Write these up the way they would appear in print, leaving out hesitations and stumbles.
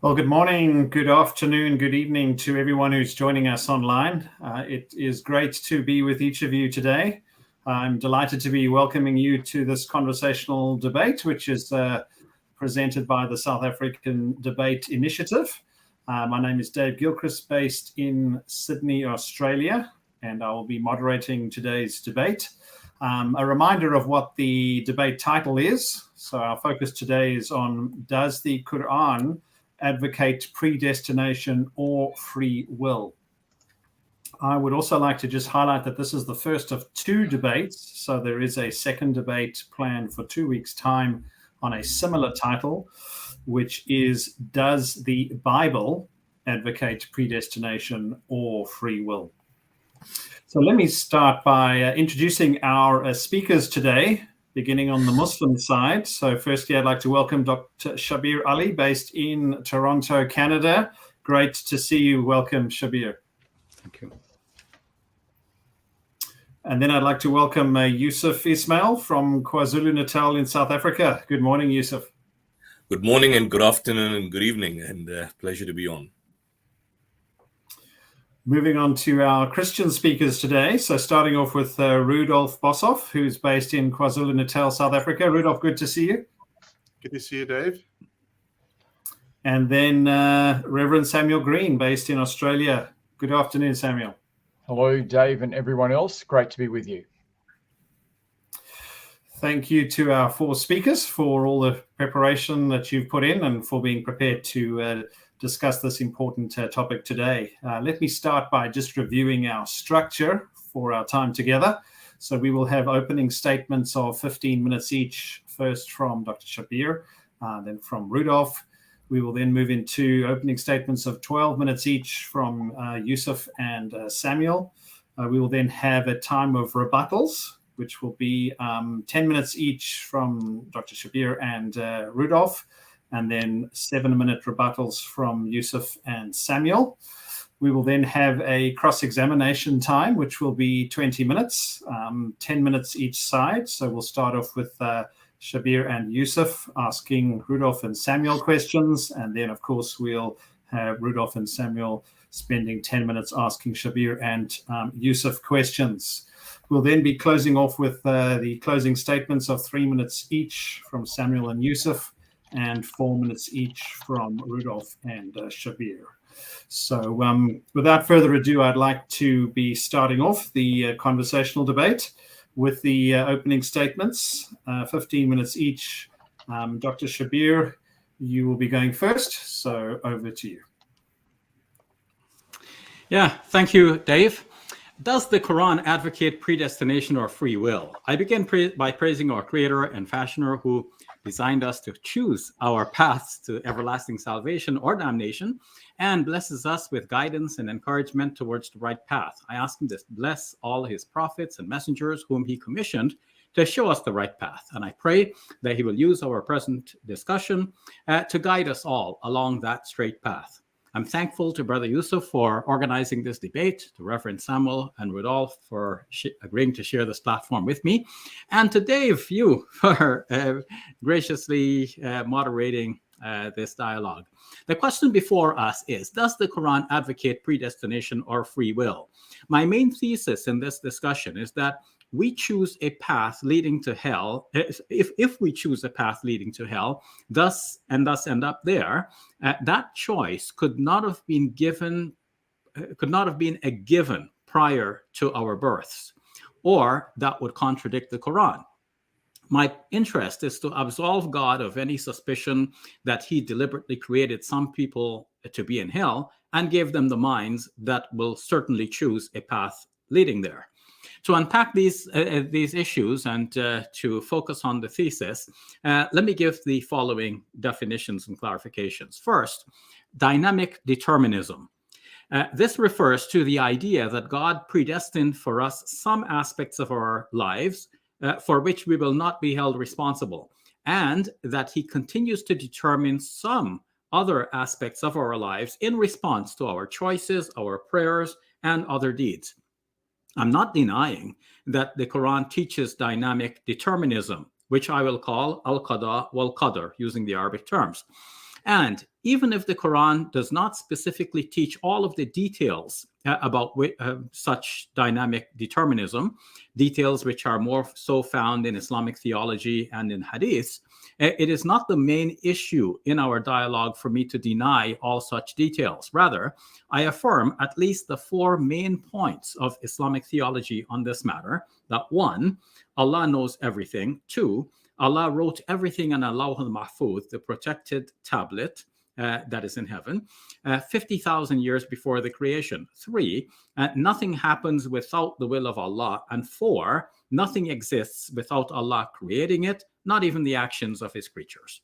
Well, good morning, good afternoon, good evening to everyone who's joining us online. It is great to be with each of you today. I'm delighted to be welcoming you to this conversational debate, which is presented by the South African Debate Initiative. My name is Dave Gilchrist, based in Sydney, Australia, and I will be moderating today's debate. A reminder of what the debate title is. So our focus today is on, does the Qur'an advocate predestination or free will? I would also like to just highlight that this is the first of two debates. So there is a second debate planned for 2 weeks' time on a similar title, which is, does the Bible advocate predestination or free will? So let me start by introducing our speakers today, beginning on the Muslim side. So firstly, I'd like to welcome Dr. Shabir Ali, based in Toronto, Canada. Great to see you. Welcome, Shabir. Thank you. And then I'd like to welcome Yusuf Ismail from KwaZulu-Natal in South Africa. Good morning, Yusuf. Good morning and good afternoon and good evening, and pleasure to be on. Moving on to our Christian speakers today. So starting off with Rudolph Boshoff, who's based in KwaZulu-Natal, South Africa. Rudolph, good to see you. Good to see you, Dave. And then Reverend Samuel Green, based in Australia. Good afternoon, Samuel. Hello, Dave and everyone else. Great to be with you. Thank you to our four speakers for all the preparation that you've put in and for being prepared to discuss this important topic today. Let me start by just reviewing our structure for our time together. So we will have opening statements of 15 minutes each, first from Dr. Shabir, then from Rudolph. We will then move into opening statements of 12 minutes each from Yusuf and Samuel. We will then have a time of rebuttals, which will be 10 minutes each from Dr. Shabir and Rudolph, and then 7-minute rebuttals from Yusuf and Samuel. We will then have a cross-examination time, which will be 20 minutes, 10 minutes each side. So we'll start off with Shabir and Yusuf asking Rudolph and Samuel questions. And then, of course, we'll have Rudolph and Samuel spending 10 minutes asking Shabir and Yusuf questions. We'll then be closing off with the closing statements of 3 minutes each from Samuel and Yusuf, and 4 minutes each from Rudolph and Shabir. So without further ado, I'd like to be starting off the conversational debate with the opening statements, 15 minutes each. Dr. Shabir, you will be going first, so over to you. Yeah, thank you, Dave. Does the Quran advocate predestination or free will? I begin by praising our creator and fashioner who designed us to choose our paths to everlasting salvation or damnation, and blesses us with guidance and encouragement towards the right path. I ask him to bless all his prophets and messengers whom he commissioned to show us the right path. And I pray that he will use our present discussion to guide us all along that straight path. I'm thankful to Brother Yusuf for organizing this debate, to Reverend Samuel and Rudolph for agreeing to share this platform with me, and to Dave, you, for graciously moderating this dialogue. The question before us is, does the Quran advocate predestination or free will? My main thesis in this discussion is that we choose a path leading to hell. If we choose a path leading to hell, thus end up there, that choice could not have been a given prior to our births, or that would contradict the Quran. My interest is to absolve God of any suspicion that he deliberately created some people to be in hell and gave them the minds that will certainly choose a path leading there. To unpack these issues and to focus on the thesis, let me give the following definitions and clarifications. First, dynamic determinism. This refers to the idea that God predestined for us some aspects of our lives for which we will not be held responsible, and that he continues to determine some other aspects of our lives in response to our choices, our prayers, and other deeds. I'm not denying that the Quran teaches dynamic determinism, which I will call al-qada wal-qadr, using the Arabic terms. And even if the Quran does not specifically teach all of the details about such dynamic determinism, details which are more so found in Islamic theology and in hadith, it is not the main issue in our dialogue for me to deny all such details. Rather, I affirm at least the 4 main points of Islamic theology on this matter. That 1, Allah knows everything. 2, Allah wrote everything on Lawh al-Mahfuz, the protected tablet that is in heaven, 50,000 years before the creation. 3, nothing happens without the will of Allah. And 4, nothing exists without Allah creating it, not even the actions of his creatures.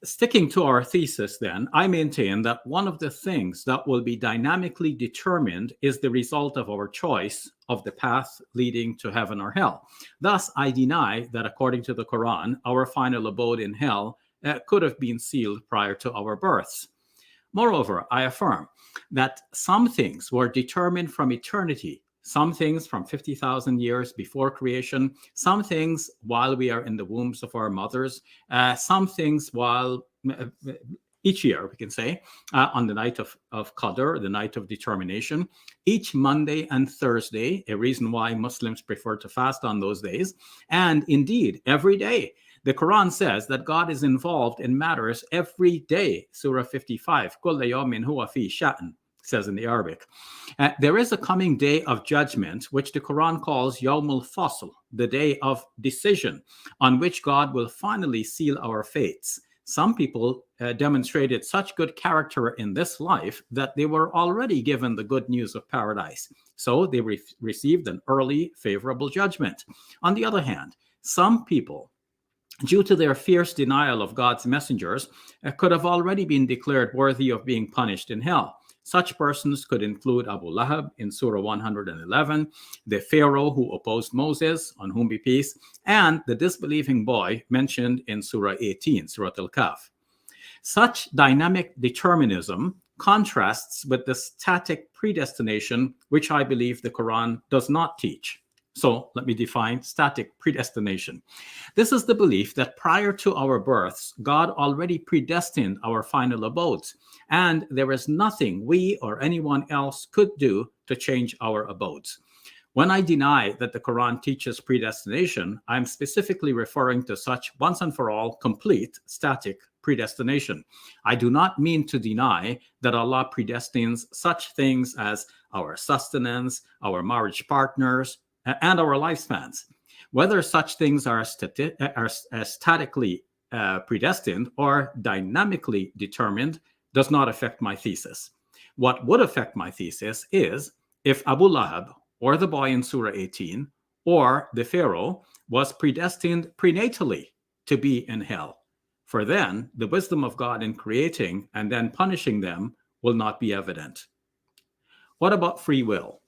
Sticking to our thesis then, I maintain that one of the things that will be dynamically determined is the result of our choice of the path leading to heaven or hell. Thus, I deny that according to the Quran, our final abode in hell could have been sealed prior to our births. Moreover, I affirm that some things were determined from eternity, some things from 50,000 years before creation, some things while we are in the wombs of our mothers, some things while each year, we can say, on the night of Qadr, the night of determination, each Monday and Thursday, a reason why Muslims prefer to fast on those days, and indeed every day. The Quran says that God is involved in matters every day. Surah 55, كُلَّ يَوْمٍ هُوَ فِي شَأْنٍ, says in the Arabic. There is a coming day of judgment, which the Quran calls Yawmul Fasl, the day of decision, on which God will finally seal our fates. Some people demonstrated such good character in this life that they were already given the good news of paradise. So they received an early favorable judgment. On the other hand, some people, due to their fierce denial of God's messengers, could have already been declared worthy of being punished in hell. Such persons could include Abu Lahab in Surah 111, the Pharaoh who opposed Moses, on whom be peace, and the disbelieving boy mentioned in Surah 18, Surah Al-Kahf. Such dynamic determinism contrasts with the static predestination, which I believe the Quran does not teach. So let me define static predestination. This is the belief that prior to our births, God already predestined our final abodes, and there is nothing we or anyone else could do to change our abodes. When I deny that the Quran teaches predestination, I'm specifically referring to such once and for all complete static predestination. I do not mean to deny that Allah predestines such things as our sustenance, our marriage partners, and our lifespans. Whether such things are statically predestined or dynamically determined does not affect my thesis. What would affect my thesis is if Abu Lahab, or the boy in Surah 18, or the Pharaoh was predestined prenatally to be in hell. For then, the wisdom of God in creating and then punishing them will not be evident. What about free will?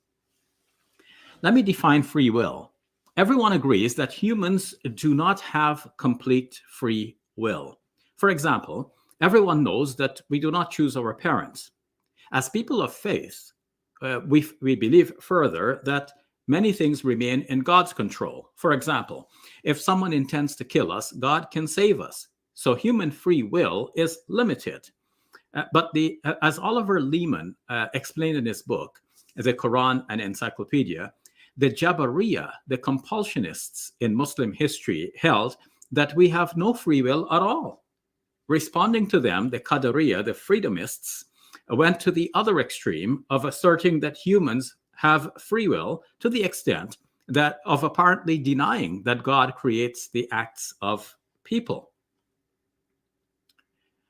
Let me define free will. Everyone agrees that humans do not have complete free will. For example, everyone knows that we do not choose our parents. As people of faith, we believe further that many things remain in God's control. For example, if someone intends to kill us, God can save us. So human free will is limited. But as Oliver Leaman explained in his book, The Quran and Encyclopedia, the Jabariya, the compulsionists in Muslim history, held that we have no free will at all. Responding to them, the Qadariya, the freedomists, went to the other extreme of asserting that humans have free will to the extent that of apparently denying that God creates the acts of people.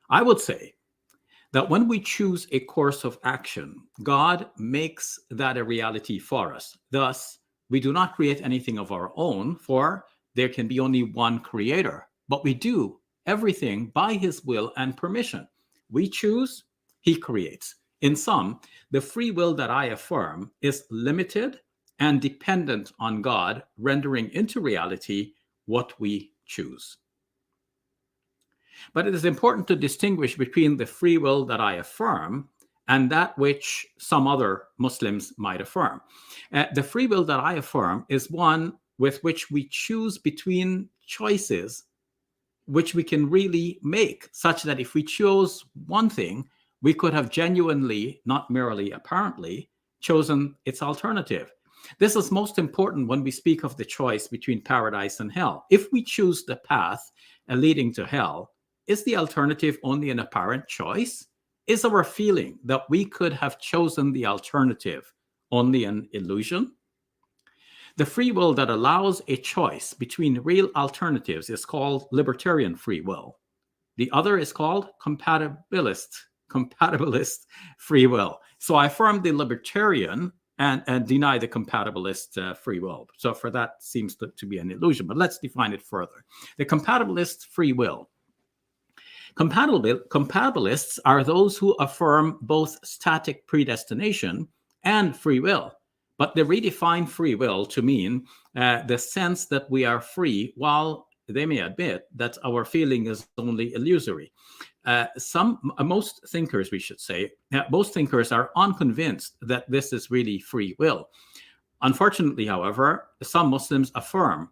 I would say that when we choose a course of action, God makes that a reality for us. Thus, we do not create anything of our own, for there can be only one creator, but we do everything by his will and permission. We choose, he creates. In sum, the free will that I affirm is limited and dependent on God rendering into reality what we choose. But it is important to distinguish between the free will that I affirm and that which some other Muslims might affirm. The free will that I affirm is one with which we choose between choices which we can really make, such that if we chose one thing, we could have genuinely, not merely apparently, chosen its alternative. This is most important when we speak of the choice between paradise and hell. If we choose the path leading to hell, is the alternative only an apparent choice? Is our feeling that we could have chosen the alternative only an illusion? The free will that allows a choice between real alternatives is called libertarian free will. The other is called compatibilist free will. So I affirm the libertarian and deny the compatibilist free will. So for that seems to be an illusion, but let's define it further. The compatibilist free will. Compatibilists are those who affirm both static predestination and free will, but they redefine free will to mean the sense that we are free, while they may admit that our feeling is only illusory. Most thinkers are unconvinced that this is really free will. Unfortunately, however, some Muslims affirm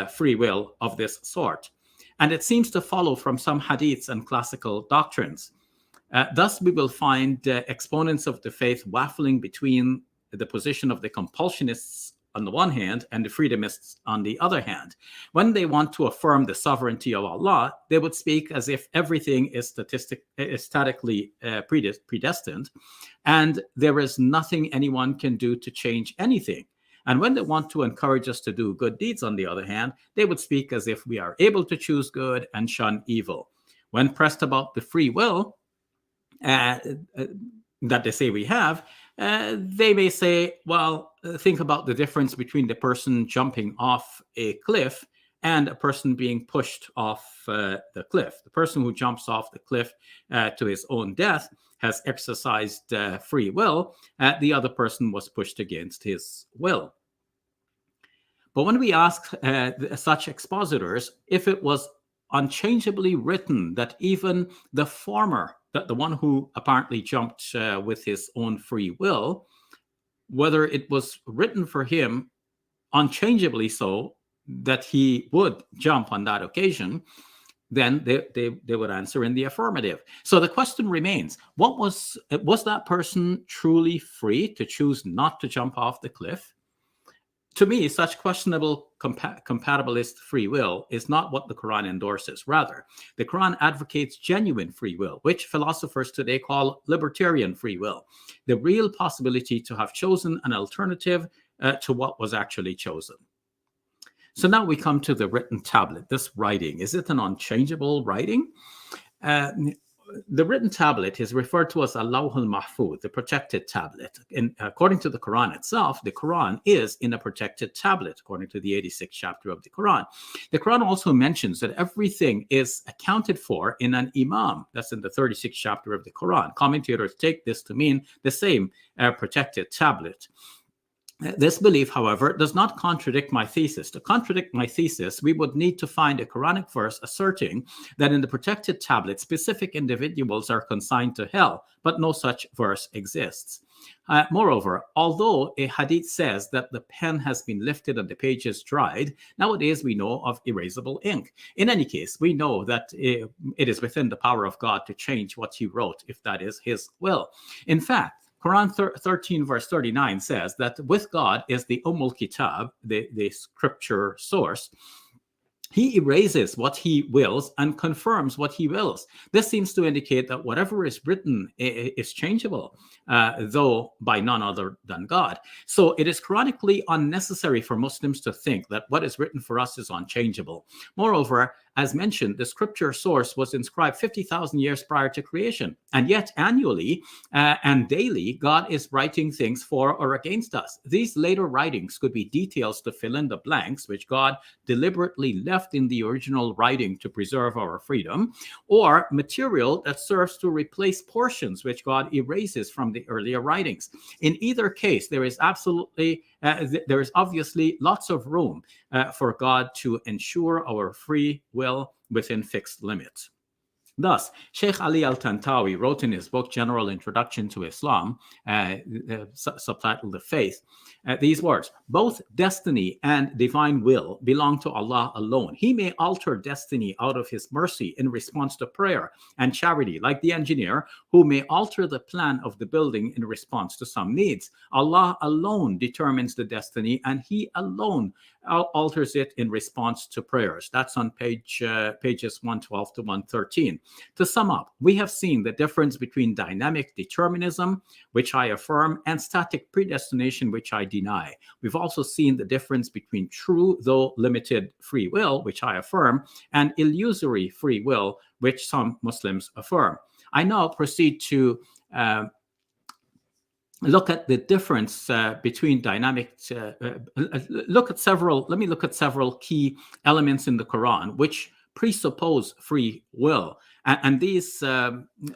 free will of this sort, and it seems to follow from some hadiths and classical doctrines. Thus, we will find exponents of the faith waffling between the position of the compulsionists on the one hand and the freedomists on the other hand. When they want to affirm the sovereignty of Allah, they would speak as if everything is statically predestined, and there is nothing anyone can do to change anything. And when they want to encourage us to do good deeds, on the other hand, they would speak as if we are able to choose good and shun evil. When pressed about the free will that they say we have, they may say, well, think about the difference between the person jumping off a cliff and a person being pushed off the cliff. The person who jumps off the cliff to his own death has exercised free will. The other person was pushed against his will. But when we ask such expositors if it was unchangeably written that even the former, the one who apparently jumped with his own free will, whether it was written for him unchangeably so that he would jump on that occasion, then they would answer in the affirmative. So the question remains, was that person truly free to choose not to jump off the cliff? To me, such questionable compatibilist free will is not what the Quran endorses. Rather, the Quran advocates genuine free will, which philosophers today call libertarian free will, the real possibility to have chosen an alternative to what was actually chosen. So now we come to the written tablet, this writing. Is it an unchangeable writing? The written tablet is referred to as Al-Lawh al-Mahfuz, the protected tablet. And according to the Quran itself, the Quran is in a protected tablet, according to the 86th chapter of the Quran. The Quran also mentions that everything is accounted for in an imam. That's in the 36th chapter of the Quran. Commentators take this to mean the same protected tablet. This belief, however, does not contradict my thesis. To contradict my thesis, we would need to find a Quranic verse asserting that in the protected tablet, specific individuals are consigned to hell, but no such verse exists. Moreover, although a hadith says that the pen has been lifted and the pages dried, nowadays we know of erasable ink. In any case, we know that it is within the power of God to change what he wrote, if that is his will. In fact, Quran 13 verse 39 says that with God is the Kitab, the scripture source. He erases what he wills and confirms what he wills. This seems to indicate that whatever is written is changeable, though by none other than God. So it is Quranically unnecessary for Muslims to think that what is written for us is unchangeable. Moreover, as mentioned, the scripture source was inscribed 50,000 years prior to creation. And yet annually and daily, God is writing things for or against us. These later writings could be details to fill in the blanks, which God deliberately left in the original writing to preserve our freedom, or material that serves to replace portions which God erases from the earlier writings. In either case, there is obviously lots of room for God to ensure our free will within fixed limits. Thus, Sheikh Ali al-Tantawi wrote in his book, General Introduction to Islam, subtitled The Faith, these words: both destiny and divine will belong to Allah alone. He may alter destiny out of his mercy in response to prayer and charity, like the engineer who may alter the plan of the building in response to some needs. Allah alone determines the destiny, and he alone alters it in response to prayers. That's on pages 112 to 113. To sum up, we have seen the difference between dynamic determinism, which I affirm, and static predestination, which I deny. We've also seen the difference between true, though limited, free will, which I affirm, and illusory free will, which some Muslims affirm. I now proceed to look at the difference between dynamic. Let me look at several key elements in the Quran which presuppose free will. And these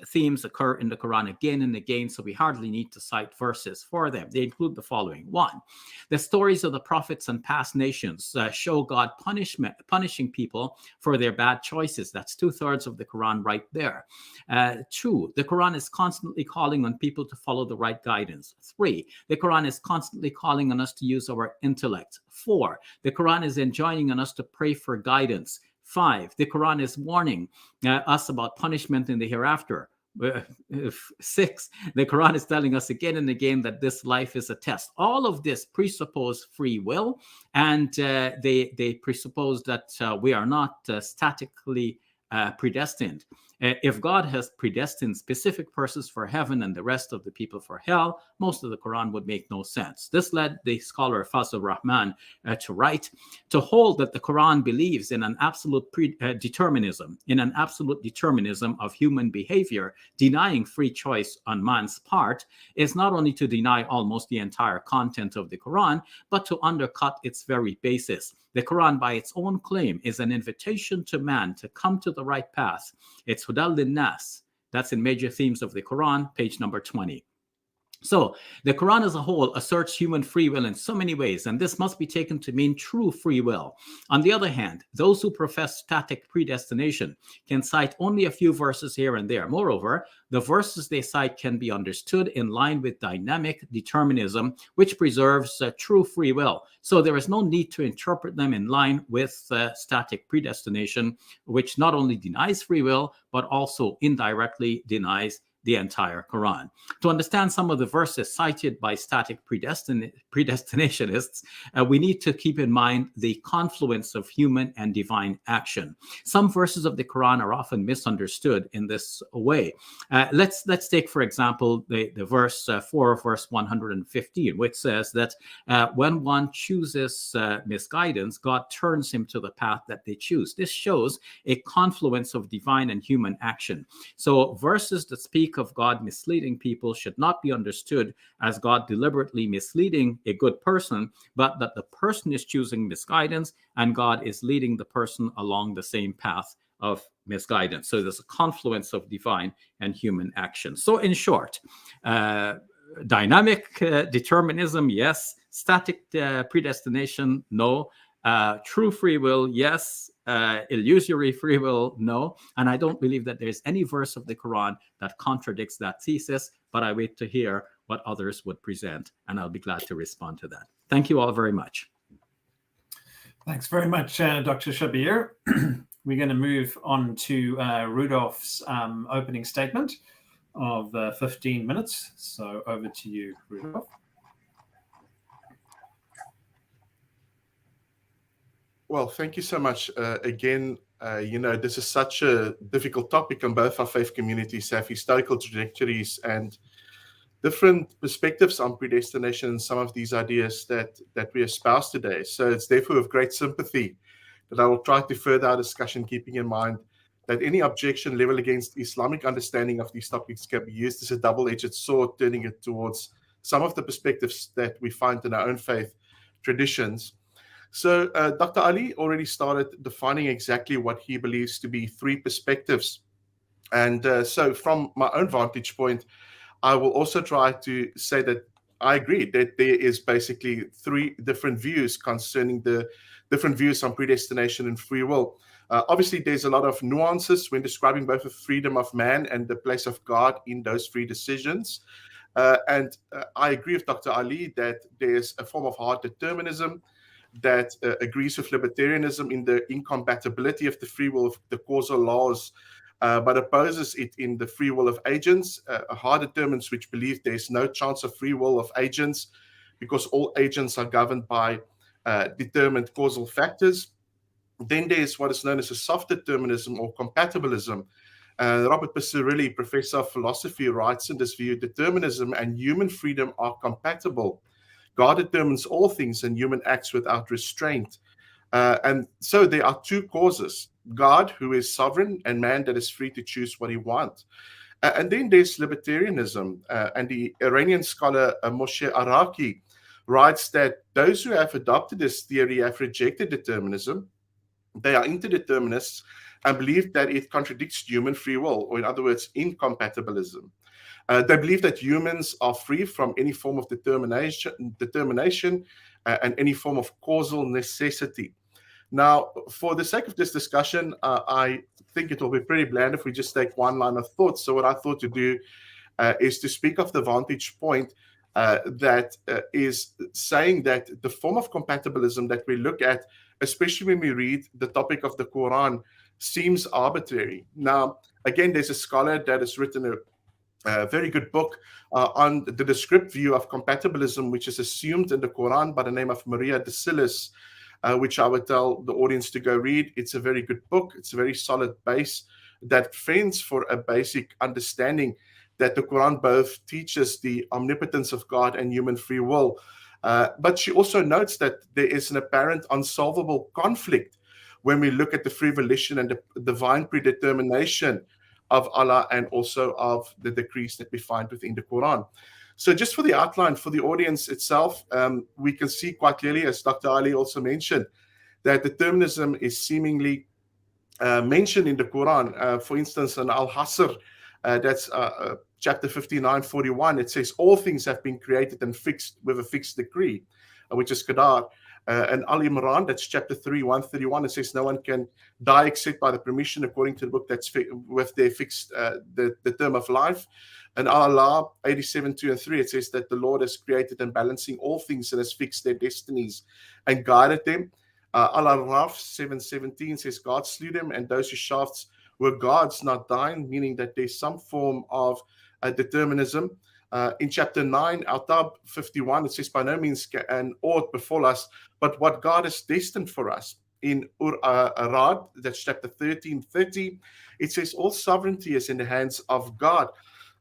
themes occur in the Quran again and again, so we hardly need to cite verses for them. They include the following. 1, the stories of the prophets and past nations show God punishing people for their bad choices. That's 2/3 of the Quran right there. 2, the Quran is constantly calling on people to follow the right guidance. 3, the Quran is constantly calling on us to use our intellect. 4, the Quran is enjoining on us to pray for guidance. 5, the Quran is warning us about punishment in the hereafter. 6, the Quran is telling us again and again that this life is a test. All of this presuppose free will, and they presuppose that we are not statically predestined. If God has predestined specific persons for heaven and the rest of the people for hell, most of the Quran would make no sense. This led the scholar Fazl Rahman to write, to hold that the Quran believes in an absolute determinism of human behavior, denying free choice on man's part, is not only to deny almost the entire content of the Quran, but to undercut its very basis. The Quran, by its own claim, is an invitation to man to come to the right path. It's Hudal lin-nas. That's in Major Themes of the Quran, page number 20. So the Quran as a whole asserts human free will in so many ways, and this must be taken to mean true free will. On the other hand, those who profess static predestination can cite only a few verses here and there. Moreover, the verses they cite can be understood in line with dynamic determinism, which preserves true free will. So there is no need to interpret them in line with static predestination, which not only denies free will, but also indirectly denies the entire Quran. To understand some of the verses cited by static predestinationists, we need to keep in mind the confluence of human and divine action. Some verses of the Quran are often misunderstood in this way. Let's take, for example, the verse 4 of verse 115, which says that when one chooses misguidance, God turns him to the path that they choose. This shows a confluence of divine and human action. So verses that speak of God misleading people should not be understood as God deliberately misleading a good person, but that the person is choosing misguidance and God is leading the person along the same path of misguidance. So there's a confluence of divine and human action. So in short, dynamic determinism, yes. Static predestination, no. True free will, yes. Illusory free will, no. And I don't believe that there's any verse of the Quran that contradicts that thesis, but I wait to hear what others would present, and I'll be glad to respond to that. Thank you all very much. Thanks very much, Dr. Shabir. We're going to move on to Rudolph's opening statement of 15 minutes. So over to you, Rudolph. Well, thank you so much. Again, this is such a difficult topic, and both our faith communities have historical trajectories and different perspectives on predestination and some of these ideas that we espouse today. So it's therefore with great sympathy that I will try to further our discussion, keeping in mind that any objection leveled against Islamic understanding of these topics can be used as a double-edged sword, turning it towards some of the perspectives that we find in our own faith traditions. So Dr. Ali already started defining exactly what he believes to be three perspectives. And so from my own vantage point, I will also try to say that I agree that there is basically three different views concerning the different views on predestination and free will. Obviously, there's a lot of nuances when describing both the freedom of man and the place of God in those free decisions. And I agree with Dr. Ali that there's a form of hard determinism that agrees with libertarianism in the incompatibility of the free will of the causal laws, but opposes it in the free will of agents. Hard determinists which believe there's no chance of free will of agents because all agents are governed by determined causal factors. Then there's what is known as a soft determinism or compatibilism. Robert Picirilli, professor of philosophy, writes in this view, determinism and human freedom are compatible. God determines all things and human acts without restraint. And so there are two causes, God, who is sovereign, and man that is free to choose what he wants. And then there's libertarianism. And the Iranian scholar Moshe Araki writes that those who have adopted this theory have rejected determinism. They are interdeterminists and believe that it contradicts human free will, or in other words, incompatibilism. They believe that humans are free from any form of determination and any form of causal necessity. Now, for the sake of this discussion, I think it will be pretty bland if we just take one line of thought. So what I thought to do is to speak of the vantage point that is saying that the form of compatibilism that we look at, especially when we read the topic of the Qur'an, seems arbitrary. Now, again, there's a scholar that has written a very good book on the descriptive view of compatibilism, which is assumed in the Quran by the name of Maria de Silis, which I would tell the audience to go read. It's a very good book. It's a very solid base that fends for a basic understanding that the Quran both teaches the omnipotence of God and human free will. But she also notes that there is an apparent unsolvable conflict when we look at the free volition and the divine predetermination of Allah and also of the decrees that we find within the Quran. So just for the outline for the audience itself, we can see quite clearly, as Dr. Ali also mentioned, that determinism is seemingly mentioned in the Quran. For instance, in Al-Hasr, that's chapter 59:41, it says, all things have been created and fixed with a fixed decree, which is Qadar. And Al-Imran, that's chapter 3:131, it says no one can die except by the permission according to the book that's with their fixed the term of life. And Al-Allah 87:2-3, it says that the Lord has created and balancing all things and has fixed their destinies and guided them. Al-Araf 7:17 says God slew them, and those who shafts were gods, not thine, meaning that there's some form of determinism. In chapter 9, Al-Tab 51, it says, by no means can aught befall us, but what God has destined for us. In Arad, that's chapter 13:30, it says, all sovereignty is in the hands of God.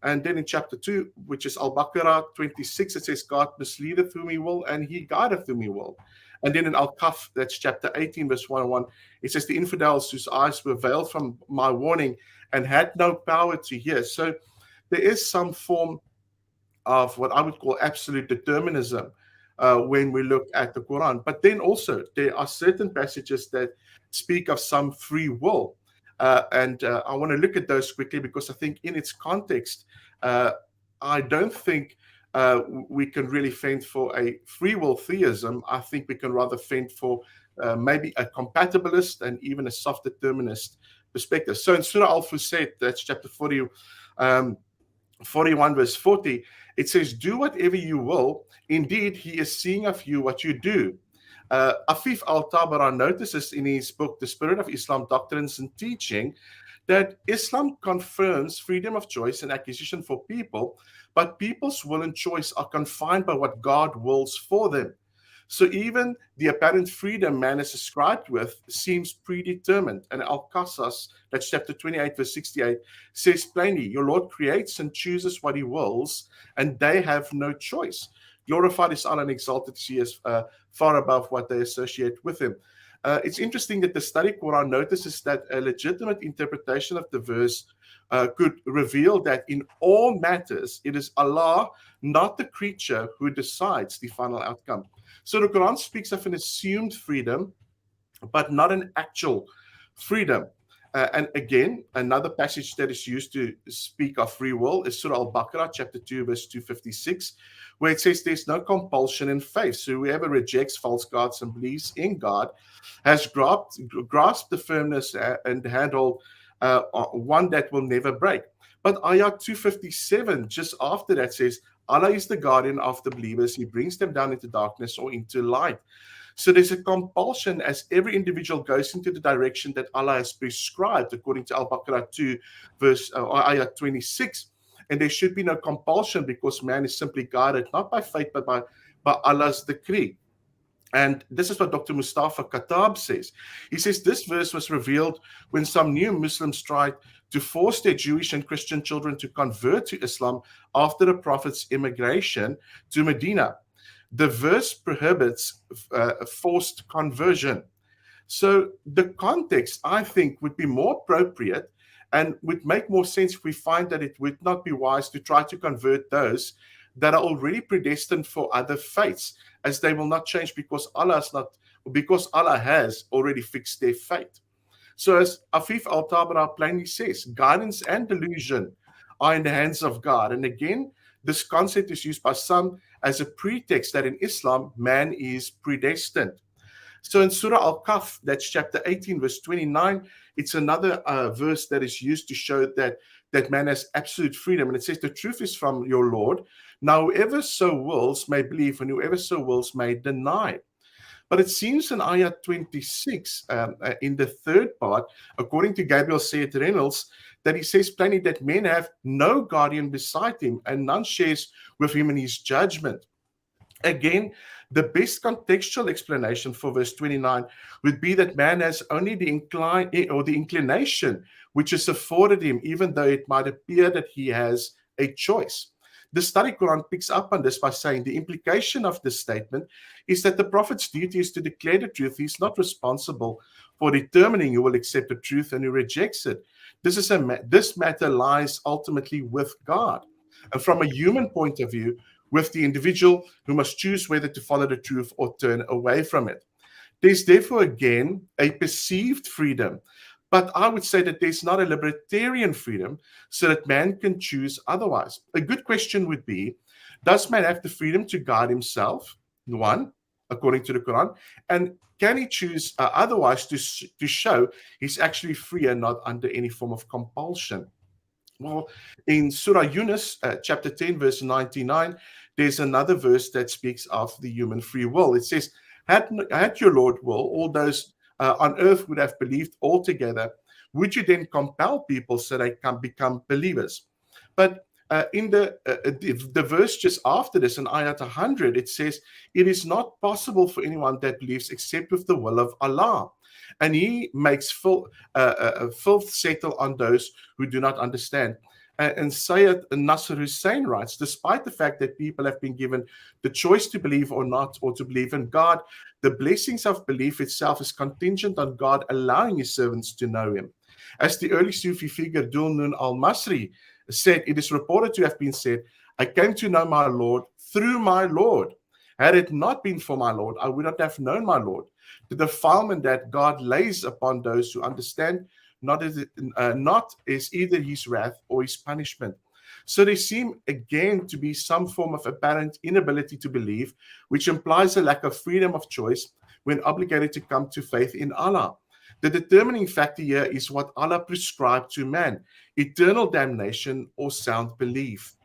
And then in chapter 2, which is Al-Baqarah 26, it says, God misleadeth whom he will, and he guideth whom he will. And then in Al-Kahf, that's chapter 18, verse 101, it says, the infidels whose eyes were veiled from my warning and had no power to hear. So there is some form of what I would call absolute determinism when we look at the Quran. But then also there are certain passages that speak of some free will. And I want to look at those quickly because I think in its context, I don't think we can really fend for a free will theism. I think we can rather fend for maybe a compatibilist and even a soft determinist perspective. So in Surah Al-Fusilat, that's chapter 41 verse 40, it says, do whatever you will. Indeed, he is seeing of you what you do. Afif Al-Tabara notices in his book, The Spirit of Islam, Doctrines and Teaching, that Islam confirms freedom of choice and acquisition for people, but people's will and choice are confined by what God wills for them. So even the apparent freedom man is ascribed with seems predetermined. And Al-Qasas, that's chapter 28, verse 68, says plainly, your Lord creates and chooses what he wills, and they have no choice. Glorified is Allah and exalted he is far above what they associate with him. It's interesting that the study Quran notices that a legitimate interpretation of the verse could reveal that in all matters, it is Allah, not the creature, who decides the final outcome. So the Quran speaks of an assumed freedom, but not an actual freedom. And again, another passage that is used to speak of free will is Surah Al-Baqarah, chapter 2, verse 256, where it says there's no compulsion in faith. So whoever rejects false gods and believes in God has grasped the firmness and handhold one that will never break. But ayah 257, just after that, says, Allah is the guardian of the believers. He brings them down into darkness or into light. So there's a compulsion as every individual goes into the direction that Allah has prescribed, according to Al-Baqarah 2, ayah 26. And there should be no compulsion because man is simply guided, not by faith, but by Allah's decree. And this is what Dr. Mustafa Khattab says. He says this verse was revealed when some new Muslims tried to force their Jewish and Christian children to convert to Islam after the Prophet's immigration to Medina. The verse prohibits forced conversion. So the context, I think, would be more appropriate and would make more sense if we find that it would not be wise to try to convert those that are already predestined for other faiths, as they will not change because Allah has already fixed their fate. So as Afif Al-Tabara plainly says, guidance and delusion are in the hands of God. And again, this concept is used by some as a pretext that in Islam, man is predestined. So in Surah Al-Kahf, that's chapter 18, verse 29, it's another verse that is used to show that man has absolute freedom. And it says, the truth is from your Lord. Now, whoever so wills may believe, and whoever so wills may deny. But it seems in ayah 26, in the third part, according to Gabriel Sayed Reynolds, that he says plainly that men have no guardian beside him, and none shares with him in his judgment. Again, the best contextual explanation for verse 29 would be that man has only the inclination which is afforded him, even though it might appear that he has a choice. The study Quran picks up on this by saying the implication of this statement is that the Prophet's duty is to declare the truth. He's not responsible for determining who will accept the truth and who rejects it. This matter lies ultimately with God. And from a human point of view, with the individual who must choose whether to follow the truth or turn away from it. There's therefore, again, a perceived freedom. But I would say that there's not a libertarian freedom so that man can choose otherwise. A good question would be, does man have the freedom to guide himself? One, according to the Quran. And can he choose otherwise to show he's actually free and not under any form of compulsion? Well, in Surah Yunus, chapter 10, verse 99, there's another verse that speaks of the human free will. It says, had your Lord will, all those on earth would have believed altogether, would you then compel people so they can become believers? But in the verse just after this, in ayat 100, it says, it is not possible for anyone that believes except with the will of Allah. And he makes filth settle on those who do not understand. And Sayyid Nasr Hussain writes, despite the fact that people have been given the choice to believe or not, or to believe in God, the blessings of belief itself is contingent on God allowing his servants to know him. As the early Sufi figure Dhul Nun al-Masri said, it is reported to have been said, I came to know my Lord through my Lord. Had it not been for my Lord, I would not have known my Lord. The defilement that God lays upon those who understand not is either his wrath or his punishment. So there seem again to be some form of apparent inability to believe, which implies a lack of freedom of choice when obligated to come to faith in Allah. The determining factor here is what Allah prescribed to man, eternal damnation or sound belief.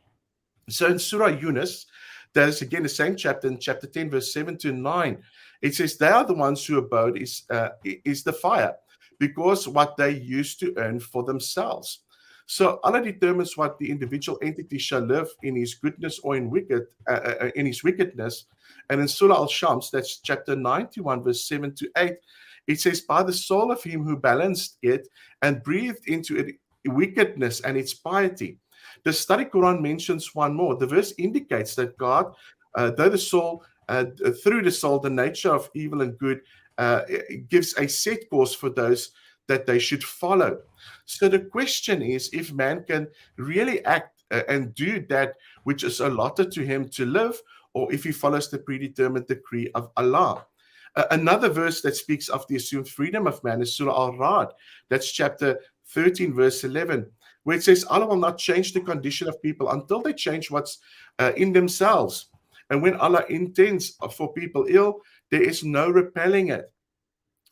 So in Surah Yunus, that is again the same chapter, in chapter 10, verse 7 to 9, it says, they are the ones who abode is the fire, because what they used to earn for themselves. So Allah determines what the individual entity shall live in his goodness or in his wickedness. And in Surah Al-Shams, that's chapter 91, verse 7 to 8, it says, by the soul of him who balanced it and breathed into it wickedness and its piety. The study Quran mentions one more. The verse indicates that God, though the soul, through the soul, the nature of evil and good, gives a set course for those that they should follow. So the question is, if man can really act and do that which is allotted to him to live, or if he follows the predetermined decree of Allah. Another verse that speaks of the assumed freedom of man is Surah Al-Ra'd. That's chapter 13, verse 11, where it says, Allah will not change the condition of people until they change what's in themselves. And when Allah intends for people ill, there is no repelling it.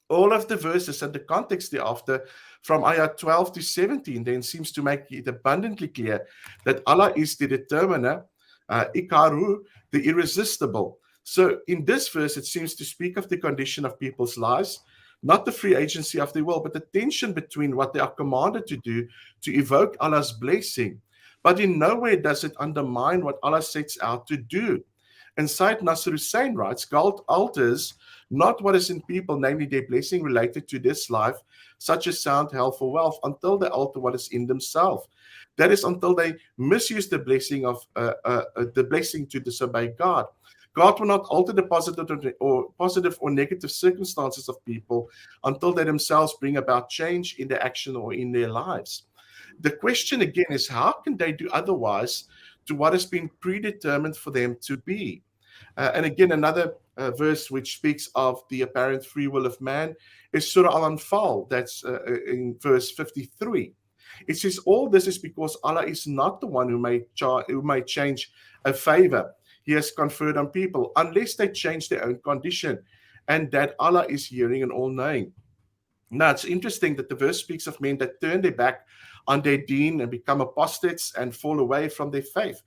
All of the verses and the context thereafter from ayah 12 to 17 then seems to make it abundantly clear that Allah is the determiner, Ikaru, the irresistible. So in this verse, it seems to speak of the condition of people's lives, not the free agency of their will, but the tension between what they are commanded to do to evoke Allah's blessing. But in no way does it undermine what Allah sets out to do. And Sayyid Nasr Hussain writes, God alters not what is in people, namely their blessing related to this life, such as sound, health, or wealth, until they alter what is in themselves. That is, until they misuse the blessing to disobey God. God will not alter the positive or negative circumstances of people until they themselves bring about change in their action or in their lives. The question again is, how can they do otherwise to what has been predetermined for them to be? And again, another verse which speaks of the apparent free will of man is Surah Al-Anfal. That's in verse 53. It says, all this is because Allah is not the one who may change a favor He has conferred on people, unless they change their own condition, and that Allah is hearing and all-knowing. Now, it's interesting that the verse speaks of men that turn their back on their deen and become apostates and fall away from their faith.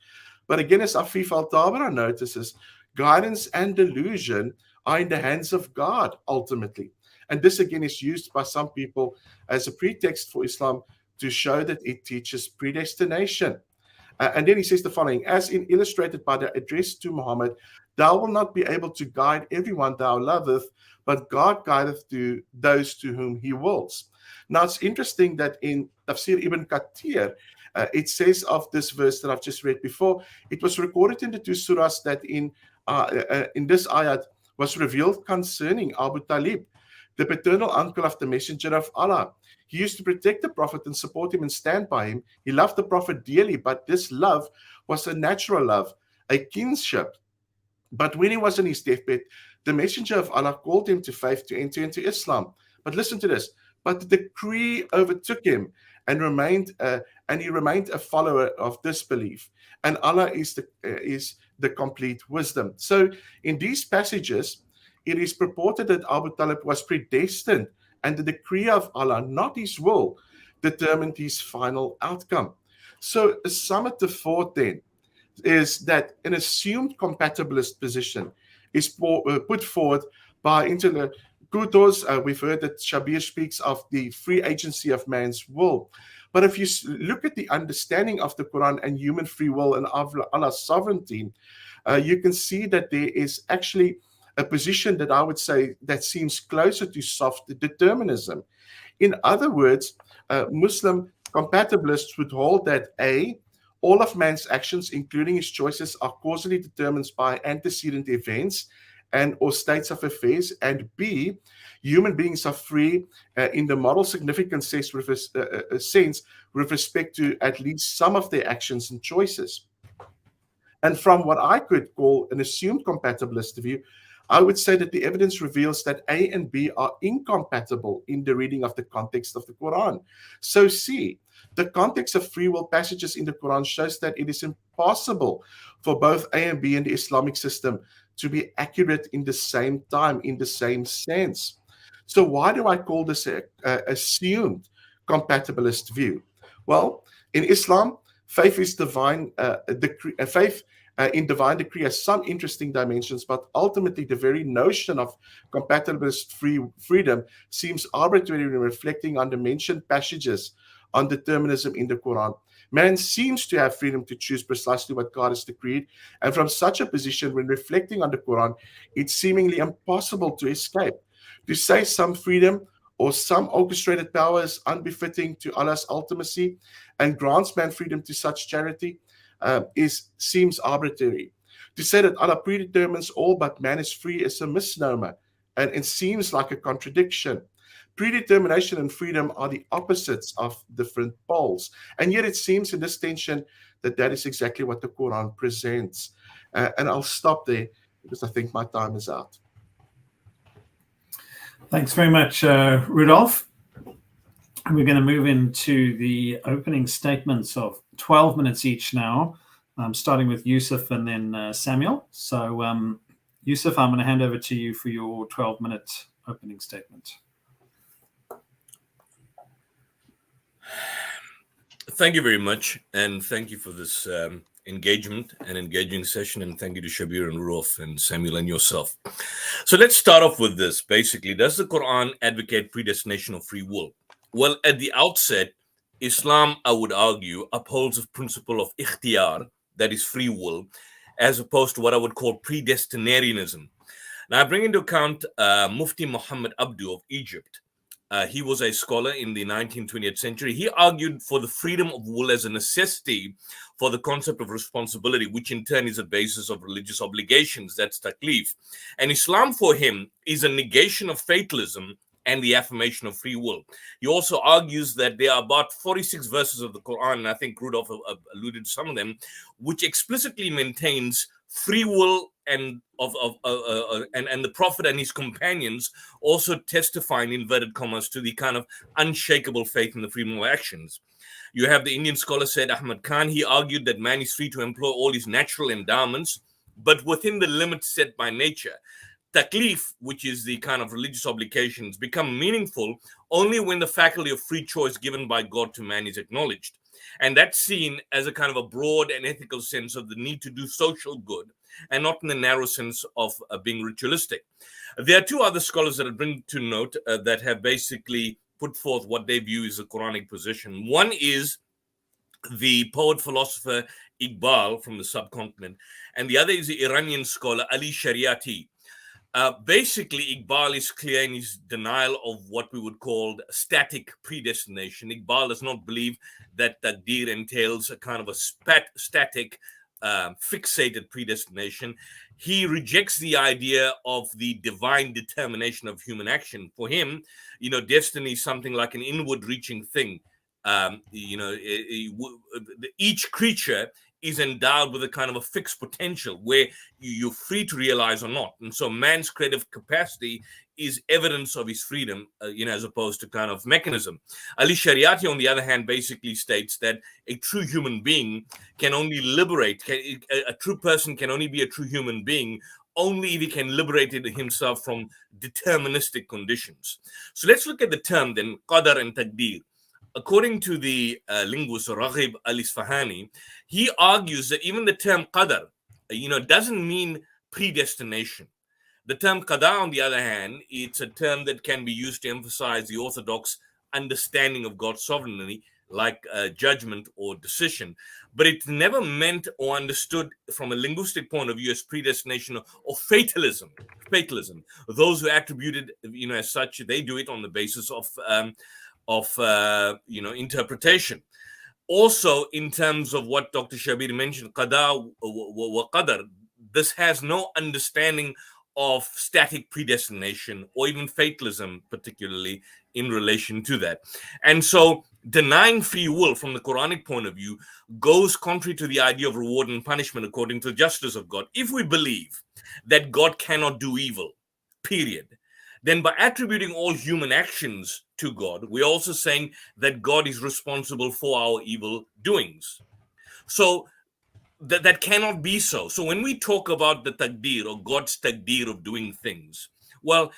But again, as Afif Al-Tabara notices, guidance and delusion are in the hands of God, ultimately. And this, again, is used by some people as a pretext for Islam to show that it teaches predestination. And then he says the following, as in illustrated by the address to Muhammad, thou wilt not be able to guide everyone thou loveth, but God guideth to those to whom he wills. Now, it's interesting that in Tafsir Ibn Kathir, it says of this verse that I've just read before, it was recorded in the two surahs that in this ayat was revealed concerning Abu Talib, the paternal uncle of the Messenger of Allah. He used to protect the Prophet and support him and stand by him. He loved the Prophet dearly, but this love was a natural love, a kinship. But when he was on his deathbed, the Messenger of Allah called him to faith to enter into Islam. But listen to this. But the decree overtook him and he remained a follower of disbelief. And Allah is the complete wisdom. So in these passages, it is purported that Abu Talib was predestined, and the decree of Allah, not his will, determined his final outcome. So a summative thought then is that an assumed compatibilist position is put forward by interlocutors. We've heard that Shabir speaks of the free agency of man's will. But if you look at the understanding of the Quran and human free will and Allah's sovereignty, you can see that there is actually a position that I would say that seems closer to soft determinism. In other words, Muslim compatibilists would hold that A, all of man's actions, including his choices, are causally determined by antecedent events and or states of affairs, and B, human beings are free in the moral significance sense with respect to at least some of their actions and choices. And from what I could call an assumed compatibilist view, I would say that the evidence reveals that A and B are incompatible in the reading of the context of the Quran. So C, the context of free will passages in the Quran shows that it is impossible for both A and B in the Islamic system to be accurate in the same time, in the same sense. So why do I call this a assumed compatibilist view? Well, in Islam, faith is divine. Faith in divine decree has some interesting dimensions, but ultimately the very notion of compatibilist freedom seems arbitrary in reflecting on the mentioned passages on determinism in the Quran. Man seems to have freedom to choose precisely what God has decreed, and from such a position, when reflecting on the Quran, it's seemingly impossible to escape. To say some freedom or some orchestrated power is unbefitting to Allah's ultimacy and grants man freedom to such charity seems arbitrary. To say that Allah predetermines all but man is free is a misnomer, and it seems like a contradiction. Predetermination and freedom are the opposites of different poles, and yet it seems in this tension that is exactly what the Quran presents. And I'll stop there because I think my time is out. Thanks very much, Rudolph. We're going to move into the opening statements of 12 minutes each now, starting with Yusuf and then Samuel. So, Yusuf, I'm going to hand over to you for your 12-minute opening statement. Thank you very much, and thank you for this engagement and engaging session, and thank you to Shabir and Rudolph and Samuel and yourself. So let's start off with this. Basically, does the Quran advocate predestination or free will? Well, at the outset, Islam, I would argue, upholds the principle of ikhtiyar, that is free will, as opposed to what I would call predestinarianism. Now, I bring into account Mufti Muhammad Abdu of Egypt. He was a scholar in the 19th, 20th century. He argued for the freedom of will as a necessity for the concept of responsibility, which in turn is a basis of religious obligations. That's taklif. And Islam for him is a negation of fatalism and the affirmation of free will. He also argues that there are about 46 verses of the Quran, and I think Rudolph alluded to some of them, which explicitly maintains free will and the Prophet and his companions also testify in inverted commas to the kind of unshakable faith in the freedom of actions. You have the Indian scholar Said Ahmad Khan. He argued that man is free to employ all his natural endowments, but within the limits set by nature. Taklif, which is the kind of religious obligations, become meaningful only when the faculty of free choice given by God to man is acknowledged. And that's seen as a kind of a broad and ethical sense of the need to do social good, and not in the narrow sense of being ritualistic. There are two other scholars that I bring to note that have basically put forth what they view as a Quranic position. One is the poet-philosopher Iqbal from the subcontinent, and the other is the Iranian scholar Ali Shariati. Basically, Iqbal is clear in his denial of what we would call static predestination. Iqbal does not believe that taqdeer entails a kind of a static, fixated predestination. He rejects the idea of the divine determination of human action. For him, destiny is something like an inward-reaching thing. Each creature is endowed with a kind of a fixed potential where you're free to realize or not. And so man's creative capacity is evidence of his freedom, as opposed to kind of mechanism. Ali Shariati, on the other hand, basically states that a true human being can only liberate, a true person can only be a true human being only if he can liberate himself from deterministic conditions. So let's look at the term then, qadar and taqdeer. According to the linguist Raghib al-Isfahani, he argues that even the term qadar, doesn't mean predestination. The term qadar, on the other hand, it's a term that can be used to emphasize the orthodox understanding of God's sovereignty, like judgment or decision. But it's never meant or understood from a linguistic point of view as predestination or fatalism. Those who attribute it, as such, they do it on the basis of interpretation. Also, in terms of what Dr. Shabir mentioned, qada wa qadar, this has no understanding of static predestination or even fatalism, particularly in relation to that. And so denying free will from the Quranic point of view goes contrary to the idea of reward and punishment according to the justice of God. If we believe that God cannot do evil, period, then by attributing all human actions to God, we're also saying that God is responsible for our evil doings. So that cannot be so. So when we talk about the taqdeer or God's taqdeer of doing things, well,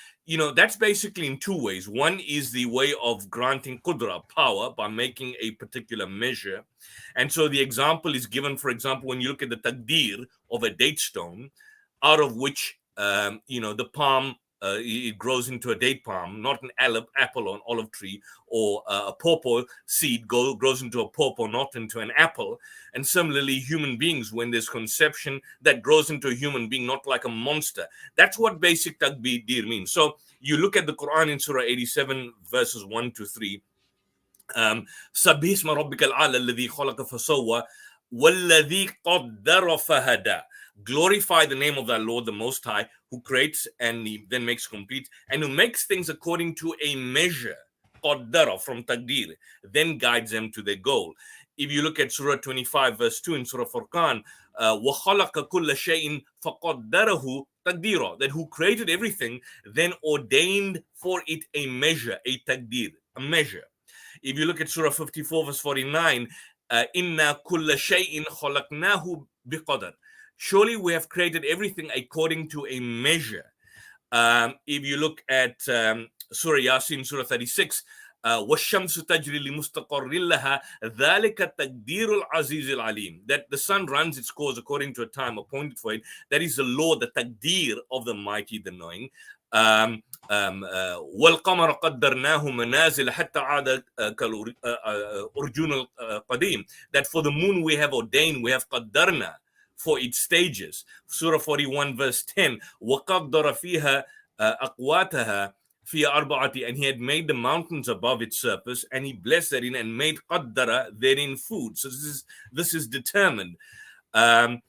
that's basically in two ways. One is the way of granting qudra, power, by making a particular measure. And so the example is given, for example, when you look at the taqdeer of a date stone, out of which, the palm, it grows into a date palm, not an apple or an olive tree, or a pawpaw seed grows into a pawpaw, not into an apple. And similarly, human beings, when there's conception, that grows into a human being, not like a monster. That's what basic taqdeer means. So you look at the Quran in Surah 87, verses 1 to 3. Sabih isma rabbika al-a'la alladhi khalaqa fasawwa walladhi qaddara fahada. Glorify the name of thy Lord, the Most High, who creates and he then makes complete, and who makes things according to a measure, qaddara, from taqdeer, then guides them to their goal. If you look at Surah 25, verse 2 in Surah Furqan, وَخَلَقَ كُلَّ شَيْءٍ فَقَدَّرَهُ taqdira, that who created everything then ordained for it a measure, a taqdir, a measure. If you look at Surah 54 verse 49, inna kulla shay'in khalaqnahu biqadar. Surely we have created everything according to a measure. If you look at Surah Yasin, Surah 36, وَالشَّمْسُ تَجْرِي لِمُسْتَقَرٍّ لَهَا ذَلِكَ تَقْدِيرُ الْعَزِيزِ الْعَلِيمِ. That the sun runs its course according to a time appointed for it. That is the law, the taqdeer of the mighty, the knowing. وَالْقَمَرَ قَدَّرْنَاهُ مَنَازِلَ حَتَّى عَادَ كَالْأُرْجُونِ الْقَدِيمِ. That for the moon we have ordained, we have qaddarna for its stages. Surah 41 verse 10, وَقَدَّرَ فِيهَا أَقْوَاتَهَا فِي أَرْبَعَةِ. And he had made the mountains above its surface, and he blessed therein and made qaddara therein food. So this is determined. In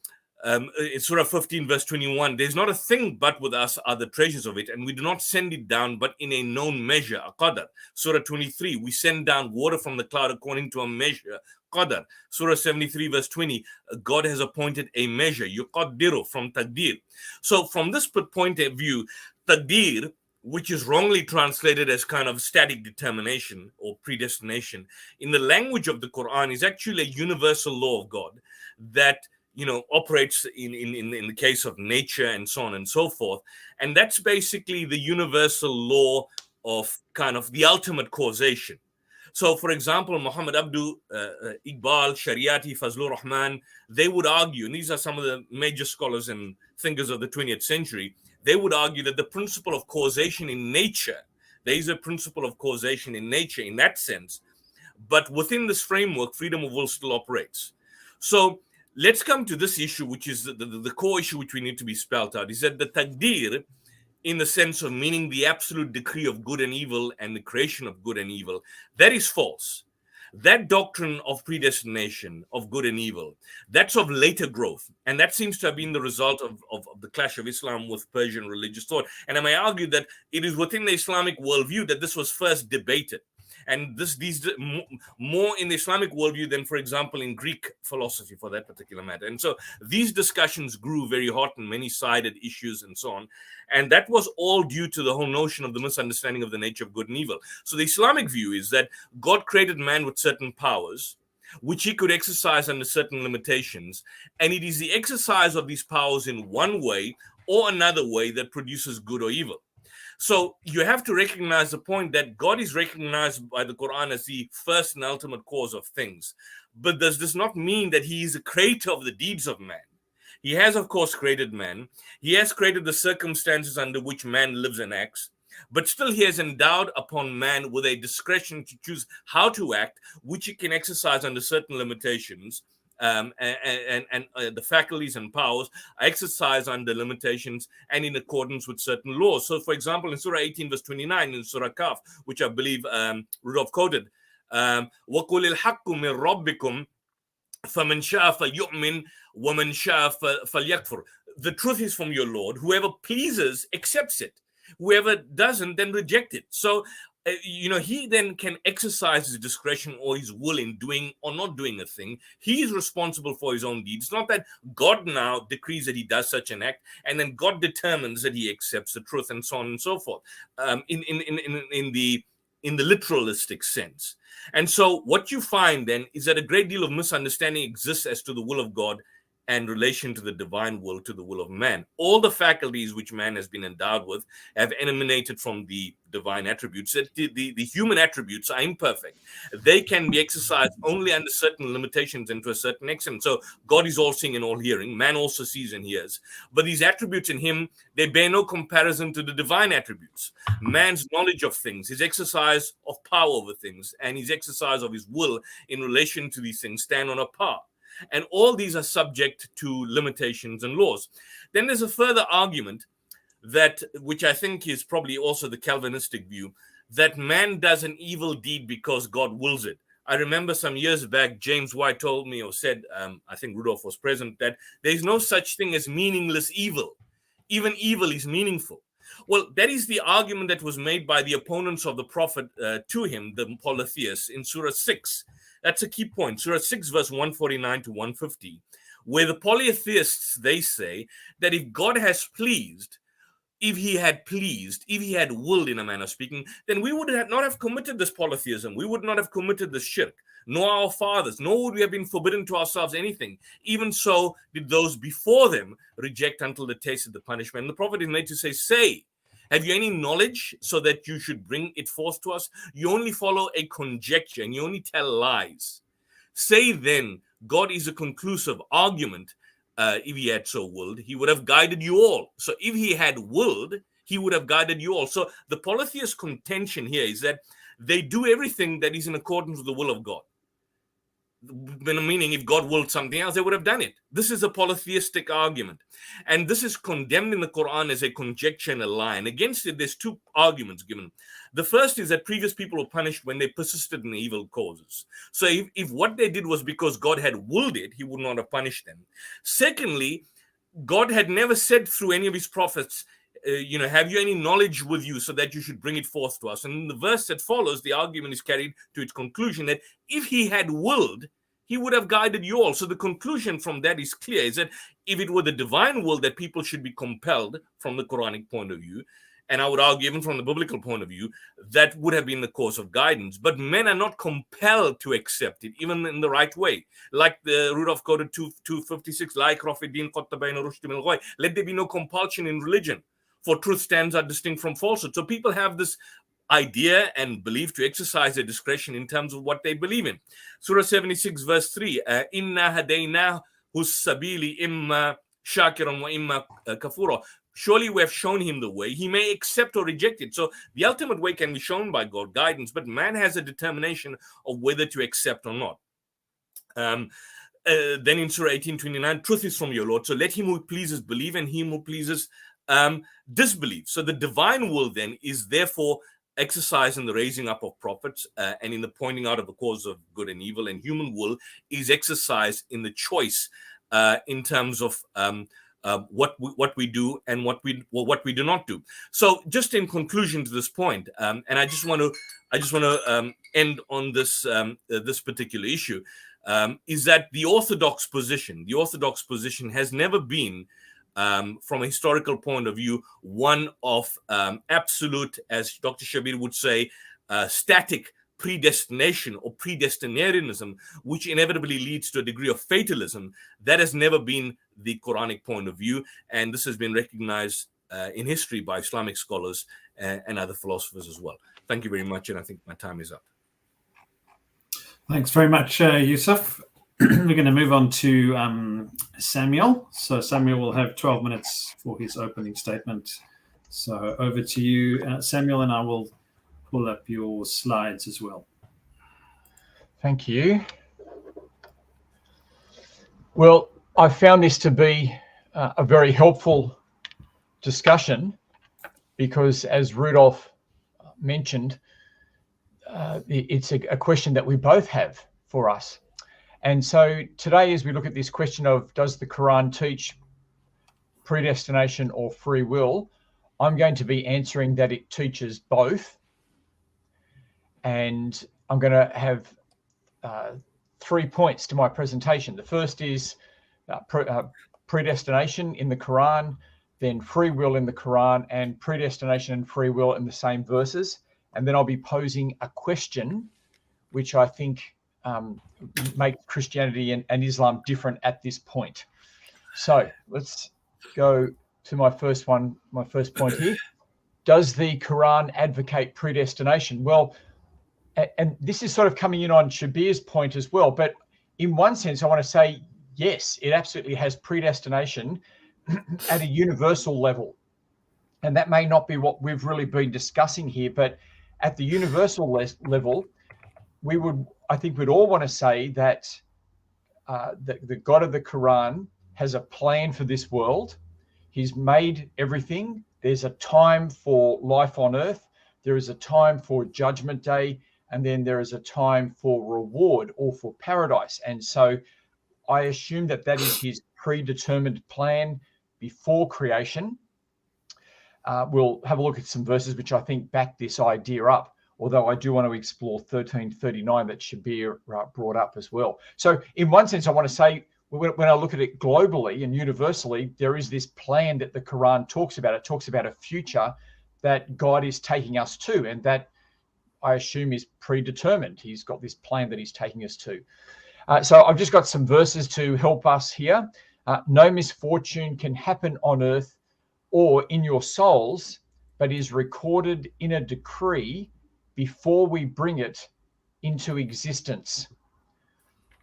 Surah 15 verse 21, there's not a thing but with us are the treasures of it, and we do not send it down but in a known measure, a qadar. Surah 23, we send down water from the cloud according to a measure, qadar. Surah 73 verse 20, God has appointed a measure, yuqaddiru, from taqdir. So from this point of view, taqdir, which is wrongly translated as kind of static determination or predestination, in the language of the Qur'an is actually a universal law of God that operates in the case of nature and so on and so forth. And that's basically the universal law of kind of the ultimate causation. So, for example, Muhammad Abdu, Iqbal, Shariati, Fazlur Rahman, they would argue, and these are some of the major scholars and thinkers of the 20th century, they would argue that the principle of causation in nature, there is a principle of causation in nature in that sense, but within this framework, freedom of will still operates. So, let's come to this issue, which is the core issue which we need to be spelled out, is that the taqdeer, in the sense of meaning the absolute decree of good and evil and the creation of good and evil, that is false. That doctrine of predestination of good and evil, that's of later growth. And that seems to have been the result of the clash of Islam with Persian religious thought. And I may argue that it is within the Islamic worldview that this was first debated. And these more in the Islamic worldview than, for example, in Greek philosophy for that particular matter. And so these discussions grew very hot and many-sided issues and so on. And that was all due to the whole notion of the misunderstanding of the nature of good and evil. So the Islamic view is that God created man with certain powers, which he could exercise under certain limitations. And it is the exercise of these powers in one way or another way that produces good or evil. So you have to recognize the point that God is recognized by the Quran as the first and ultimate cause of things. But does this not mean that he is the creator of the deeds of man? He has, of course, created man. He has created the circumstances under which man lives and acts. But still he has endowed upon man with a discretion to choose how to act, which he can exercise under certain limitations. And the faculties and powers are exercised under limitations and in accordance with certain laws. So, for example, in Surah 18, verse 29, in Surah Kaf, which I believe Rudolph quoted, وَقُلِ الْحَقُّ مِنْ رَبِّكُمْ فَمَنْ شَاءَ فَلْيُؤْمِنْ وَمَنْ شَاءَ فَلْيَكْفُرْ. The truth is from your Lord. Whoever pleases accepts it. Whoever doesn't, then reject it. So, he then can exercise his discretion or his will in doing or not doing a thing. He is responsible for his own deeds. It's not that God now decrees that he does such an act, and then God determines that he accepts the truth, and so on and so forth. In the literalistic sense. And so what you find then is that a great deal of misunderstanding exists as to the will of God and relation to the divine will, to the will of man. All the faculties which man has been endowed with have emanated from the divine attributes. The human attributes are imperfect. They can be exercised only under certain limitations and to a certain extent. So God is all seeing and all hearing. Man also sees and hears. But these attributes in him, they bear no comparison to the divine attributes. Man's knowledge of things, his exercise of power over things, and his exercise of his will in relation to these things stand on a par. And all these are subject to limitations and laws. Then there's a further argument that, which I think is probably also the Calvinistic view, that man does an evil deed because God wills it. I remember some years back, James White told me or said, I think Rudolph was present, that there's no such thing as meaningless evil. Even evil is meaningful. Well, that is the argument that was made by the opponents of the prophet to him, the polytheists, in Surah 6. That's a key point. Surah 6, verse 149 to 150, where the polytheists, they say that if God has pleased, if he had willed, in a manner of speaking, then we would not have committed this polytheism. We would not have committed this shirk, nor our fathers, nor would we have been forbidden to ourselves anything. Even so did those before them reject until they tasted the punishment. And the prophet is made to say, have you any knowledge so that you should bring it forth to us? You only follow a conjecture and you only tell lies. Say then, God is a conclusive argument. If he had so willed, he would have guided you all. So if he had willed, he would have guided you all. So the polytheist contention here is that they do everything that is in accordance with the will of God. Meaning, if God willed something else, they would have done it. This is a polytheistic argument. And this is condemned in the Quran as a conjecture and a lie. And against it, there's two arguments given. The first is that previous people were punished when they persisted in evil causes. So if what they did was because God had willed it, he would not have punished them. Secondly, God had never said through any of his prophets, have you any knowledge with you so that you should bring it forth to us? And in the verse that follows, the argument is carried to its conclusion that if he had willed, he would have guided you all. So the conclusion from that is clear, is that if it were the divine will that people should be compelled from the Quranic point of view, and I would argue even from the biblical point of view, that would have been the cause of guidance. But men are not compelled to accept it, even in the right way. Like the Rudolph quoted 256, let there be no compulsion in religion, for truth stands out distinct from falsehood. So people have this idea and belief to exercise their discretion in terms of what they believe in. Surah 76, verse 3, Inna hadaynahu sabili imma shakiran wa imma kafura. Surely we have shown him the way. He may accept or reject it. So the ultimate way can be shown by God, guidance, but man has a determination of whether to accept or not. Then in Surah 18:29, truth is from your Lord. So let him who pleases believe and him who pleases disbelieve. So the divine will then is therefore exercised in the raising up of prophets and in the pointing out of the cause of good and evil, and human will is exercised in the choice in terms of what we do and what we do not do. So just in conclusion to this point, and I just want to end on this this particular issue, is that the orthodox position has never been, from a historical point of view, one of absolute, as Dr. Shabir would say, static predestination or predestinarianism, which inevitably leads to a degree of fatalism. That has never been the Quranic point of view, and this has been recognized in history by Islamic scholars and other philosophers as well. Thank you very much, and I think my time is up. Thanks very much, Yusuf. We're going to move on to Samuel. So Samuel will have 12 minutes for his opening statement. So over to you, Samuel, and I will pull up your slides as well. Thank you. Well, I found this to be a very helpful discussion because, as Rudolph mentioned, it's a question that we both have for us. And so today, as we look at this question of does the Quran teach predestination or free will, I'm going to be answering that it teaches both. And I'm going to have 3 points to my presentation. The first is predestination in the Quran, then free will in the Quran, and predestination and free will in the same verses. And then I'll be posing a question, which I think make Christianity and Islam different at this point. So let's go to my first point here. Does the Quran advocate predestination? Well, and this is sort of coming in on Shabir's point as well, but in one sense, I want to say, yes, it absolutely has predestination at a universal level. And that may not be what we've really been discussing here, but at the universal level, I think we'd all want to say that the God of the Quran has a plan for this world. He's made everything. There's a time for life on earth. There is a time for Judgment Day. And then there is a time for reward or for paradise. And so I assume that is his predetermined plan before creation. We'll have a look at some verses which I think back this idea up, although I do want to explore 1339 that Shabir brought up as well. So in one sense, I want to say when I look at it globally and universally, there is this plan that the Quran talks about. It talks about a future that God is taking us to, and that I assume is predetermined. He's got this plan that he's taking us to. So I've just got some verses to help us here. No misfortune can happen on earth or in your souls, but is recorded in a decree before we bring it into existence.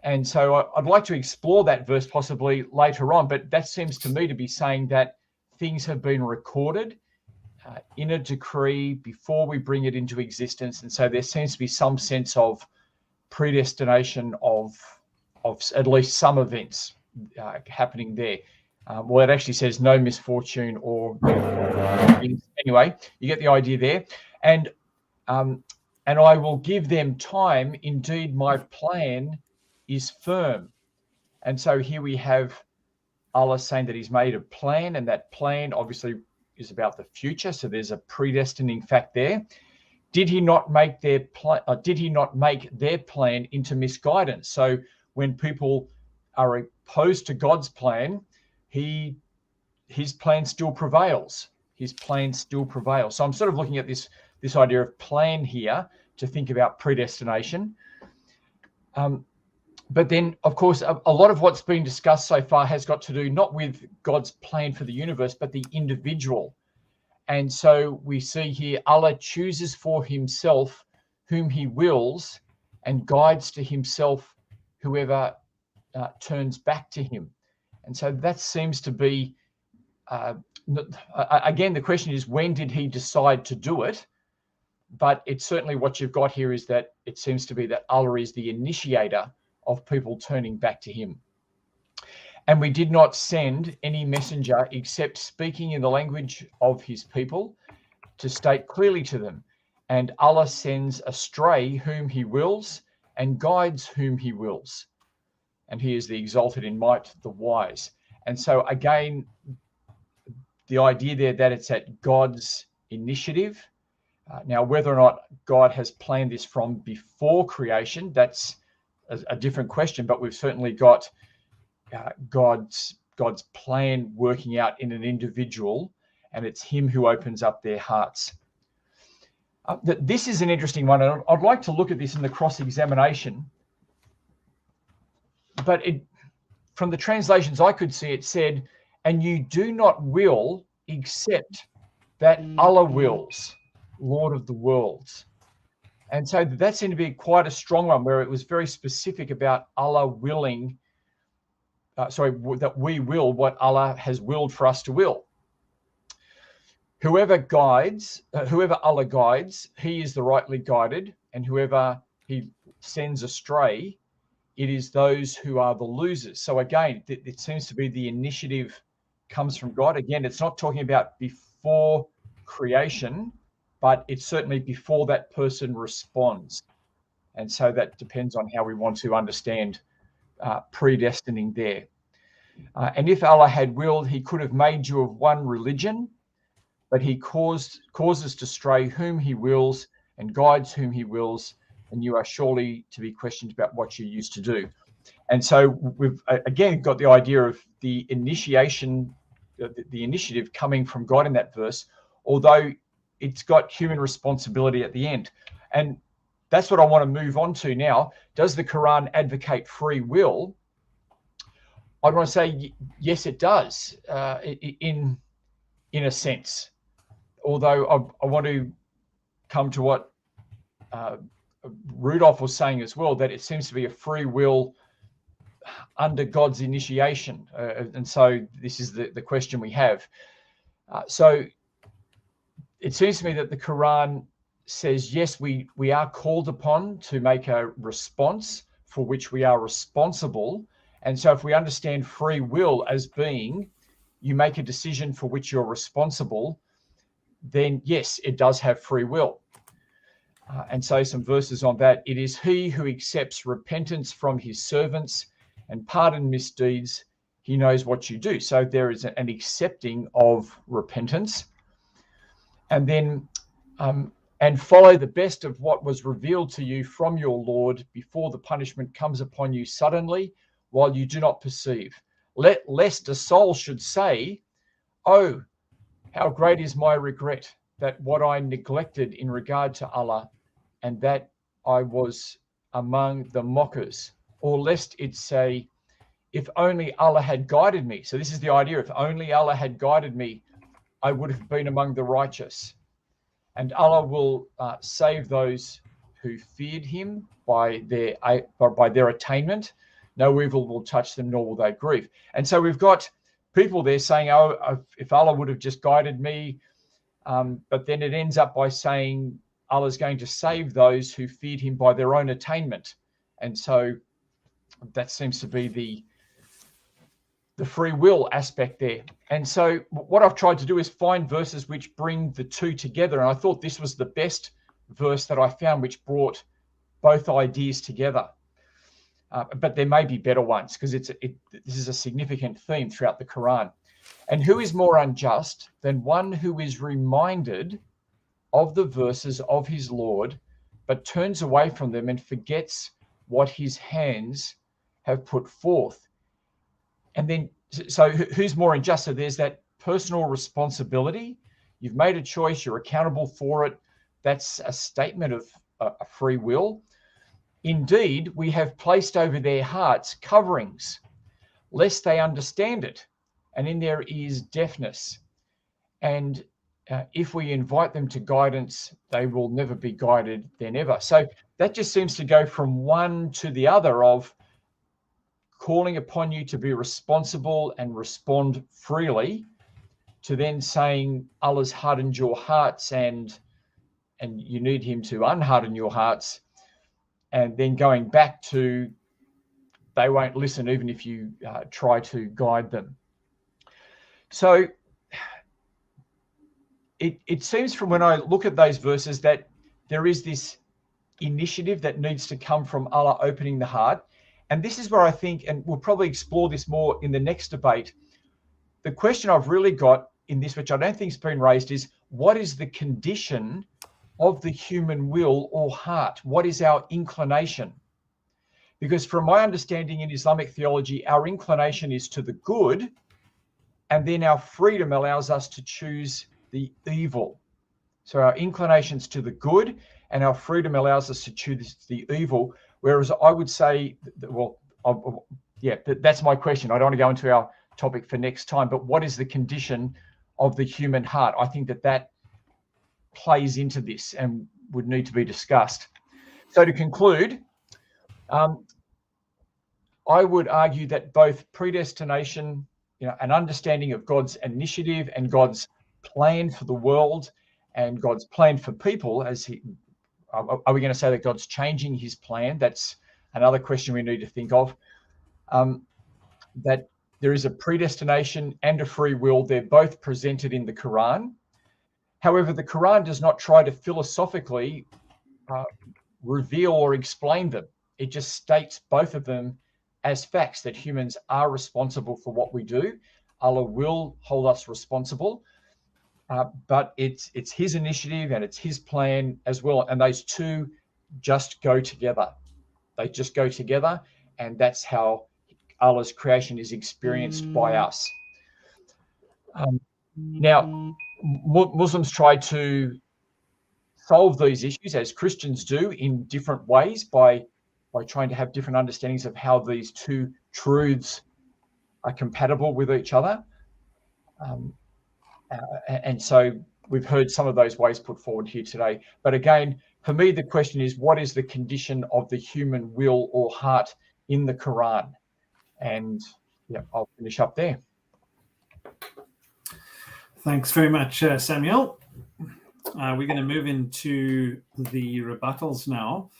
And so I'd like to explore that verse possibly later on, but that seems to me to be saying that things have been recorded in a decree before we bring it into existence. And so there seems to be some sense of predestination of at least some events happening there. Well, it actually says no misfortune or anyway, you get the idea there. And I will give them time. Indeed, my plan is firm. And so here we have Allah saying that he's made a plan, and that plan obviously is about the future. So there's a predestining fact there. Did he not make their plan? Did he not make their plan into misguidance? So when people are opposed to God's plan, his plan still prevails. His plan still prevails. So I'm sort of looking at this idea of plan here to think about predestination. But then, of course, a lot of what's been discussed so far has got to do not with God's plan for the universe, but the individual. And so we see here Allah chooses for himself whom he wills and guides to himself whoever turns back to him. And so that seems to be, again, the question is, when did he decide to do it? But it's certainly what you've got here is that it seems to be that Allah is the initiator of people turning back to him. And we did not send any messenger except speaking in the language of his people to state clearly to them. And Allah sends astray whom he wills and guides whom he wills. And he is the exalted in might, the wise. And so again, the idea there that it's at God's initiative. Now, whether or not God has planned this from before creation, that's a different question, but we've certainly got God's plan working out in an individual, and it's him who opens up their hearts. This is an interesting one, and I'd like to look at this in the cross-examination. But from the translations I could see, it said, and you do not will except that Allah wills, Lord of the worlds. And so that seemed to be quite a strong one, where it was very specific about Allah willing, that we will what Allah has willed for us to will. Whoever Allah guides, he is the rightly guided, and whoever he sends astray, it is those who are the losers. So again, it seems to be the initiative comes from God. Again, it's not talking about before creation, but it's certainly before that person responds. And so that depends on how we want to understand predestining there. And if Allah had willed, he could have made you of one religion, but he causes to stray whom he wills and guides whom he wills, and you are surely to be questioned about what you used to do. And so we've again got the idea of the initiation, the initiative coming from God in that verse, although it's got human responsibility at the end. And that's what I want to move on to now. Does the Quran advocate free will? I'd want to say yes, it does, in a sense. Although I want to come to what Rudolph was saying as well, that it seems to be a free will under God's initiation. And so this is the question we have. So it seems to me that the Quran says, yes, we are called upon to make a response for which we are responsible. And so if we understand free will as being, you make a decision for which you're responsible, then yes, it does have free will. And so some verses on that. It is he who accepts repentance from his servants and pardon misdeeds. He knows what you do. So there is an accepting of repentance. And then, and follow the best of what was revealed to you from your Lord before the punishment comes upon you suddenly while you do not perceive. Lest a soul should say, oh, how great is my regret that what I neglected in regard to Allah, and that I was among the mockers. Or lest it say, if only Allah had guided me. So this is the idea. If only Allah had guided me, I would have been among the righteous. And Allah will save those who feared him by their attainment. No evil will touch them, nor will they grieve. And so we've got people there saying, oh, if Allah would have just guided me. But then it ends up by saying Allah's going to save those who feared him by their own attainment. And so that seems to be the free will aspect there. And so what I've tried to do is find verses which bring the two together. And I thought this was the best verse that I found, which brought both ideas together. But there may be better ones, because this is a significant theme throughout the Quran. And who is more unjust than one who is reminded of the verses of his Lord, but turns away from them and forgets what his hands have put forth? And then, so who's more unjust? So there's that personal responsibility. You've made a choice, you're accountable for it. That's a statement of a free will. Indeed, we have placed over their hearts coverings, lest they understand it, and in their ears deafness. And if we invite them to guidance, they will never be guided then ever. So that just seems to go from one to the other, of calling upon you to be responsible and respond freely, to then saying Allah's hardened your hearts and you need him to unharden your hearts, and then going back to they won't listen even if you try to guide them. So it seems from when I look at those verses that there is this initiative that needs to come from Allah opening the heart. And this is where I think, and we'll probably explore this more in the next debate, the question I've really got in this, which I don't think has been raised, is what is the condition of the human will or heart? What is our inclination? Because from my understanding in Islamic theology, our inclination is to the good, and then our freedom allows us to choose the evil. So our inclination's to the good, and our freedom allows us to choose the evil. Whereas I would say, well, that's my question. I don't want to go into our topic for next time, but what is the condition of the human heart? I think that plays into this and would need to be discussed. So to conclude, I would argue that both predestination, an understanding of God's initiative and God's plan for the world and God's plan for people, are we going to say that God's changing his plan? That's another question we need to think of. That there is a predestination and a free will. They're both presented in the Quran. However, the Quran does not try to philosophically reveal or explain them. It just states both of them as facts, that humans are responsible for what we do. Allah will hold us responsible. But it's his initiative and it's his plan as well. And those two just go together. They just go together. And that's how Allah's creation is experienced by us. Now, Muslims try to solve these issues, as Christians do, in different ways by trying to have different understandings of how these two truths are compatible with each other. And so we've heard some of those ways put forward here today. But again, for me, the question is, what is the condition of the human will or heart in the Quran? And I'll finish up there. Thanks very much, Samuel. We're going to move into the rebuttals now.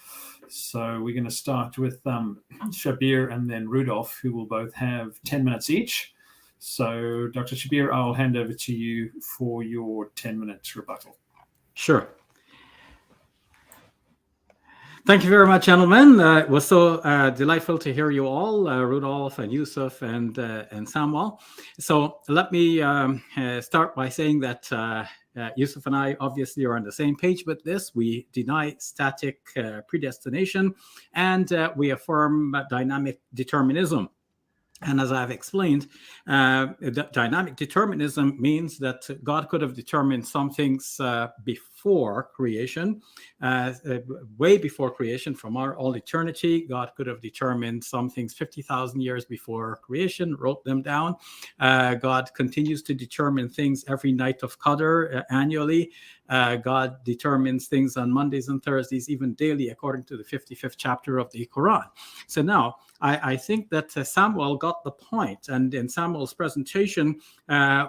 So we're going to start with Shabir and then Rudolph, who will both have 10 minutes each. So, Dr. Shabir, I'll hand over to you for your 10-minute rebuttal. Sure. Thank you very much, gentlemen. It was so delightful to hear you all, Rudolph and Yusuf and Samuel. So let me start by saying that Yusuf and I obviously are on the same page with this. We deny static predestination, and we affirm dynamic determinism. And as I've explained, dynamic determinism means that God could have determined some things before creation, way before creation, from all eternity. God could have determined some things 50,000 years before creation, wrote them down. God continues to determine things every night of Qadr annually. God determines things on Mondays and Thursdays, even daily, according to the 55th chapter of the Quran. So now, I think that Samuel got the point. And in Samuel's presentation,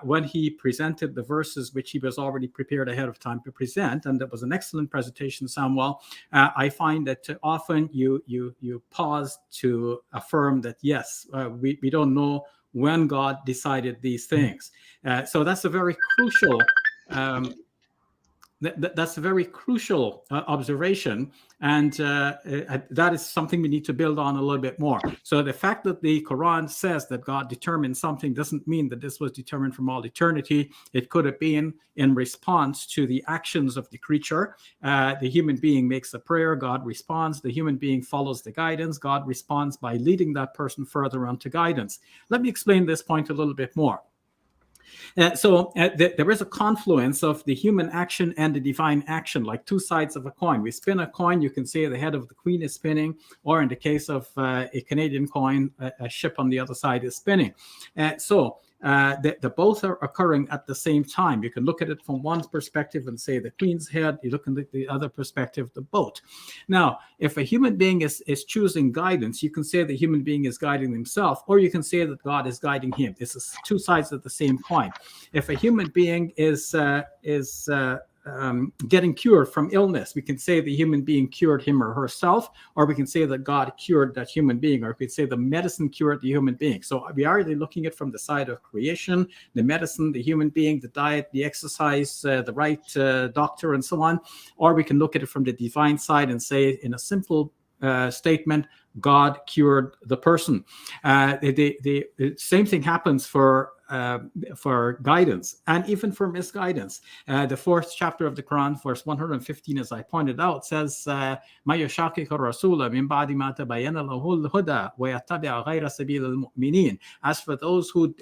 when he presented the verses which he was already prepared ahead of time to present, and it was an excellent presentation, Samuel, I find that often you pause to affirm that, yes, we don't know when God decided these things. So that's a very crucial that's a very crucial observation, and that is something we need to build on a little bit more. So the fact that the Quran says that God determined something doesn't mean that this was determined from all eternity. It could have been in response to the actions of the creature. The human being makes a prayer, God responds. The human being follows the guidance, God responds by leading that person further onto guidance. Let me explain this point a little bit more. There is a confluence of the human action and the divine action, like two sides of a coin. We spin a coin, you can say the head of the queen is spinning, or in the case of a Canadian coin, a ship on the other side is spinning. The both are occurring at the same time. You can look at it from one perspective and say the queen's head. You look at the other perspective, the boat. Now, if a human being is choosing guidance, you can say the human being is guiding himself, or you can say that God is guiding him. This is two sides of the same coin. If a human being is getting cured from illness, we can say the human being cured him or herself, or we can say that God cured that human being, or we could say the medicine cured the human being. So we are really looking at it from the side of creation, the medicine, the human being, the diet, the exercise, the right doctor, and so on. Or we can look at it from the divine side and say, in a simple statement, God cured the person. The same thing happens for guidance and even for misguidance. The fourth chapter of the Quran, verse 115, as I pointed out, says, "Ma yushaqiq ar-rasula min ba'di ma tabayyana lahu al-huda wa yattabi' ghayra sabil al-mu'minin." As for those who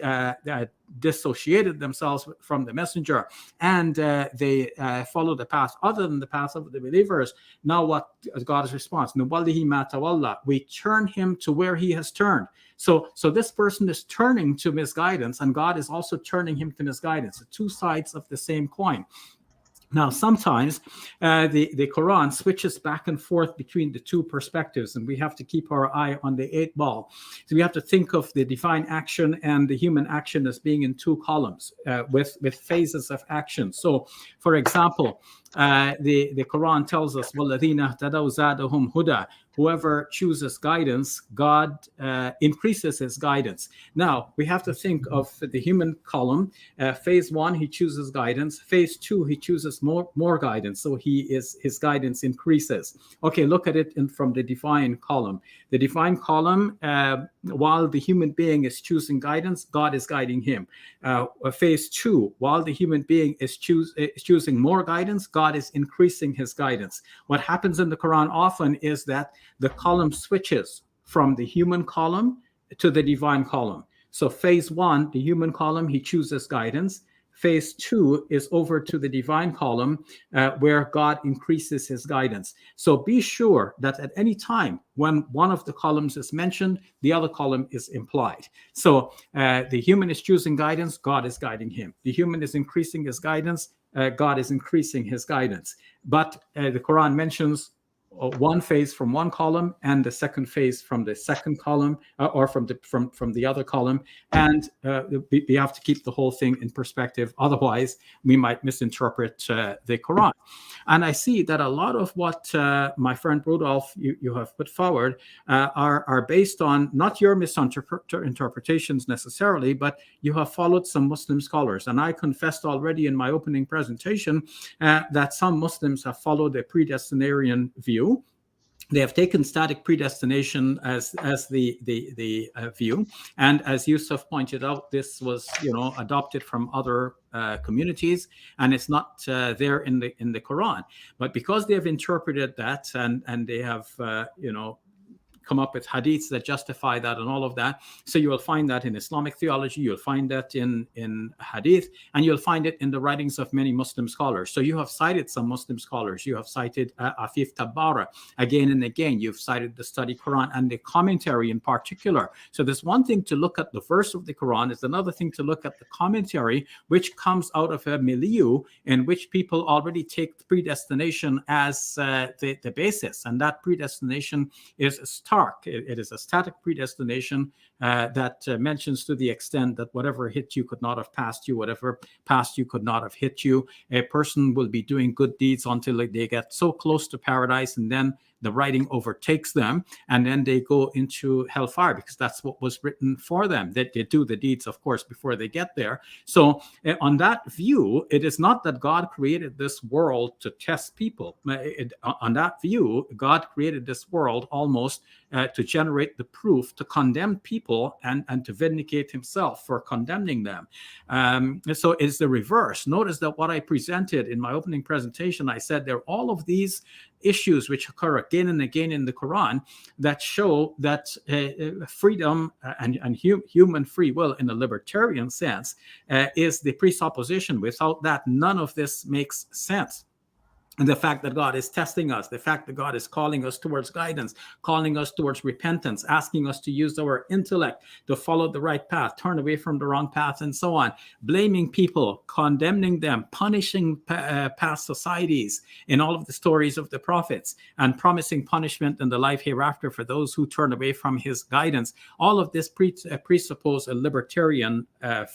dissociated themselves from the messenger and they follow the path other than the path of the believers, now what is God's response? "Nuwallihi ma tawalla." We turn him to where he has turned. So this person is turning to misguidance, and God is also turning him to misguidance. The two sides of the same coin. Now, sometimes the Quran switches back and forth between the two perspectives, and we have to keep our eye on the 8 ball. So we have to think of the divine action and the human action as being in two columns with phases of action. So, for example, the Quran tells us, وَالَّذِينَ اهْتَدَوْا زَادَهُمْ هُدًى. Whoever chooses guidance, God increases his guidance. Now, we have to think of the human column. Phase 1, he chooses guidance. Phase 2, he chooses more guidance. So his guidance increases. Okay, look at it from the divine column. The divine column, while the human being is choosing guidance, God is guiding him. Phase 2, while the human being is choosing more guidance, God is increasing his guidance. What happens in the Quran often is that the column switches from the human column to the divine column. So phase 1, the human column, he chooses guidance. Phase 2 is over to the divine column where God increases his guidance. So be sure that at any time when one of the columns is mentioned, the other column is implied. So the human is choosing guidance, God is guiding him. The human is increasing his guidance, God is increasing his guidance. But the Quran mentions one phase from one column and the second phase from the second column or from the other column, and we have to keep the whole thing in perspective. Otherwise, we might misinterpret the Quran. And I see that a lot of what my friend Rudolph you have put forward are based on not your misinterpretations necessarily, but you have followed some Muslim scholars. And I confessed already in my opening presentation that some Muslims have followed a predestinarian view. They have taken static predestination as the view, and as Yusuf pointed out, this was adopted from other communities, and it's not there in the Quran. But because they have interpreted that and they have come up with hadiths that justify that and all of that. So you will find that in Islamic theology, you'll find that in hadith, and you'll find it in the writings of many Muslim scholars. So you have cited some Muslim scholars. You have cited Afif Tabbara again and again. You've cited the study Quran and the commentary in particular. So there's one thing to look at the verse of the Quran. It's another thing to look at the commentary, which comes out of a milieu in which people already take predestination as the basis. And that predestination is stark. It is a static predestination that mentions to the extent that whatever hit you could not have passed you, whatever passed you could not have hit you. A person will be doing good deeds until they get so close to paradise, and then the writing overtakes them, and then they go into hellfire, because that's what was written for them. That they do the deeds, of course, before they get there. So on that view, it is not that God created this world to test people. On that view, God created this world almost to generate the proof to condemn people and to vindicate himself for condemning them. So it's the reverse. Notice that what I presented in my opening presentation, I said there are all of these issues which occur again and again in the Quran that show that freedom and human free will in a libertarian sense is the presupposition. Without that, none of this makes sense. And the fact that God is testing us, the fact that God is calling us towards guidance, calling us towards repentance, asking us to use our intellect to follow the right path, turn away from the wrong path, and so on, blaming people, condemning them, punishing past societies in all of the stories of the prophets, and promising punishment in the life hereafter for those who turn away from his guidance. All of this presuppose a libertarian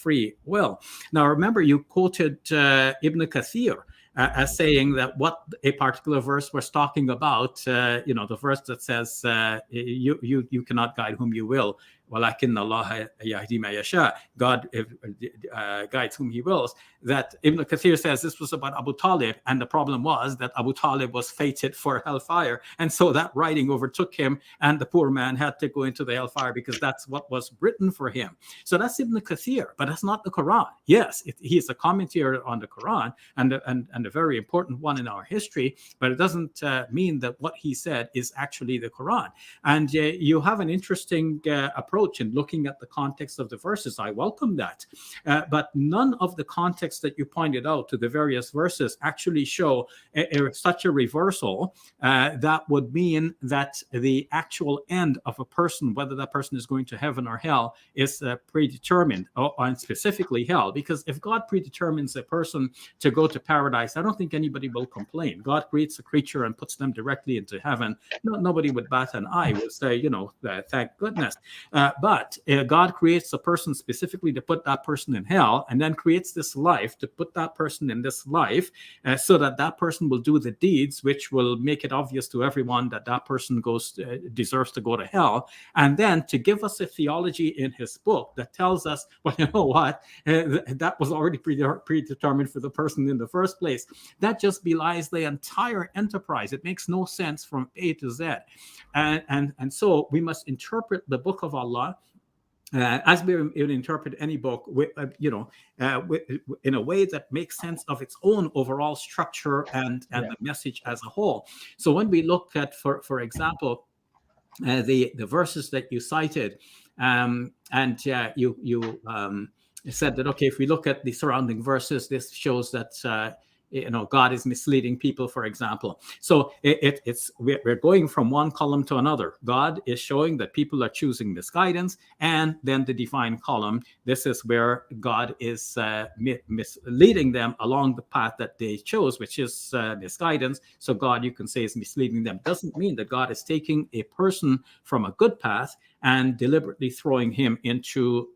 free will. Now, remember, you quoted Ibn Kathir as saying that what a particular verse was talking about, the verse that says you cannot guide whom you will. وَلَكِنَّ اللَّهَ يَهْدِي مَن يَشَاءُ. God guides whom he wills. That Ibn Kathir says this was about Abu Talib, and the problem was that Abu Talib was fated for hellfire, and so that writing overtook him, and the poor man had to go into the hellfire because that's what was written for him. So that's Ibn Kathir, but that's not the Quran. Yes, he is a commentator on the Quran, and a very important one in our history, but it doesn't mean that what he said is actually the Quran. And you have an interesting approach in looking at the context of the verses. I welcome that. But none of the context that you pointed out to the various verses actually show such a reversal that would mean that the actual end of a person, whether that person is going to heaven or hell, is predetermined, and specifically hell. Because if God predetermines a person to go to paradise, I don't think anybody will complain. God creates a creature and puts them directly into heaven. Nobody would bat an eye, would say, thank goodness. But God creates a person specifically to put that person in hell, and then creates this life to put that person in this life so that that person will do the deeds which will make it obvious to everyone that that person deserves to go to hell. And then to give us a theology in his book that tells us, well, you know what, that was already predetermined for the person in the first place. That just belies the entire enterprise. It makes no sense from A to Z. And so we must interpret the book of Allah as we would interpret any book, in a way that makes sense of its own overall structure and the message as a whole. So when we look at, for example, the verses that you cited, you said that, okay, if we look at the surrounding verses, this shows that God is misleading people, for example. So we're going from one column to another. God is showing that people are choosing misguidance, and then the divine column, this is where God is misleading them along the path that they chose, which is misguidance. So God, you can say, is misleading them. Doesn't mean that God is taking a person from a good path and deliberately throwing him into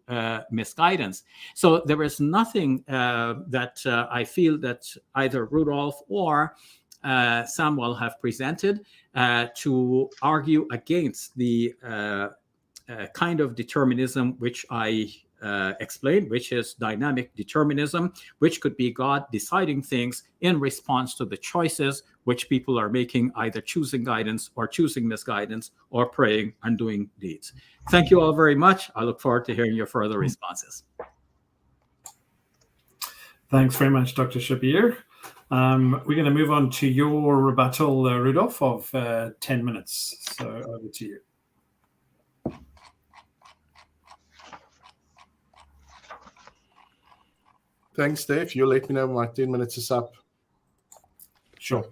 misguidance. So there is nothing that I feel that either Rudolph or Samuel have presented to argue against the kind of determinism which I explained, which is dynamic determinism, which could be God deciding things in response to the choices which people are making, either choosing guidance or choosing misguidance, or praying and doing deeds. Thank you all very much. I look forward to hearing your further responses. Thanks very much, Dr. Shabir. We're going to move on to your rebuttal, Rudolph, of 10 minutes. So over to you. Thanks, Dave. You'll let me know when my 10 minutes is up. Sure.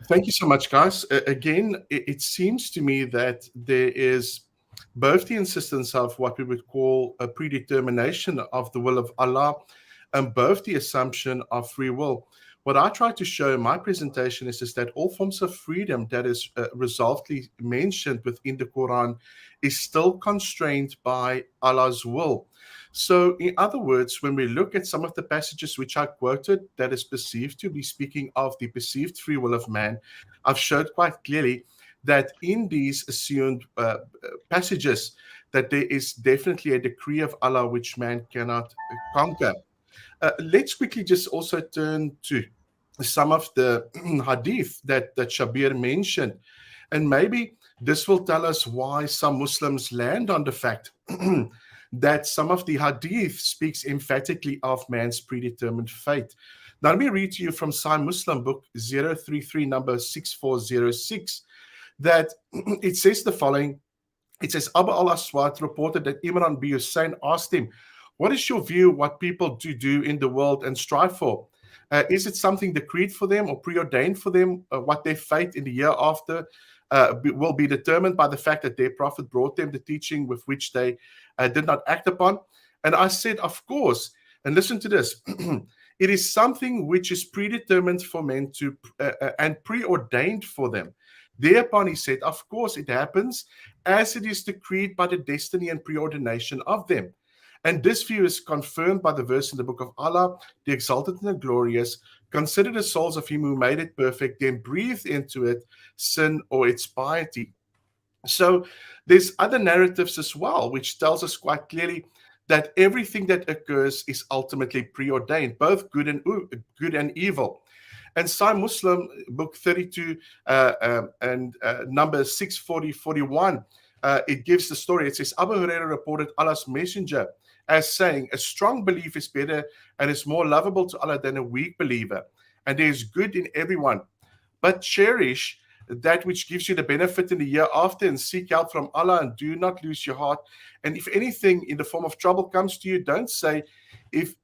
Thank you so much, guys. Again, it seems to me that there is both the insistence of what we would call a predetermination of the will of Allah, and both the assumption of free will. What I try to show in my presentation is that all forms of freedom that is resolutely mentioned within the Quran is still constrained by Allah's will. So, in other words, when we look at some of the passages which I quoted that is perceived to be speaking of the perceived free will of man, I've showed quite clearly that in these assumed passages that there is definitely a decree of Allah which man cannot conquer. Let's quickly just also turn to some of the hadith that Shabir mentioned. And maybe this will tell us why some Muslims land on the fact that some of the hadith speaks emphatically of man's predetermined fate. Now, let me read to you from Sahih Muslim book 033, number 6406, that it says the following. It says, Abu al-Aswad reported that Imran bin Hussein asked him, what is your view what people do in the world and strive for? Is it something decreed for them or preordained for them? What their fate in the year after will be determined by the fact that their prophet brought them the teaching with which they did not act upon? And I said, of course. And listen to this. It is something which is predetermined for men to and preordained for them. Thereupon he said, of course it happens as it is decreed by the destiny and preordination of them. And this view is confirmed by the verse in the book of Allah, the exalted and the glorious. Consider the souls of him who made it perfect, then breathe into it sin or its piety. So there's other narratives as well, which tells us quite clearly that everything that occurs is ultimately preordained, both good and evil. And Sahih Muslim, book 32 and number 640-41, it gives the story. It says, Abu Hurairah reported Allah's messenger as saying, a strong belief is better and is more lovable to Allah than a weak believer. And there is good in everyone. But cherish that which gives you the benefit in the year after, and seek out from Allah, and do not lose your heart. And if anything in the form of trouble comes to you, don't say, if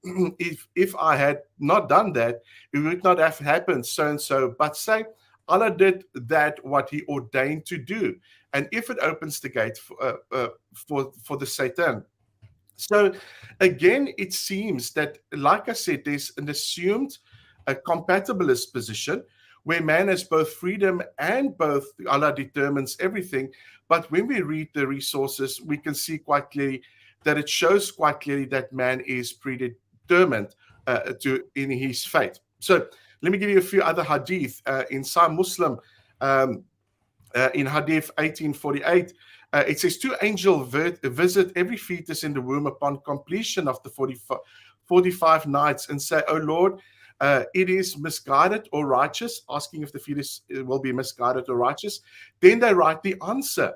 I had not done that, it would not have happened so and so, but say, Allah did that what he ordained to do. And if it opens the gate for the Satan. So again, it seems that, like I said, there's an assumed compatibilist position where man has both freedom and both Allah determines everything. But when we read the resources, we can see quite clearly that it shows quite clearly that man is predetermined in his fate. So let me give you a few other hadith. In Sahih Muslim, in Hadith 1848, it says, two angels visit every fetus in the womb upon completion of the 45 nights and say, O Lord, it is misguided or righteous, asking if the fetus will be misguided or righteous. Then they write the answer.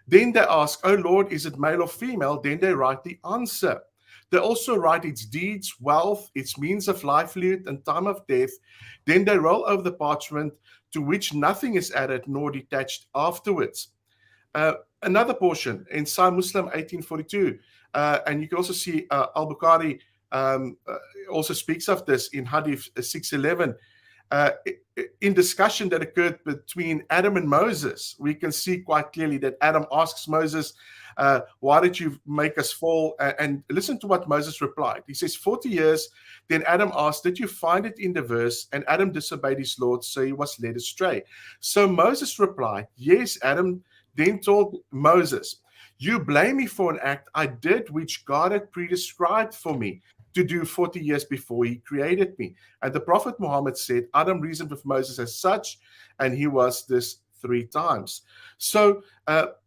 Then they ask, O Lord, is it male or female? Then they write the answer. They also write its deeds, wealth, its means of livelihood, and time of death. Then they roll over the parchment to which nothing is added nor detached afterwards. Another portion in Sahih Muslim 1842, and you can also see Al-Bukhari also speaks of this in Hadith 611. In discussion that occurred between Adam and Moses, we can see quite clearly that Adam asks Moses, why did you make us fall? And listen to what Moses replied. He says, 40 years. Then Adam asked, did you find it in the verse? And Adam disobeyed his Lord, so he was led astray. So Moses replied, yes. Adam then told Moses, you blame me for an act I did which God had prescribed for me to do 40 years before he created me. And the Prophet Muhammad said, Adam reasoned with Moses as such, and he was this 3 times. So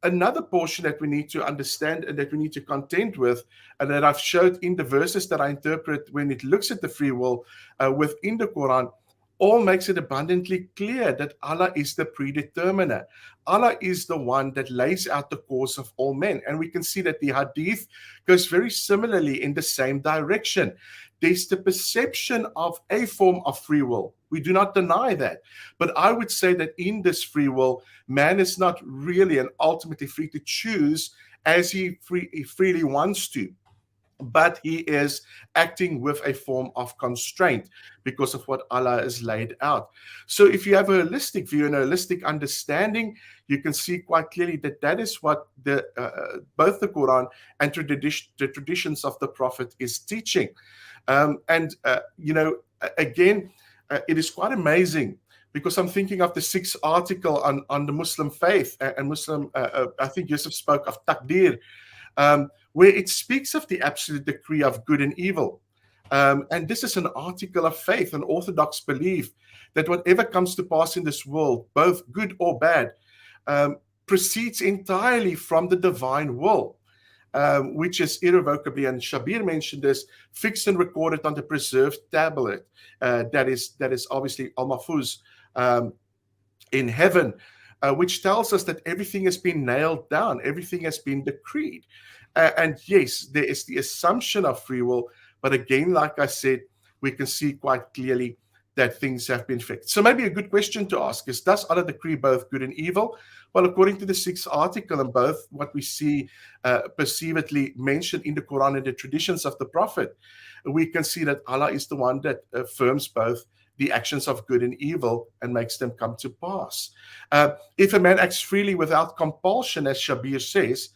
another portion that we need to understand and that we need to contend with, and that I've showed in the verses that I interpret when it looks at the free will within the Quran, all makes it abundantly clear that Allah is the predeterminer. Allah is the one that lays out the course of all men. And we can see that the hadith goes very similarly in the same direction. There's the perception of a form of free will. We do not deny that. But I would say that in this free will, man is not really and ultimately free to choose as he freely wants to. but he is acting with a form of constraint because of what Allah has laid out. So if you have a holistic view and a holistic understanding, you can see quite clearly that that is what both the Quran and the traditions of the Prophet is teaching. Again, it is quite amazing, because I'm thinking of the 6th article on the Muslim faith and Muslim, I think Yusuf spoke of Taqdeer, where it speaks of the absolute decree of good and evil. And this is an article of faith, an orthodox belief that whatever comes to pass in this world, both good or bad, proceeds entirely from the divine will, which is irrevocably, and Shabir mentioned this, fixed and recorded on the preserved tablet that is obviously Al-Mahfuz in heaven, which tells us that everything has been nailed down, everything has been decreed. And yes, there is the assumption of free will, but again, like I said, we can see quite clearly that things have been fixed. So maybe a good question to ask is, does Allah decree both good and evil? Well, according to the 6th article, and both what we see perceivedly mentioned in the Quran and the traditions of the Prophet, we can see that Allah is the one that affirms both the actions of good and evil and makes them come to pass. If a man acts freely without compulsion, as Shabir says,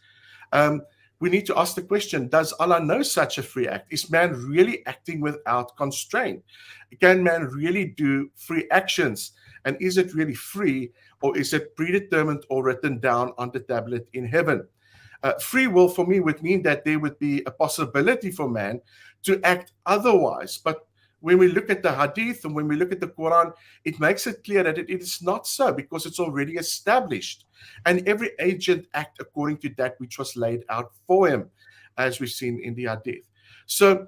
we need to ask the question, does Allah know such a free act? Is man really acting without constraint? Can man really do free actions? And is it really free, or is it predetermined or written down on the tablet in heaven? Free will for me would mean that there would be a possibility for man to act otherwise. But when we look at the Hadith and when we look at the Quran, it makes it clear that it is not so, because it's already established. And every agent acts according to that which was laid out for him, as we've seen in the Hadith. So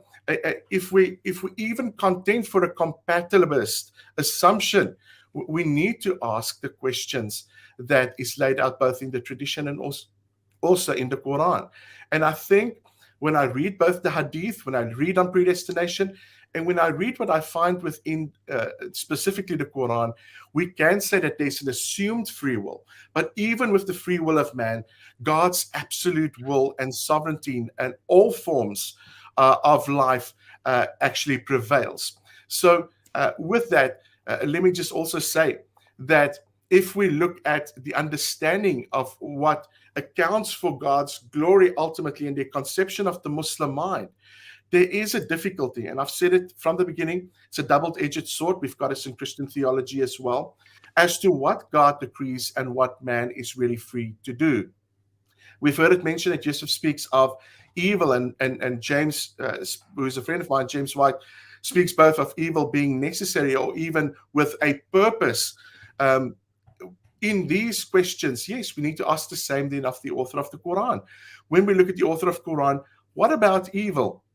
if we even contend for a compatibilist assumption, we need to ask the questions that is laid out both in the tradition and also in the Quran. And I think when I read both the Hadith, when I read on predestination, and when I read what I find within specifically the Quran, we can say that there's an assumed free will. But even with the free will of man, God's absolute will and sovereignty and all forms of life actually prevails. So with that, let me just also say that if we look at the understanding of what accounts for God's glory ultimately in the conception of the Muslim mind, there is a difficulty, and I've said it from the beginning, it's a double-edged sword. We've got this in Christian theology as well, as to what God decrees and what man is really free to do. We've heard it mentioned that Yusuf speaks of evil, and James, who is a friend of mine, James White, speaks both of evil being necessary or even with a purpose. In these questions, yes, we need to ask the same then of the author of the Quran. When we look at the author of Quran, what about evil?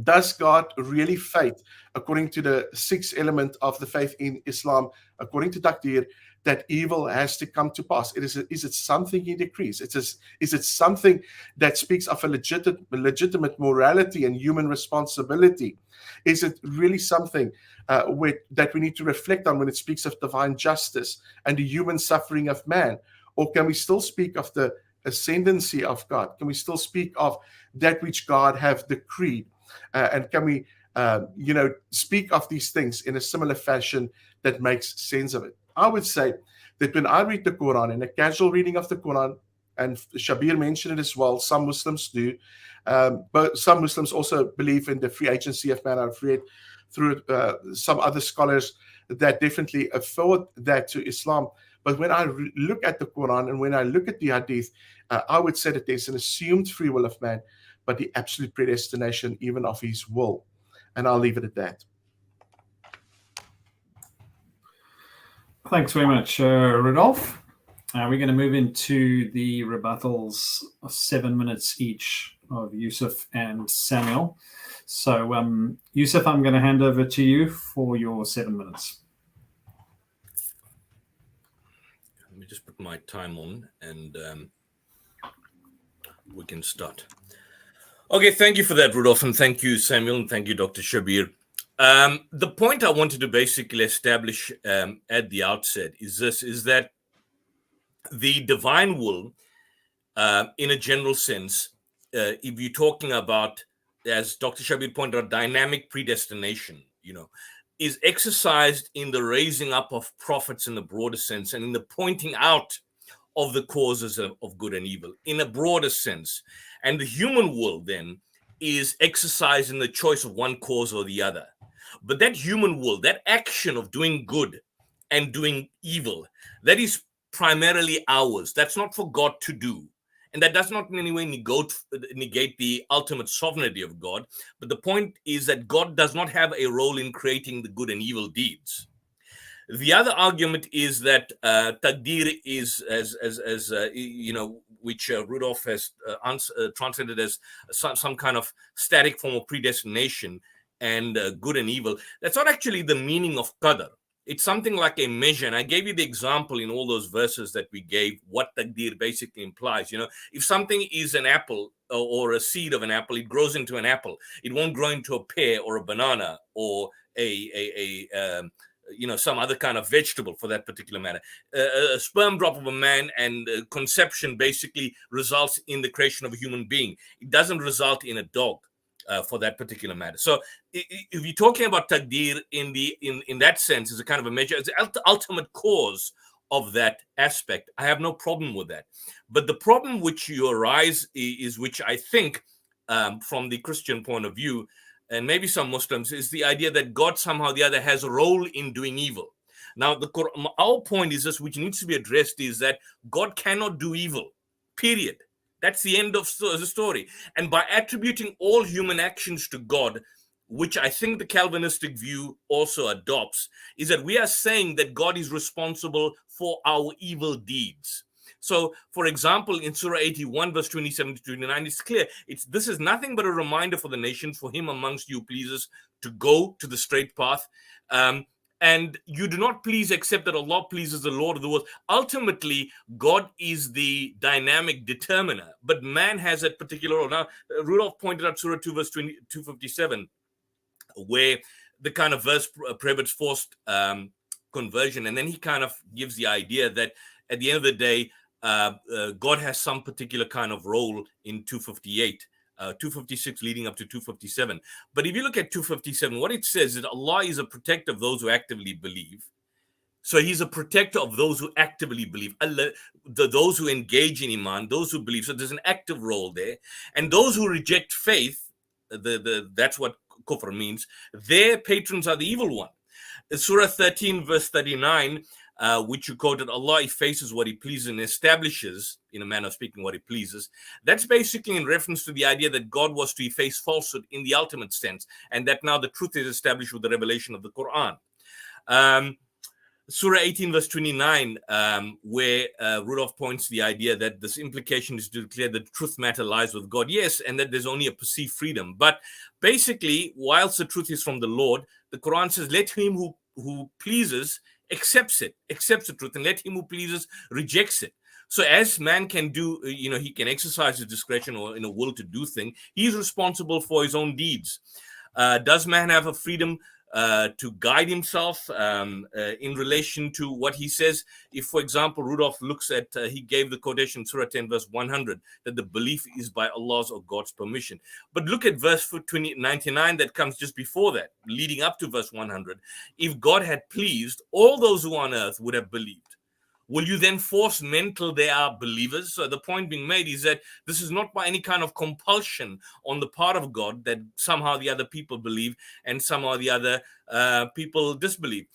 Does God really faith, according to the 6th element of the faith in Islam, according to Taqdeer, that evil has to come to pass? Is it something he decrees? Is it something that speaks of a legitimate morality and human responsibility? Is it really something that we need to reflect on when it speaks of divine justice and the human suffering of man? Or can we still speak of the ascendancy of God? Can we still speak of that which God have decreed? And can we, speak of these things in a similar fashion that makes sense of it? I would say that when I read the Quran, in a casual reading of the Quran, and Shabir mentioned it as well, some Muslims do, but some Muslims also believe in the free agency of man. I've read through some other scholars that definitely afford that to Islam. But when I look at the Quran and when I look at the Hadith, I would say that there's an assumed free will of man, but the absolute predestination even of his will. And I'll leave it at that. Thanks very much, Rudolph. We're going to move into the rebuttals of 7 minutes each of Yusuf and Samuel. So, Yusuf, I'm going to hand over to you for your 7 minutes. Let me just put my time on and we can start. Okay, thank you for that, Rudolph, and thank you, Samuel, and thank you, Dr. Shabir. The point I wanted to basically establish at the outset is that the divine will, in a general sense, if you're talking about as Dr. Shabir pointed out, dynamic predestination, is exercised in the raising up of prophets in the broader sense, and in the pointing out of the causes of good and evil in a broader sense. And the human will then is exercised in the choice of one cause or the other. But that human will, that action of doing good and doing evil, that is primarily ours. That's not for God to do. And that does not in any way negate the ultimate sovereignty of God. But the point is that God does not have a role in creating the good and evil deeds. The other argument is that taqdeer is, which Rudolph has translated as some kind of static form of predestination and good and evil. That's not actually the meaning of qadr. It's something like a measure. And I gave you the example in all those verses that we gave, what taqdeer basically implies. If something is an apple or a seed of an apple, it grows into an apple. It won't grow into a pear or a banana or some other kind of vegetable for that particular matter. A sperm drop of a man and conception basically results in the creation of a human being. It doesn't result in a dog. For that particular matter. So if you're talking about taqdeer in that sense, is a kind of a measure, it's the ultimate cause of that aspect. I have no problem with that. But the problem which you arise is, which I think from the Christian point of view, and maybe some Muslims, is the idea that God somehow or the other has a role in doing evil. Now, our point is this, which needs to be addressed, is that God cannot do evil, period. That's the end of the story. And by attributing all human actions to God, which I think the Calvinistic view also adopts, is that we are saying that God is responsible for our evil deeds. So, for example, in Surah 81, verse 27 to 29, it's clear. This is nothing but a reminder for the nations, for him amongst you pleases to go to the straight path. And you do not please except that Allah pleases the Lord of the world. Ultimately, God is the dynamic determiner, but man has that particular role. Now, Rudolph pointed out Surah 2, verse 257, where the kind of verse prohibits forced conversion. And then he kind of gives the idea that at the end of the day, God has some particular kind of role in 258. 256 leading up to 257. But if you look at 257, what it says is that Allah is a protector of those who actively believe. So he's a protector of those who actively believe, those who engage in iman, those who believe. So there's an active role there. And those who reject faith, that's what kufr means, their patrons are the evil one. Surah 13, verse 39, which you quoted, Allah effaces what he pleases and establishes, in a manner of speaking, what he pleases. That's basically in reference to the idea that God was to efface falsehood in the ultimate sense, and that now the truth is established with the revelation of the Qur'an. Surah 18, verse 29, where Rudolph points to the idea that this implication is to declare that truth matter lies with God. Yes, and that there's only a perceived freedom. But basically, whilst the truth is from the Lord, the Qur'an says, let him who pleases accepts the truth, and let him who pleases rejects it. So as man can do, he can exercise his discretion or in a will to do things, he's responsible for his own deeds. Does man have a freedom to guide himself in relation to what he says? If, for example, Rudolph looks at, he gave the quotation, Surah 10, verse 100, that the belief is by Allah's or God's permission. But look at verse 99 that comes just before that, leading up to verse 100. If God had pleased, all those who on earth would have believed. Will you then force men till they are believers? So the point being made is that this is not by any kind of compulsion on the part of God that somehow the other people believe and somehow the other people disbelieve.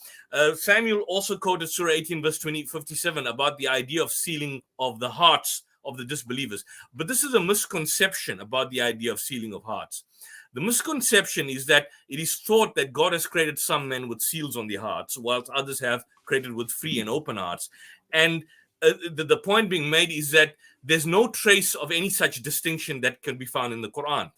Samuel also quoted Surah 18, verse 57 about the idea of sealing of the hearts of the disbelievers. But this is a misconception about the idea of sealing of hearts. The misconception is that it is thought that God has created some men with seals on their hearts, whilst others have created with free and open hearts. And the point being made is that there's no trace of any such distinction that can be found in the Quran.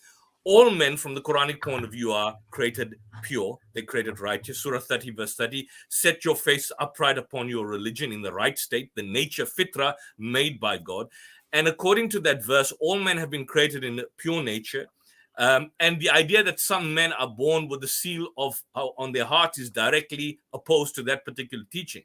All men from the Quranic point of view are created pure, they're created righteous. Surah 30, verse 30, set your face upright upon your religion in the right state, the nature, fitra, made by God. And according to that verse, all men have been created in pure nature. And the idea that some men are born with the seal of on their hearts is directly opposed to that particular teaching.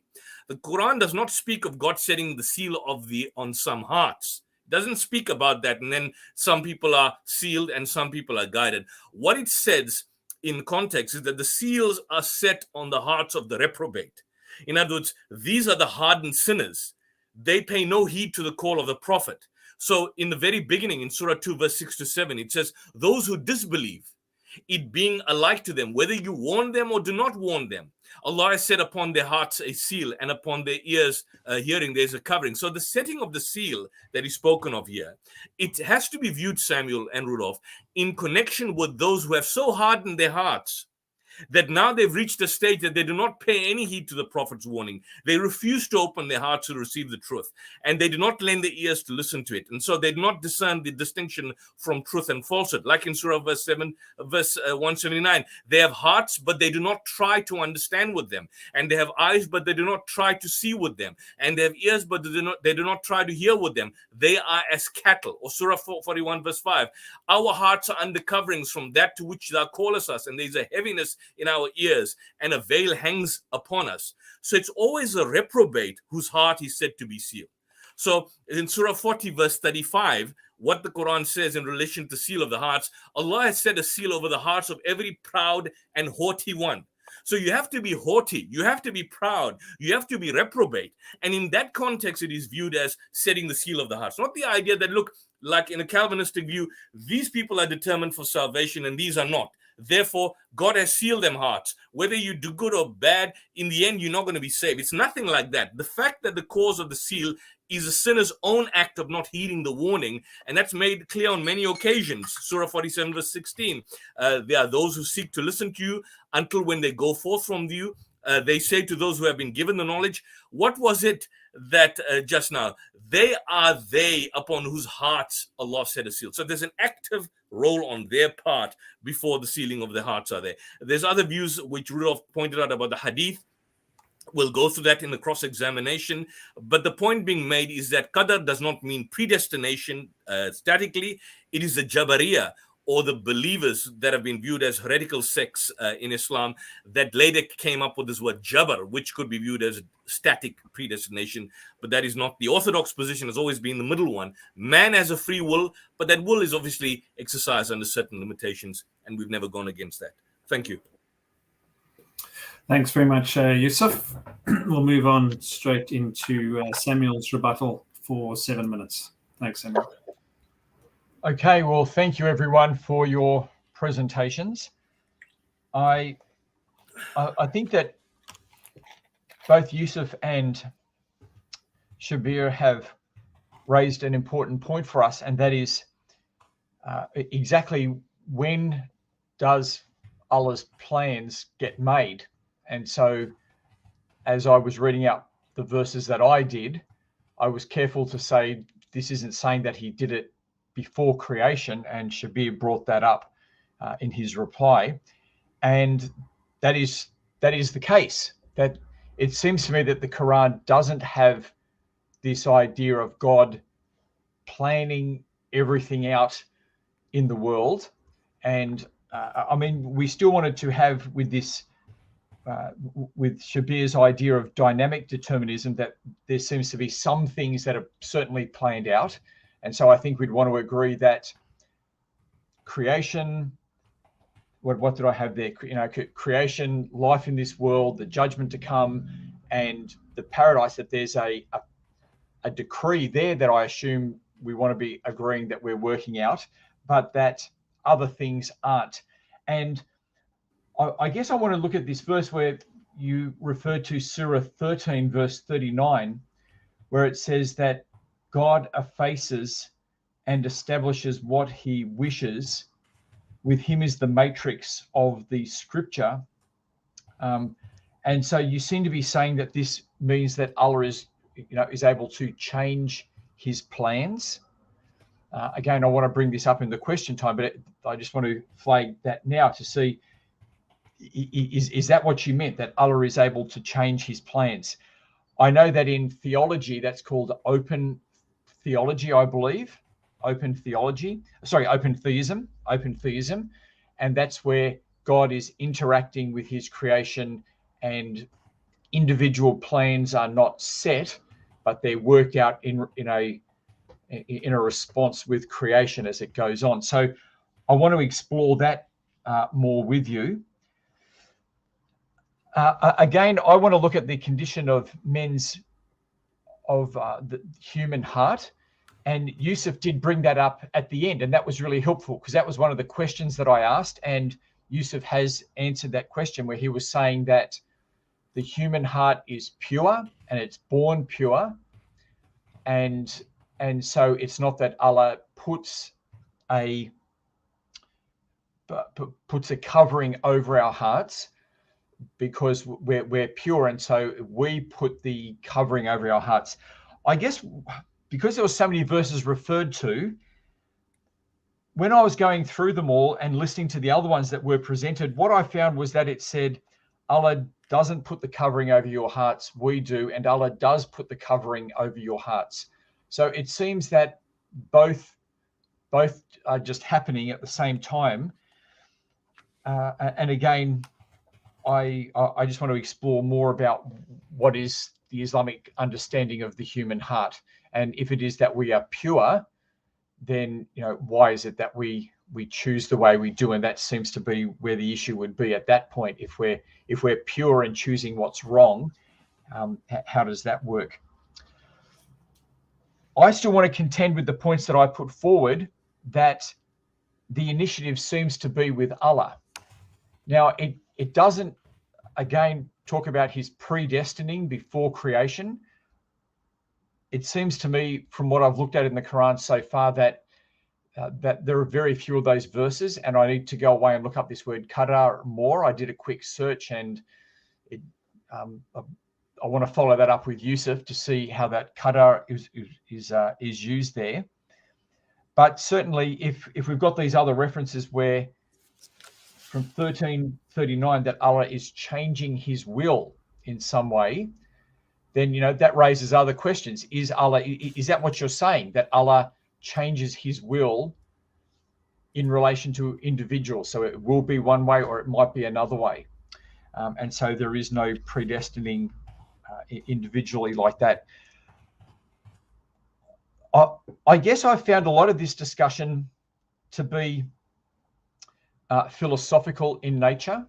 The Quran does not speak of God setting the seal of on some hearts. doesn't speak about that. And then some people are sealed and some people are guided. What it says in context is that the seals are set on the hearts of the reprobate. In other words, these are the hardened sinners. They pay no heed to the call of the prophet. So in the very beginning, in Surah 2, verse 6 to 7, it says, those who disbelieve, it being alike to them, whether you warn them or do not warn them, Allah has set upon their hearts a seal, and upon their ears hearing there's a covering. So the setting of the seal that is spoken of here, it has to be viewed, Samuel and Rudolph, in connection with those who have so hardened their hearts that now they've reached a stage that they do not pay any heed to the prophet's warning. They refuse to open their hearts to receive the truth, and they do not lend their ears to listen to it. And so they do not discern the distinction from truth and falsehood. Like in Surah verse 179, they have hearts, but they do not try to understand with them. And they have eyes, but they do not try to see with them. And they have ears, but they do not try to hear with them. They are as cattle. Or Surah 41 verse 5, our hearts are under coverings from that to which thou callest us, and there's a heaviness in our ears, and a veil hangs upon us. So it's always a reprobate whose heart is said to be sealed. So in Surah 40 verse 35, what the Quran says in relation to seal of the hearts, Allah has set a seal over the hearts of every proud and haughty one. So you have to be haughty, you have to be proud, you have to be reprobate. And in that context, it is viewed as setting the seal of the hearts. Not the idea that, look, like in a Calvinistic view, these people are determined for salvation and these are not. Therefore, God has sealed them hearts. Whether you do good or bad, in the end, you're not going to be saved. It's nothing like that. The fact that the cause of the seal is a sinner's own act of not heeding the warning, and that's made clear on many occasions. Surah 47 verse 16, there are those who seek to listen to you until when they go forth from you, they say to those who have been given the knowledge, what was it that just now? They are they upon whose hearts Allah set a seal. So there's an active role on their part before the sealing of their hearts are there. There's other views which Rudolph pointed out about the hadith. We'll go through that in the cross-examination. But the point being made is that qadar does not mean predestination statically. It is the Jabariyah, or the believers that have been viewed as heretical sects in Islam, that later came up with this word Jabr, which could be viewed as static predestination. But that is not the orthodox position, has always been the middle one. Man has a free will, but that will is obviously exercised under certain limitations, and we've never gone against that. Thank you. Thanks very much, Yusuf. We'll move on straight into Samuel's rebuttal for 7 minutes. Thanks, Samuel. Okay, well, thank you everyone for your presentations. I think that both Yusuf and Shabir have raised an important point for us, and that is exactly when does Allah's plans get made? And so as I was reading out the verses that I did, I was careful to say this isn't saying that he did it before creation, and Shabir brought that up in his reply, and that is the case. That it seems to me that the Quran doesn't have this idea of God planning everything out in the world, and I mean, we still wanted to have with this with Shabir's idea of dynamic determinism, that there seems to be some things that are certainly planned out. And so I think we'd want to agree that creation, what did I have there? You know, creation, life in this world, the judgment to come, and the paradise, that there's a decree there that I assume we want to be agreeing that we're working out, but that other things aren't. And I guess I want to look at this verse where you referred to Surah 13, verse 39, where it says that God effaces and establishes what he wishes. With him is the matrix of the scripture. And so you seem to be saying that this means that Allah is able to change his plans. Again, I want to bring this up in the question time, but I just want to flag that now to see, is that what you meant, that Allah is able to change his plans? I know that in theology, that's called open theology, I believe. Open theism. And that's where God is interacting with his creation, and individual plans are not set, but they're worked out in in a response with creation as it goes on. So I want to explore that more with you. Again, I want to look at the condition of the human heart. And Yusuf did bring that up at the end, and that was really helpful because that was one of the questions that I asked, and Yusuf has answered that question where he was saying that the human heart is pure and it's born pure, and so it's not that Allah puts a covering over our hearts because we're pure, and so we put the covering over our hearts. I guess because there were so many verses referred to, when I was going through them all and listening to the other ones that were presented, what I found was that it said, Allah doesn't put the covering over your hearts, we do, and Allah does put the covering over your hearts. So it seems that both are just happening at the same time. And again, I just want to explore more about what is the Islamic understanding of the human heart. And if it is that we are pure, then why is it that we choose the way we do? And that seems to be where the issue would be at that point. If we're pure and choosing what's wrong, how does that work? I still want to contend with the points that I put forward, that the initiative seems to be with Allah. Now, it doesn't, again, talk about his predestining before creation. It seems to me, from what I've looked at in the Quran so far, that there are very few of those verses, and I need to go away and look up this word qadar more. I did a quick search, and I want to follow that up with Yusuf to see how that qadar is used there. But certainly, if we've got these other references where from 1339 that Allah is changing his will in some way, then that raises other questions. Is that what you're saying, that Allah changes his will in relation to individuals? So it will be one way or it might be another way. And so there is no predestining individually like that. I guess I found a lot of this discussion to be philosophical in nature,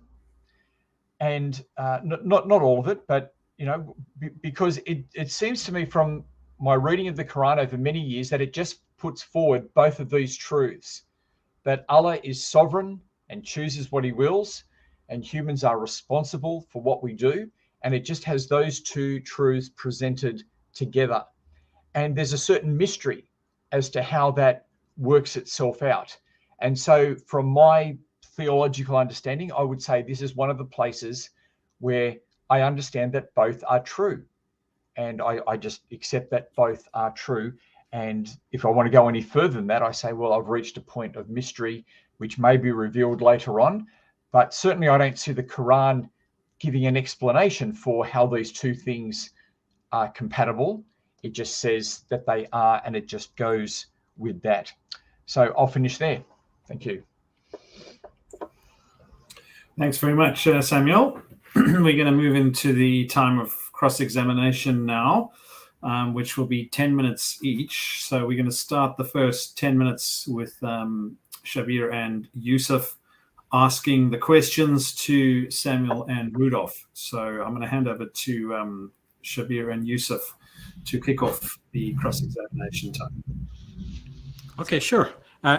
and not all of it, but because it seems to me from my reading of the Quran over many years that it just puts forward both of these truths, that Allah is sovereign and chooses what he wills, and humans are responsible for what we do, and it just has those two truths presented together. And there's a certain mystery as to how that works itself out. And so from my theological understanding, I would say this is one of the places where I understand that both are true. And I just accept that both are true. And if I want to go any further than that, I say, well, I've reached a point of mystery, which may be revealed later on. But certainly I don't see the Quran giving an explanation for how these two things are compatible. It just says that they are, and it just goes with that. So I'll finish there. Thank you. Thanks very much, Samuel. We're going to move into the time of cross-examination now, which will be 10 minutes each. So we're going to start the first 10 minutes with Shabir and Yusuf asking the questions to Samuel and Rudolph. So I'm going to hand over to Shabir and Yusuf to kick off the cross-examination time. Okay, sure.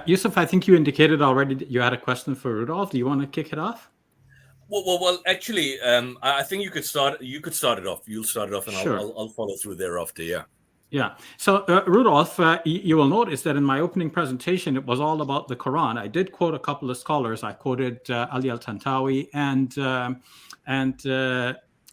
Yusuf, I think you indicated already that you had a question for Rudolph. Do you want to kick it off? Well. Actually, I think you could start. You could start it off. You'll start it off, and sure. I'll follow through thereafter. Yeah. Yeah. So, Rudolph, you will notice that in my opening presentation, it was all about the Quran. I did quote a couple of scholars. I quoted Ali al-Tantawi and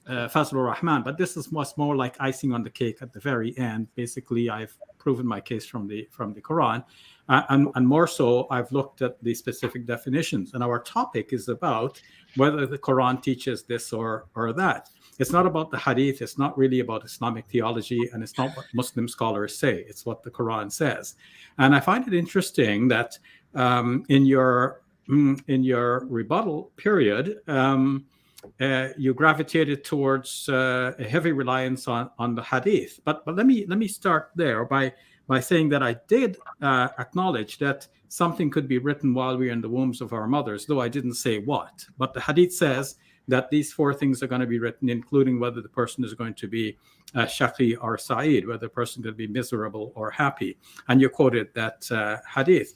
Fazl al-Rahman, but this was more like icing on the cake at the very end. Basically, I've proven my case from the Quran, and more so, I've looked at the specific definitions. And our topic is about whether the Quran teaches this or that. It's not about the Hadith. It's not really about Islamic theology, and it's not what Muslim scholars say. It's what the Quran says. And I find it interesting that in your rebuttal period, you gravitated towards a heavy reliance on the Hadith. But let me start there by by saying that I did acknowledge that something could be written while we're in the wombs of our mothers, though I didn't say what. But the hadith says that these 4 things are going to be written, including whether the person is going to be shaqi or sa'id, whether the person could be miserable or happy. And you quoted that hadith.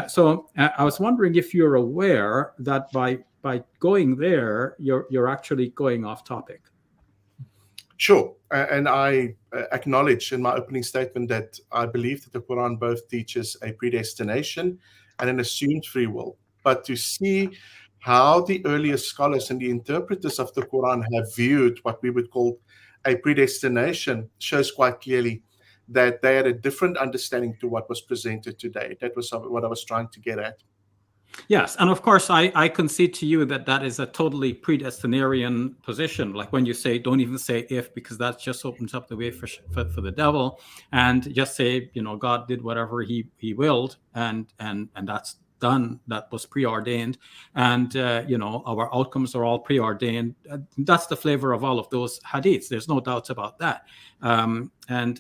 So I was wondering if you're aware that by going there, you're actually going off topic. Sure. And I acknowledge in my opening statement that I believe that the Quran both teaches a predestination and an assumed free will. But to see how the earliest scholars and the interpreters of the Quran have viewed what we would call a predestination shows quite clearly that they had a different understanding to what was presented today. That was what I was trying to get at. Yes, and of course, I concede to you that is a totally predestinarian position. Like when you say, don't even say if, because that just opens up the way for the devil, and just say, God did whatever he willed, and that's done. That was preordained, and our outcomes are all preordained. That's the flavor of all of those hadiths. There's no doubts about that. I'm saying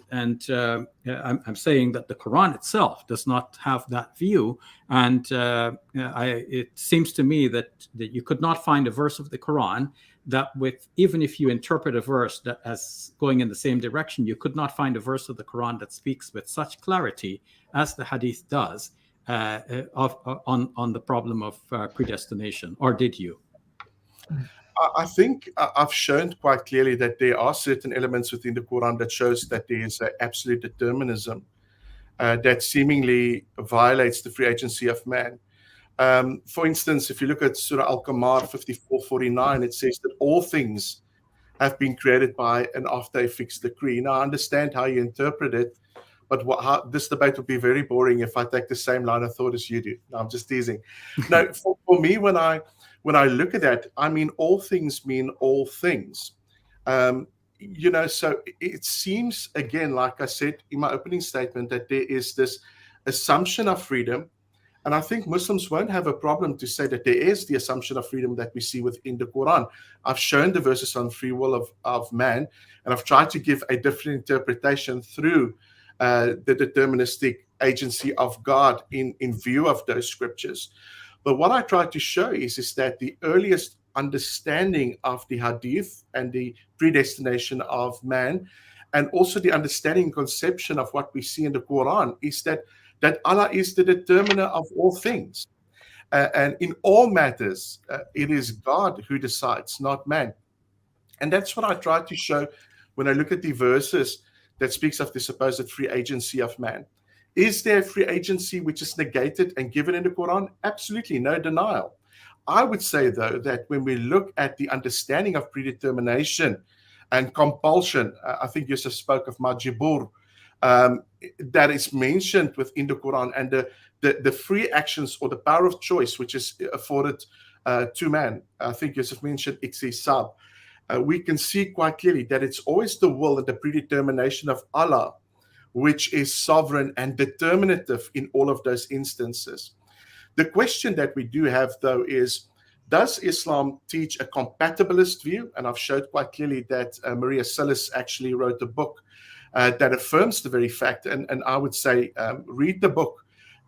that the Quran itself does not have that view, and it seems to me that you could not find a verse of the Quran that, even if you interpret a verse that as going in the same direction, you could not find a verse of the Quran that speaks with such clarity as the hadith does on the problem of predestination. Or did you? I think I've shown quite clearly that there are certain elements within the Quran that shows that there is an absolute determinism that seemingly violates the free agency of man. For instance, if you look at Surah Al-Qamar 54:49, it says that all things have been created by and after a fixed decree. Now, I understand how you interpret it, but this debate would be very boring if I take the same line of thought as you do. No, I'm just teasing. No, for me, when I look at that, I mean all things mean all things. So it seems, again, like I said in my opening statement, that there is this assumption of freedom. And I think Muslims won't have a problem to say that there is the assumption of freedom that we see within the Quran. I've shown the verses on free will of man, and I've tried to give a different interpretation through the deterministic agency of God in view of those scriptures. But what I try to show is that the earliest understanding of the hadith and the predestination of man, and also the understanding and conception of what we see in the Quran, is that Allah is the determiner of all things. And in all matters, it is God who decides, not man. And that's what I try to show when I look at the verses that speaks of the supposed free agency of man. Is there a free agency which is negated and given in the Quran? Absolutely, no denial. I would say, though, that when we look at the understanding of predetermination and compulsion, I think Yusuf spoke of majibur, that is mentioned within the Quran, and the free actions or the power of choice which is afforded to man. I think Yusuf mentioned iqtisab. We can see quite clearly that it's always the will and the predetermination of Allah which is sovereign and determinative in all of those instances. The question that we do have, though, is, does Islam teach a compatibilist view? And I've showed quite clearly that Maria Silas actually wrote a book that affirms the very fact, and I would say read the book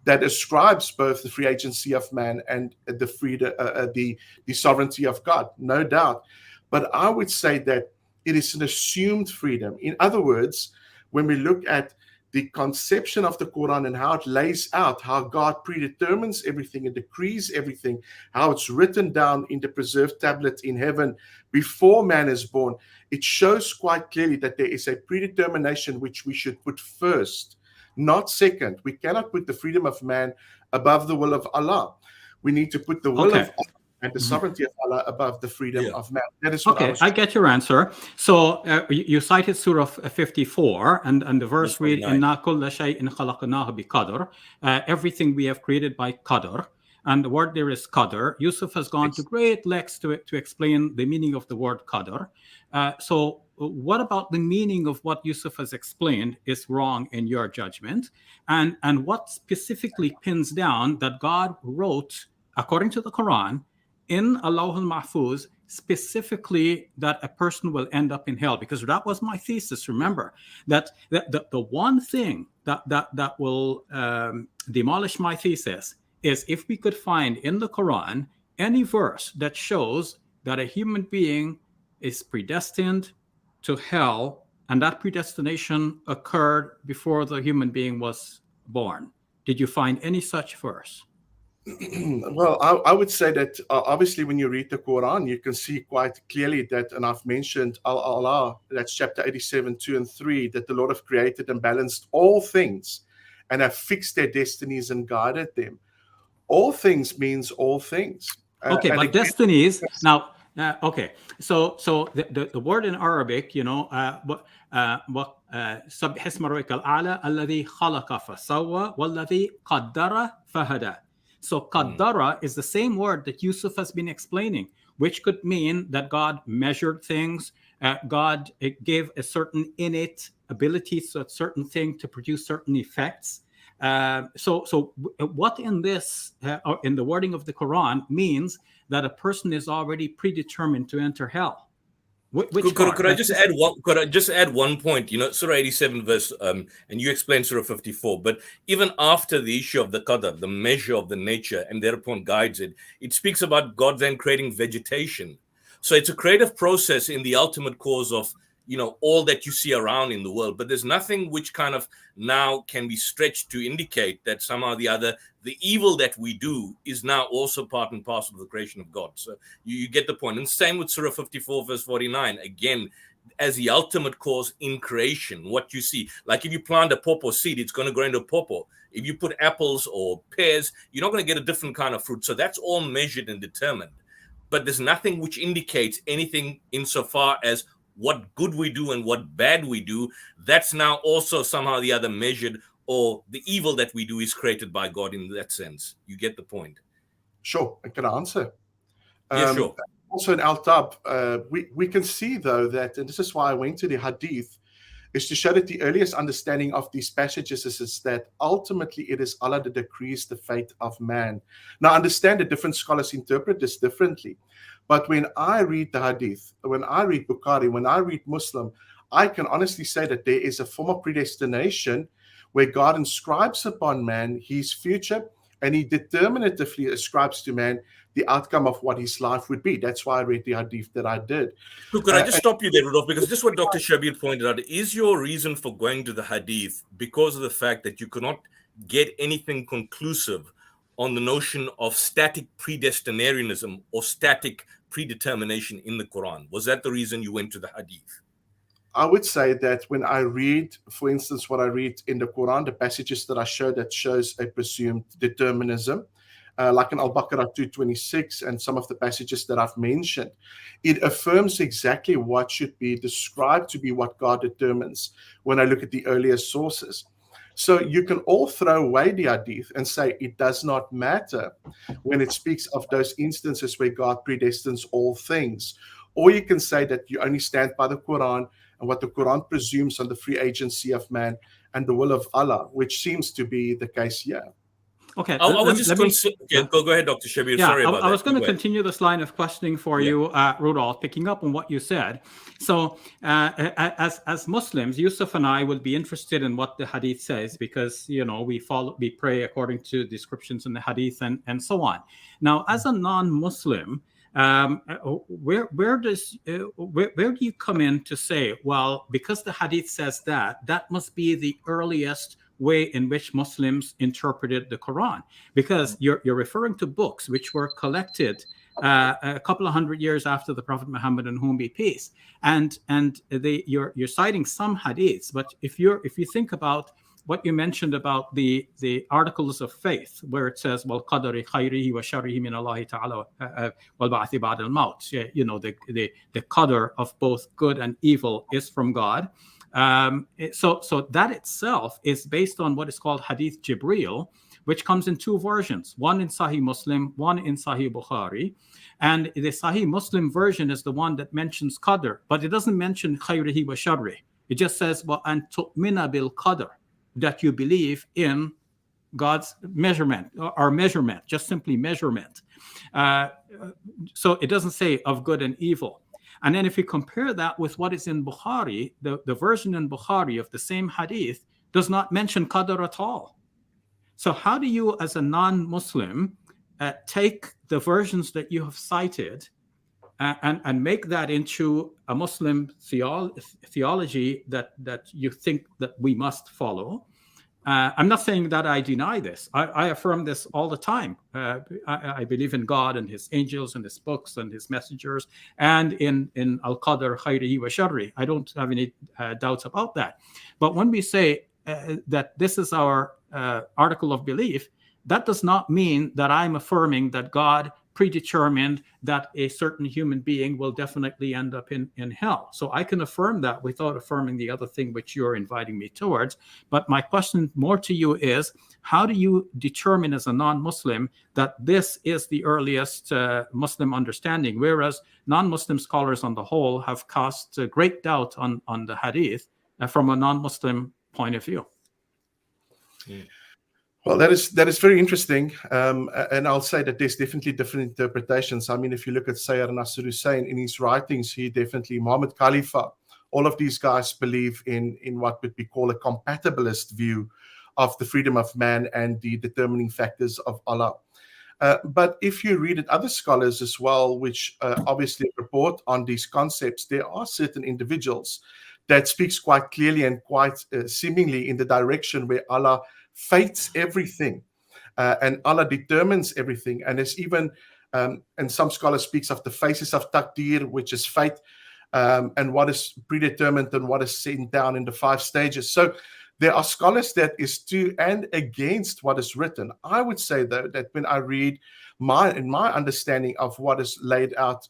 that ascribes both the free agency of man and the sovereignty of God, no doubt. But I would say that it is an assumed freedom. In other words, when we look at the conception of the Quran and how it lays out how God predetermines everything and decrees everything, how it's written down in the preserved tablet in heaven before man is born, it shows quite clearly that there is a predetermination which we should put first, not second. We cannot put the freedom of man above the will of Allah. We need to put the will of Allah and the sovereignty of Allah above the freedom of man. That is what I get your answer. So you cited Surah 54, and the verse reads, "Inna kulla shay'in khalaqnahu biqadr." Everything we have created by qadr. And the word there is qadr. Yusuf has gone to great lengths to explain the meaning of the word qadr. So what about the meaning of what Yusuf has explained is wrong in your judgment? And what specifically pins down that God wrote, according to the Quran, in Allahul Mahfuz, specifically that a person will end up in hell? Because that was my thesis. Remember that the one thing that will demolish my thesis is if we could find in the Quran any verse that shows that a human being is predestined to hell, and that predestination occurred before the human being was born. Did you find any such verse? Well, I would say that obviously when you read the Quran, you can see quite clearly that, and I've mentioned Allah, that's chapter 87, 2 and 3, that the Lord have created and balanced all things and have fixed their destinies and guided them. All things means all things. Okay, but destinies, now, okay, so the word in Arabic, you know, سبح اسم ربك الأعلى الذي خلق فسوى والذي قدر فهدى. So qaddara is the same word that Yusuf has been explaining, which could mean that God measured things, God gave a certain innate ability to a certain thing to produce certain effects. So what in this, or in the wording of the Quran, means that a person is already predetermined to enter hell? Could I just add one point? You know, Surah 87 verse, and you explained Surah 54. But even after the issue of the qadar, the measure of the nature, and thereupon guides it, it speaks about God then creating vegetation. So it's a creative process in the ultimate cause of, you know, all that you see around in the world. But there's nothing which kind of now can be stretched to indicate that somehow or the other, the evil that we do is now also part and parcel of the creation of God. So you get the point. And same with Surah 54, verse 49. Again, as the ultimate cause in creation, what you see. Like if you plant a pawpaw seed, it's going to grow into a pawpaw. If you put apples or pears, you're not going to get a different kind of fruit. So that's all measured and determined. But there's nothing which indicates anything insofar as what good we do and what bad we do. That's now also somehow the other measured, or the evil that we do is created by God in that sense. You get the point? Sure, I can answer. Yeah, sure. Also in Al-Tab, we can see though that, and this is why I went to the Hadith, is to show that the earliest understanding of these passages is that ultimately it is Allah that decrees the fate of man. Now understand that different scholars interpret this differently. But when I read the Hadith, when I read Bukhari, when I read Muslim, I can honestly say that there is a form of predestination where God inscribes upon man his future, and he determinatively ascribes to man the outcome of what his life would be. That's why I read the Hadith that I did. Could I just stop you there, Rudolph? Because just what Dr. Shabir pointed out, is your reason for going to the Hadith because of the fact that you could not get anything conclusive on the notion of static predestinarianism or static predetermination in the Quran? Was that the reason you went to the Hadith? I would say that when I read, for instance, what I read in the Quran, the passages that I show that shows a presumed determinism, like in Al-Baqarah 226 and some of the passages that I've mentioned, it affirms exactly what should be described to be what God determines when I look at the earlier sources. So you can all throw away the Hadith and say it does not matter when it speaks of those instances where God predestines all things. Or you can say that you only stand by the Quran and what the Quran presumes on the free agency of man and the will of Allah, which seems to be the case here. Okay, I was just go ahead, Dr. Shabir. Sorry about that. I was going to continue this line of questioning for you, Rudolph, picking up on what you said. So, as Muslims, Yusuf and I will be interested in what the Hadith says because we pray according to descriptions in the Hadith and so on. Now, as a non-Muslim, where do you come in to say, well, because the Hadith says that must be the earliest way in which Muslims interpreted the Quran, because you're referring to books which were collected a couple of hundred years after the Prophet Muhammad, on whom be peace, and you're citing some hadiths. But if you think about what you mentioned about the articles of faith, where it says wal qadari khayrihi wa sharrihi min Allah ta'ala wal ba'thi ba'da al-maut, the qadar of both good and evil is from God. So that itself is based on what is called Hadith Jibreel, which comes in two versions, one in Sahih Muslim, one in Sahih Bukhari. And the Sahih Muslim version is the one that mentions qadr, but it doesn't mention khayrihi wa sharri. It just says, wa an tu'mina bil qadr, that you believe in God's measurement or measurement, just simply measurement. So it doesn't say of good and evil. And then if you compare that with what is in Bukhari, the version in Bukhari of the same hadith does not mention qadr at all. So how do you, as a non-Muslim, take the versions that you have cited and make that into a Muslim theology that you think that we must follow? I'm not saying that I deny this. I affirm this all the time. I believe in God and his angels and his books and his messengers and in al-qadr khayrihi wa sharri. I don't have any doubts about that. But when we say that this is our article of belief, that does not mean that I'm affirming that God predetermined that a certain human being will definitely end up in hell. So I can affirm that without affirming the other thing which you're inviting me towards. But my question more to you is, how do you determine as a non-Muslim that this is the earliest Muslim understanding, whereas non-Muslim scholars on the whole have cast great doubt on the hadith from a non-Muslim point of view? Yeah. Well, that is very interesting, and I'll say that there's definitely different interpretations. I mean, if you look at Sayyid Nasr Hussain in his writings, he definitely, Muhammad Khalifa, all of these guys believe in what would be called a compatibilist view of the freedom of man and the determining factors of Allah. But if you read at other scholars as well, which obviously report on these concepts, there are certain individuals that speaks quite clearly and quite seemingly in the direction where Allah fates everything, and Allah determines everything. And there's even, and some scholars speaks of the phases of taqdeer, which is fate, and what is predetermined and what is sent down in the 5 stages. So there are scholars that is to and against what is written. I would say, though, that when I read in my understanding of what is laid out,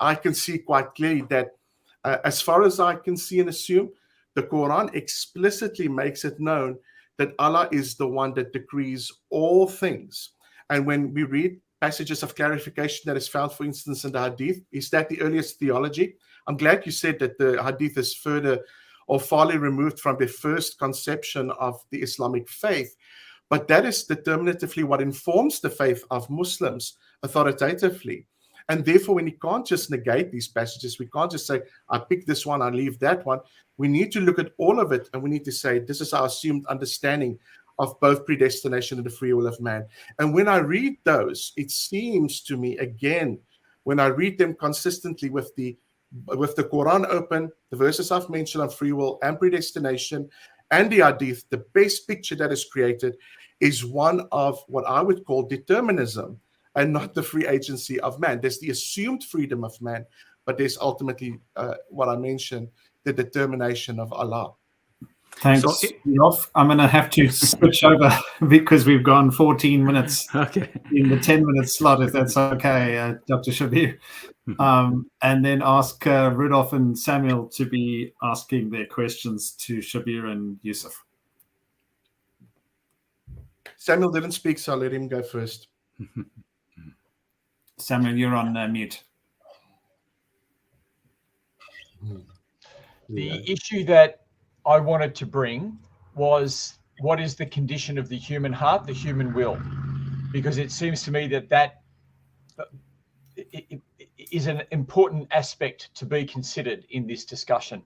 I can see quite clearly that as far as I can see and assume, the Quran explicitly makes it known that Allah is the one that decrees all things. And when we read passages of clarification that is found, for instance, in the Hadith, is that the earliest theology? I'm glad you said that the Hadith is further or farly removed from the first conception of the Islamic faith. But that is determinatively what informs the faith of Muslims authoritatively. And therefore, when you can't just negate these passages, we can't just say, I pick this one, I leave that one. We need to look at all of it, and we need to say, this is our assumed understanding of both predestination and the free will of man. And when I read those, it seems to me, again, when I read them consistently with the Quran open, the verses I've mentioned on free will and predestination, and the Hadith, the best picture that is created is one of what I would call determinism, and not the free agency of man. There's the assumed freedom of man, but there's ultimately what I mentioned, the determination of Allah. Thanks, Rudolph. I'm going to have to switch over because we've gone 14 minutes in the 10-minute slot, if that's okay, Dr. Shabir. And then ask Rudolph and Samuel to be asking their questions to Shabir and Yusuf. Samuel didn't speak, so I'll let him go first. Samuel, you're on mute. The issue that I wanted to bring was, what is the condition of the human heart, the human will? Because it seems to me that is an important aspect to be considered in this discussion.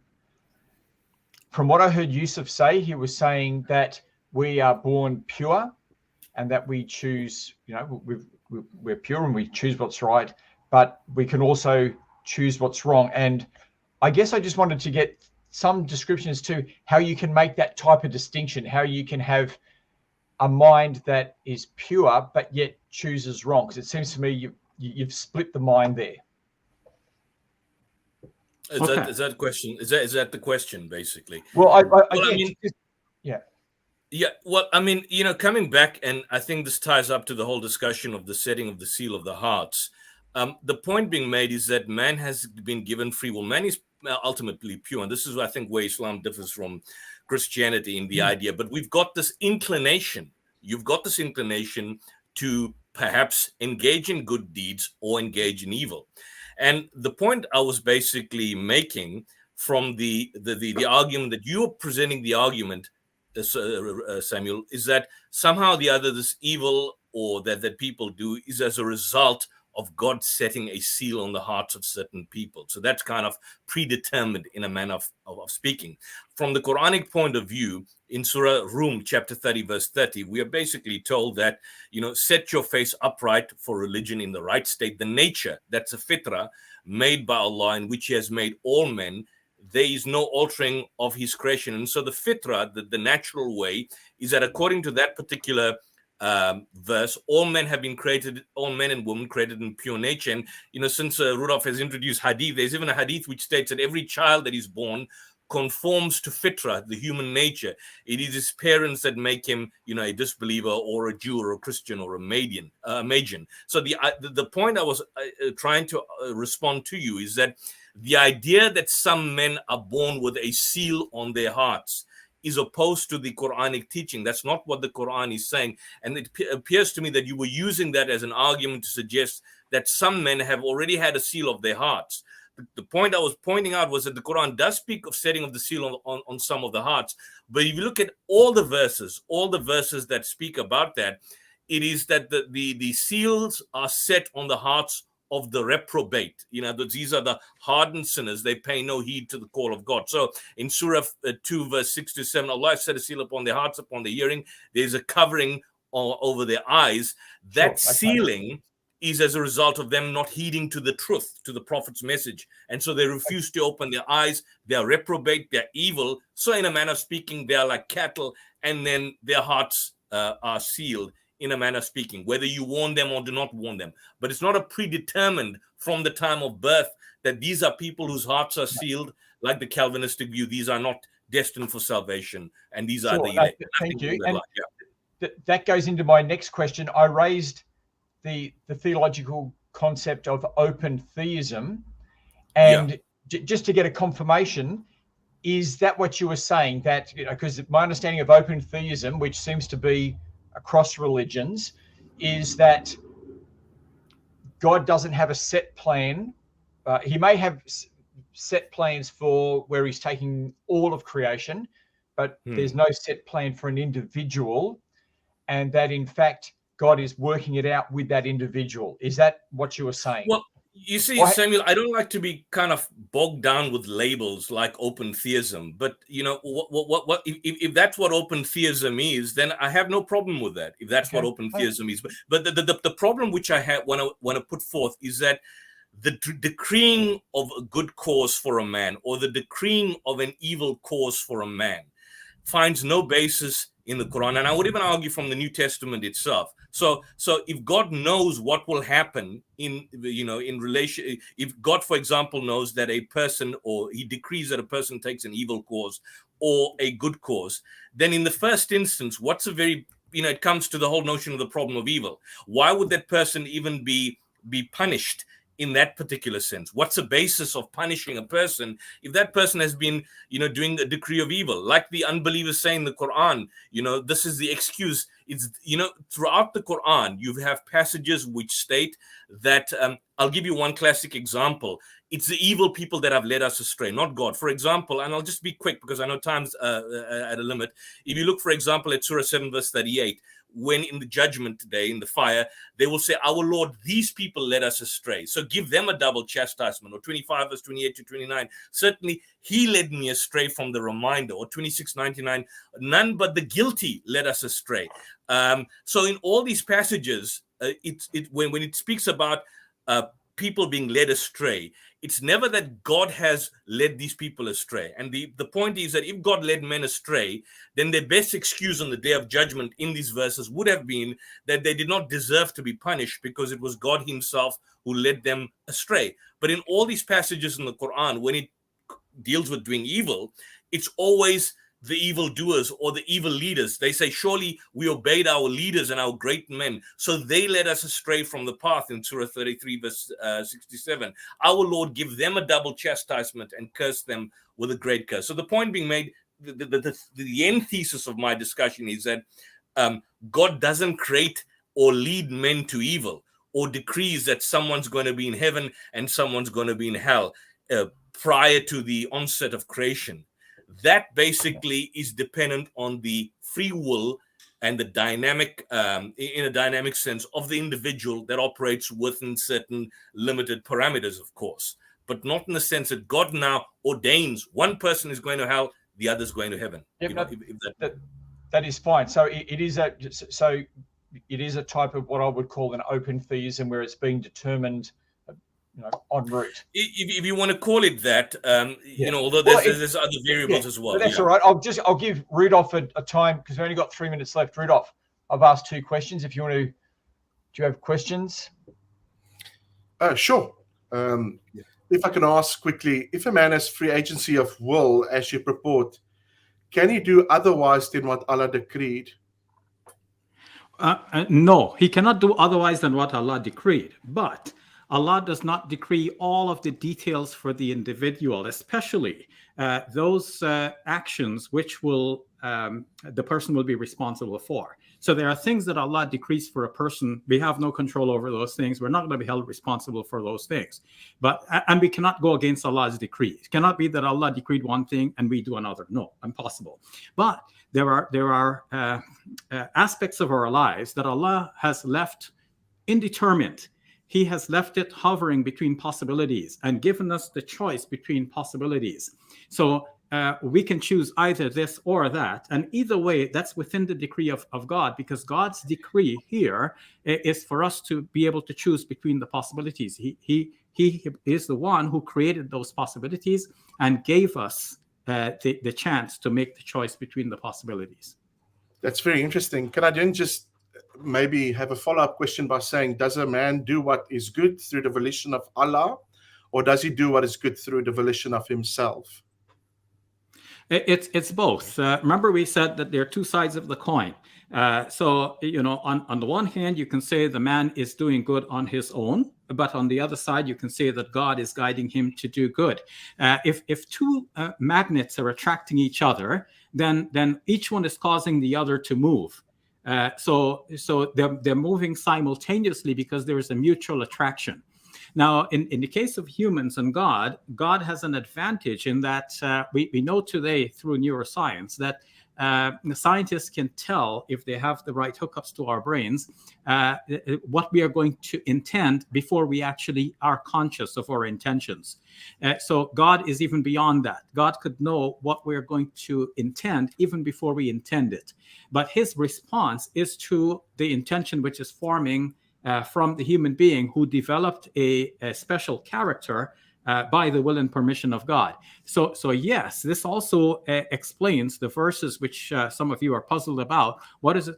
From what I heard Yusuf say, he was saying that we are born pure and that we choose, we're pure and we choose what's right, but we can also choose what's wrong. And I guess I just wanted to get some description as to how you can make that type of distinction, how you can have a mind that is pure but yet chooses wrong, because it seems to me you've split the mind there. Is that question? Is that the question basically? Well, Yeah. Well, I mean, coming back, and I think this ties up to the whole discussion of the setting of the seal of the hearts. The point being made is that man has been given free will. Man is ultimately pure, and this is, I think, where Islam differs from Christianity in the idea. But we've got this inclination. You've got this inclination to perhaps engage in good deeds or engage in evil. And the point I was basically making from the argument that you're presenting, the argument Samuel, is that somehow or the other this evil or that people do is as a result of God setting a seal on the hearts of certain people. So that's kind of predetermined in a manner of speaking. From the Quranic point of view, in Surah Rum, chapter 30, verse 30, we are basically told that, set your face upright for religion in the right state. The nature, that's a fitra, made by Allah, in which He has made all men. There is no altering of His creation. And so the fitra, the natural way, is that according to that particular verse, all men have been created, all men and women created in pure nature. And since Rudolph has introduced hadith, there's even a hadith which states that every child that is born conforms to fitra, the human nature. It is his parents that make him, a disbeliever or a Jew or a Christian or a Magian. So the point I was trying to respond to you is that the idea that some men are born with a seal on their hearts is opposed to the Quranic teaching. That's not what the Quran is saying. And it appears to me that you were using that as an argument to suggest that some men have already had a seal of their hearts. The point I was pointing out was that the Quran does speak of setting of the seal on some of the hearts. But if you look at all the verses that speak about that, it is that the seals are set on the hearts of the reprobate. These are the hardened sinners. They pay no heed to the call of God. So in Surah 2, verse 6 to 7, Allah set a seal upon their hearts, upon their hearing. There's a covering over their eyes. That sealing is as a result of them not heeding to the truth, to the Prophet's message. And so they refuse to open their eyes. They are reprobate. They're evil. So in a manner of speaking, they are like cattle, and then their hearts are sealed, in a manner of speaking, whether you warn them or do not warn them. But it's not a predetermined from the time of birth that these are people whose hearts are sealed, like the Calvinistic view. These are not destined for salvation, and these are the elect. Thank you. And that goes into my next question. I raised the theological concept of open theism, and just to get a confirmation, is that what you were saying? That, because my understanding of open theism, which seems to be across religions, is that God doesn't have a set plan. He may have set plans for where He's taking all of creation, but there's no set plan for an individual, and that in fact God is working it out with that individual. Is that what you were saying? Well, you see, Samuel, I don't like to be kind of bogged down with labels like open theism, but what if that's what open theism is, then I have no problem with that. If that's what open theism is, but the problem which I have when I put forth is that the decreeing of a good cause for a man or the decreeing of an evil cause for a man finds no basis in the Quran, and I would even argue from the New Testament itself. So if God knows what will happen in relation, if God, for example, knows that a person, or He decrees that a person takes an evil cause or a good cause, then in the first instance, it comes to the whole notion of the problem of evil. Why would that person even be punished in that particular sense? What's the basis of punishing a person if that person has been, doing a decree of evil? Like the unbelievers say in the Quran, this is the excuse. It's, throughout the Quran, you have passages which state that, I'll give you one classic example. It's the evil people that have led us astray, not God. For example, and I'll just be quick because I know time's at a limit. If you look, for example, at Surah 7, verse 38, when in the judgment day, in the fire, they will say, our Lord, these people led us astray. So give them a double chastisement. Or 25 verse 28 to 29. Certainly He led me astray from the reminder. Or 26:99, none but the guilty led us astray. So in all these passages, when it speaks about people being led astray, it's never that God has led these people astray. And the point is that if God led men astray, then their best excuse on the day of judgment in these verses would have been that they did not deserve to be punished because it was God Himself who led them astray. But in all these passages in the Quran, when it deals with doing evil, it's always the evildoers or the evil leaders. They say, surely we obeyed our leaders and our great men, so they led us astray from the path, in Surah 33 verse 67. Our Lord, give them a double chastisement and curse them with a great curse. So the point being made, the end thesis of my discussion is that God doesn't create or lead men to evil or decrees that someone's going to be in heaven and someone's going to be in hell prior to the onset of creation. that basically is dependent on the free will and the dynamic, in a dynamic sense, of the individual that operates within certain limited parameters, of course, but not in the sense that God now ordains one person is going to hell, the other is going to heaven. Yep, You know, that is fine. So it is a type of what I would call an open theism, where it's being determined, en route. If you want to call it that, although there's other variables as well. But that's all right. I'll give Rudolph a time, because we've only got 3 minutes left. Rudolph, I've asked 2 questions. If you want to, do you have questions? Sure. If I can ask quickly, if a man has free agency of will, as you purport, can he do otherwise than what Allah decreed? No, he cannot do otherwise than what Allah decreed. But Allah does not decree all of the details for the individual, especially those actions which will the person will be responsible for. So there are things that Allah decrees for a person. We have no control over those things. We're not going to be held responsible for those things. And we cannot go against Allah's decree. It cannot be that Allah decreed one thing and we do another. No, impossible. But there are aspects of our lives that Allah has left indeterminate. He has left it hovering between possibilities and given us the choice between possibilities. So we can choose either this or that. And either way, that's within the decree of God, because God's decree here is for us to be able to choose between the possibilities. He is the one who created those possibilities and gave us the chance to make the choice between the possibilities. That's very interesting. Can I then just maybe have a follow-up question by saying, does a man do what is good through the volition of Allah, or does he do what is good through the volition of himself? It's both. Remember, we said that there are 2 sides of the coin. So, on the one hand, you can say the man is doing good on his own, but on the other side, you can say that God is guiding him to do good. If 2 magnets are attracting each other, then each one is causing the other to move. So they're moving simultaneously because there is a mutual attraction. Now, in the case of humans and God has an advantage in that we know today through neuroscience that scientists can tell, if they have the right hookups to our brains, what we are going to intend before we actually are conscious of our intentions. So God is even beyond that. God could know what we're going to intend even before we intend it. But his response is to the intention which is forming from the human being who developed a special character by the will and permission of God. So yes, this also explains the verses which some of you are puzzled about. What does it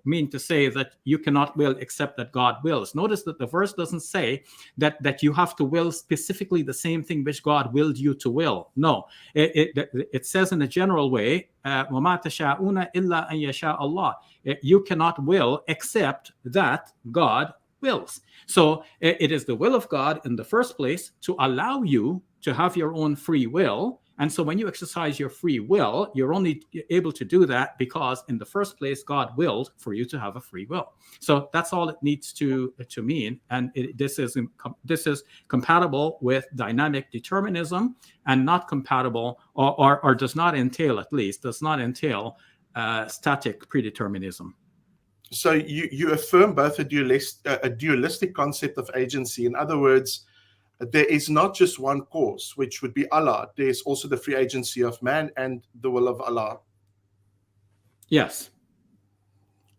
mean to say that you cannot will except that God wills? Notice that the verse doesn't say that you have to will specifically the same thing which God willed you to will. No, it says in a general way, وَمَا تَشَاءُونَ إِلَّا أَن يَشَاءَ اللَّهُ. You cannot will except that God wills. So it is the will of God in the first place to allow you to have your own free will. And so when you exercise your free will, you're only able to do that because in the first place, God willed for you to have a free will. So that's all it needs to mean. And this is compatible with dynamic determinism and not compatible or does not entail static predeterminism. So you affirm both a dualistic concept of agency. In other words, there is not just one cause, which would be Allah. There's also the free agency of man and the will of Allah. Yes.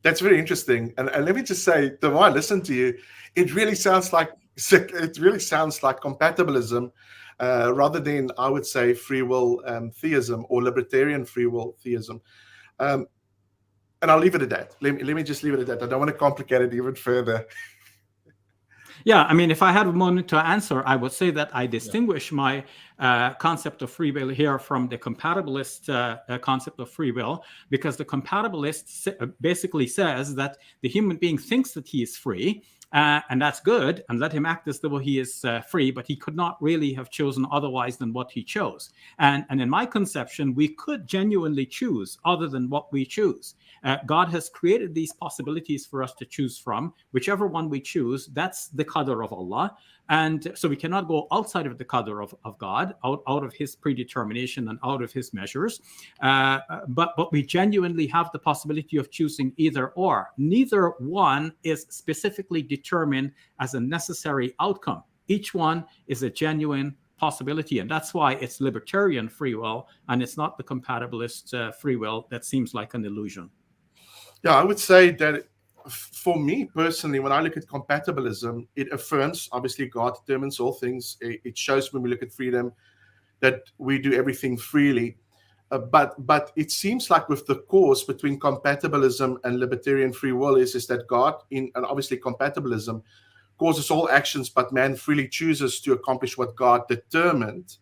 That's very interesting. And let me just say, the more I listen to you, it really sounds like compatibilism rather than, I would say, free will theism or libertarian free will theism. And I'll leave it at that. Let me just leave it at that. I don't want to complicate it even further. Yeah, I mean, if I had a moment to answer, I would say that I distinguish my concept of free will here from the compatibilist concept of free will, because the compatibilist basically says that the human being thinks that he is free, and that's good, and let him act as though he is free, but he could not really have chosen otherwise than what he chose. And in my conception, we could genuinely choose other than what we choose. God has created these possibilities for us to choose from. Whichever one we choose, that's the qadr of Allah. And so we cannot go outside of the qadr of God. God, out of his predetermination and out of his measures. But we genuinely have the possibility of choosing either or. Neither one is specifically determined as a necessary outcome. Each one is a genuine possibility, and that's why it's libertarian free will, and it's not the compatibilist free will that seems like an illusion. Yeah, I would say that for me personally, when I look at compatibilism, it affirms, obviously, God determines all things. It shows when we look at freedom that we do everything freely. But it seems like with the cause between compatibilism and libertarian free will is that God, and obviously compatibilism, causes all actions, but man freely chooses to accomplish what God determined,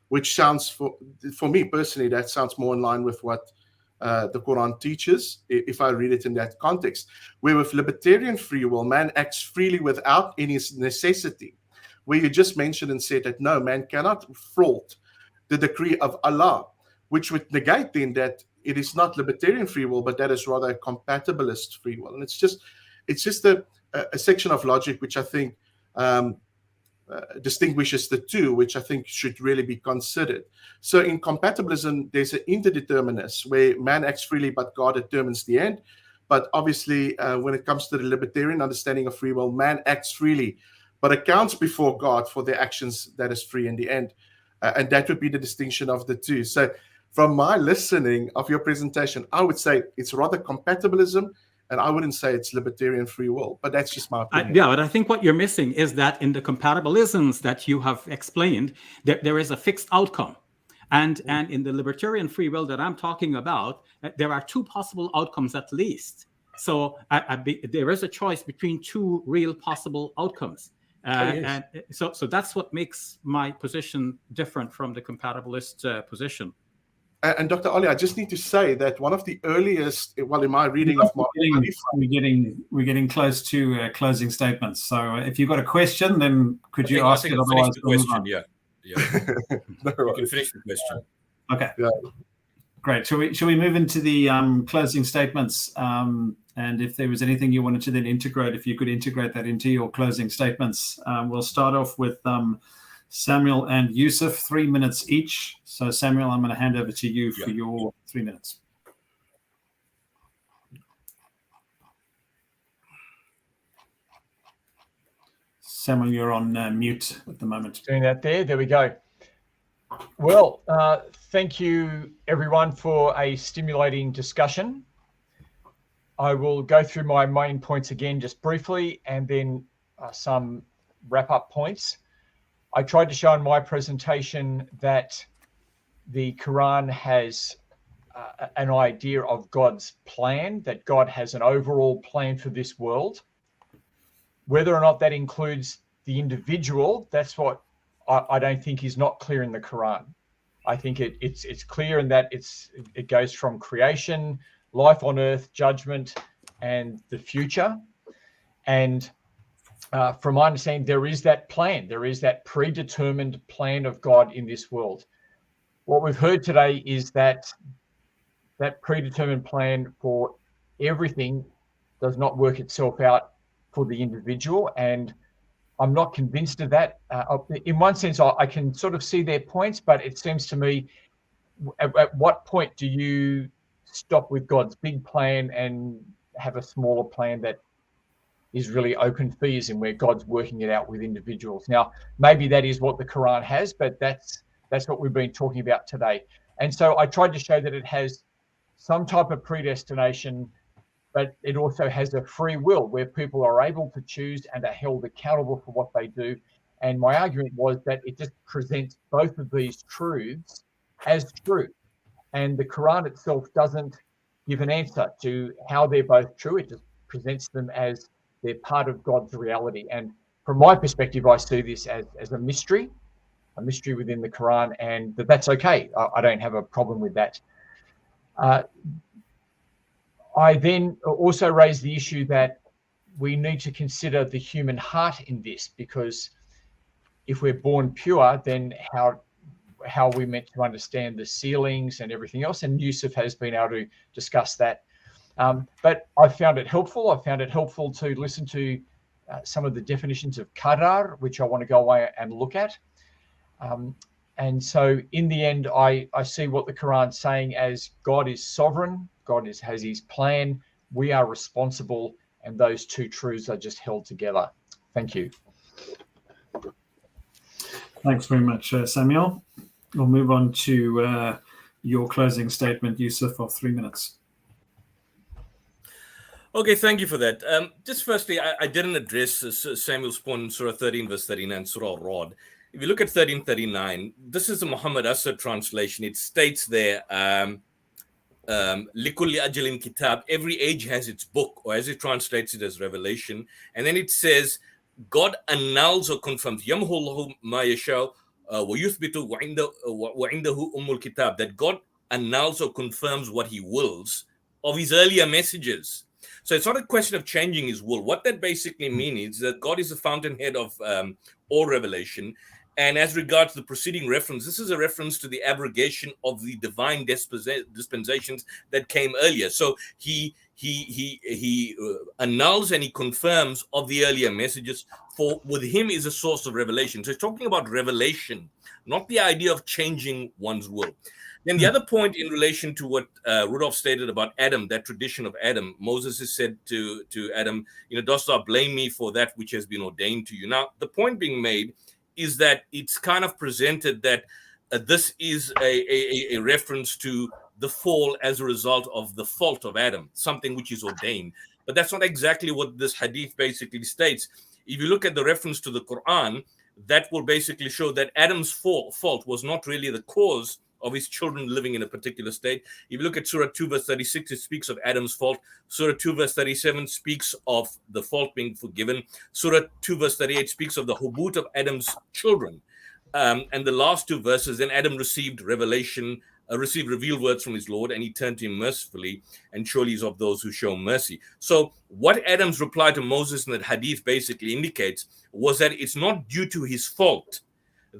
which sounds, for me personally, that sounds more in line with what the Qur'an teaches, if I read it in that context. Where with libertarian free will, man acts freely without any necessity. Where you just mentioned and said that no, man cannot fault the decree of Allah, which would negate then that it is not libertarian free will, but that is rather a compatibilist free will. And it's just a section of logic which I think distinguishes the two, which I think should really be considered. So in compatibilism, there's an interdeterminist where man acts freely, but God determines the end. But obviously, when it comes to the libertarian understanding of free will, man acts freely, but accounts before God for the actions that is free in the end. And that would be the distinction of the two. So from my listening of your presentation, I would say it's rather compatibilism, and I wouldn't say it's libertarian free will, but that's just my opinion. Yeah, but I think what you're missing is that in the compatibilisms that you have explained, there is a fixed outcome. And in the libertarian free will that I'm talking about, there are two possible outcomes at least. So there is a choice between two real possible outcomes. And so that's what makes my position different from the compatibilist position. And Dr. Oli, I just need to say that one of the earliest, well, in my reading of we're getting close to closing statements. So if you've got a question, then could you ask it? Otherwise, the question. Yeah. No, you can finish the question. Okay. Yeah. Great. Shall we move into the closing statements? And if there was anything you wanted to then integrate, if you could integrate that into your closing statements. We'll start off with Samuel and Yusuf, 3 minutes each. So Samuel, I'm going to hand over to you for your 3 minutes. Samuel, you're on mute at the moment. Doing that there. There we go. Well, thank you everyone for a stimulating discussion. I will go through my main points again just briefly, and then some wrap-up points. I tried to show in my presentation that the Quran has an idea of God's plan, that God has an overall plan for this world. Whether or not that includes the individual, that's what I don't think is not clear in the Quran. I think it's clear in that it goes from creation, life on earth, judgment, and the future. And from my understanding, there is that plan. There is that predetermined plan of God in this world. What we've heard today is that that predetermined plan for everything does not work itself out for the individual. And I'm not convinced of that. In one sense, I can sort of see their points, but it seems to me, at what point do you stop with God's big plan and have a smaller plan that is really open fees and where God's working it out with individuals? Now, maybe that is what the Quran has, but that's what we've been talking about today. And so I tried to show that it has some type of predestination, but it also has a free will where people are able to choose and are held accountable for what they do. And my argument was that it just presents both of these truths as true. And the Quran itself doesn't give an answer to how they're both true. It just presents them as they're part of God's reality. And from my perspective, I see this as a mystery within the Quran, and that's okay. I don't have a problem with that. I then also raised the issue that we need to consider the human heart in this, because if we're born pure, then how are we meant to understand the sealings and everything else? And Yusuf has been able to discuss that. But I found it helpful. I found it helpful to listen to some of the definitions of qadar, which I want to go away and look at. And so in the end, I see what the Quran's saying as God is sovereign, God has his plan, we are responsible, and those two truths are just held together. Thank you. Thanks very much, Samuel. We'll move on to your closing statement, Yusuf, of 3 minutes. Okay, thank you for that. Just firstly, I didn't address Samuel's point in Surah 13, verse 39, Surah Al-Ra'd. If you look at 1339, this is the Muhammad Asad translation. It states there, Likulli ajalin kitab, every age has its book, or as it translates it as revelation. And then it says, God annuls or confirms, Yamhullahu ma yasha wa yuthbitu wa indahu ummul kitab, that God annuls or confirms what he wills of his earlier messages. So it's not a question of changing his will. What that basically means is that God is the fountainhead of all revelation. And as regards to the preceding reference, this is a reference to the abrogation of the divine dispensations that came earlier. So he annuls and he confirms of the earlier messages, for with him is a source of revelation. So he's talking about revelation, not the idea of changing one's will. Then the other point in relation to what Rudolph stated about Adam, that tradition of Adam, Moses has said to Adam, dost thou blame me for that which has been ordained to you? Now, the point being made is that it's kind of presented that this is a reference to the fall as a result of the fault of Adam, something which is ordained. But that's not exactly what this hadith basically states. If you look at the reference to the Qur'an, that will basically show that Adam's fault was not really the cause of his children living in a particular state. If you look at Surah 2 verse 36, it speaks of Adam's fault. Surah 2 verse 37 speaks of the fault being forgiven. Surah 2 verse 38 speaks of the hubut of Adam's children. And the last two verses, then Adam received revelation, received revealed words from his Lord, and he turned to him mercifully, and surely is of those who show mercy. So what Adam's reply to Moses in that hadith basically indicates was that it's not due to his fault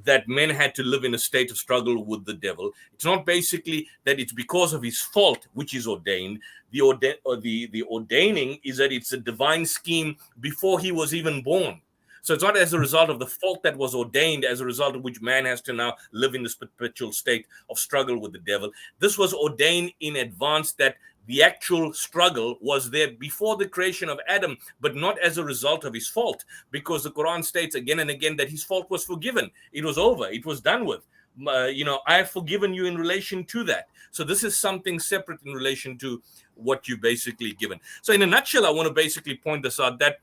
that men had to live in a state of struggle with the devil. It's not basically that it's because of his fault which is ordained. The ordaining is that it's a divine scheme before he was even born. So it's not as a result of the fault that was ordained, as a result of which man has to now live in this perpetual state of struggle with the devil. This was ordained in advance, that the actual struggle was there before the creation of Adam, but not as a result of his fault, because the Quran states again and again that his fault was forgiven. It was over. It was done with. I have forgiven you in relation to that. So this is something separate in relation to what you basically given. So in a nutshell, I want to basically point this out, that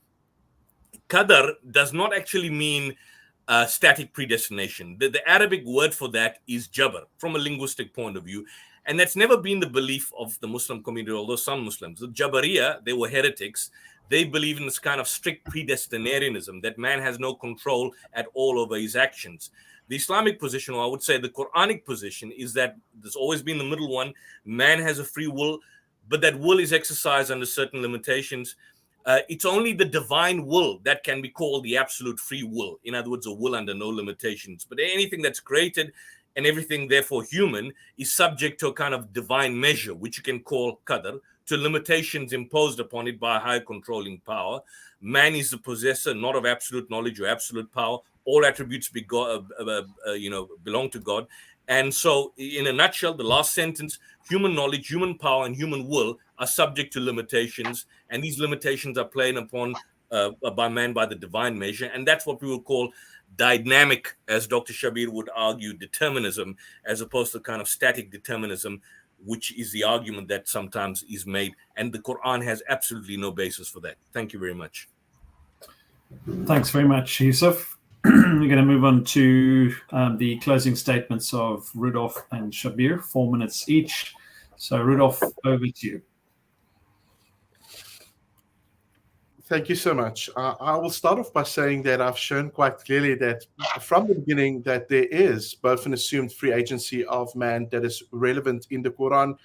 Qadar does not actually mean static predestination. The Arabic word for that is Jabr, from a linguistic point of view. And that's never been the belief of the Muslim community, although some Muslims, the Jabariya, they were heretics. They believe in this kind of strict predestinarianism, that man has no control at all over his actions. The Islamic position, or I would say the Quranic position, is that there's always been the middle one. Man has a free will, but that will is exercised under certain limitations. It's only the divine will that can be called the absolute free will. In other words, a will under no limitations. But anything that's created and everything, therefore human, is subject to a kind of divine measure, which you can call qadr, to limitations imposed upon it by a higher controlling power. Man is the possessor, not of absolute knowledge or absolute power. All attributes belong to God. And so, in a nutshell, the last sentence, human knowledge, human power, and human will are subject to limitations, and these limitations are played upon by man by the divine measure, and that's what we will call dynamic, as Dr. Shabir would argue, determinism, as opposed to kind of static determinism, which is the argument that sometimes is made, and the Quran has absolutely no basis for that. Thank you very much. Thanks very much, Yusuf. We're going to move on to the closing statements of Rudolph and Shabir, 4 minutes each. So, Rudolph, over to you. Thank you so much. I will start off by saying that I've shown quite clearly that from the beginning that there is both an assumed free agency of man that is relevant in the Quran,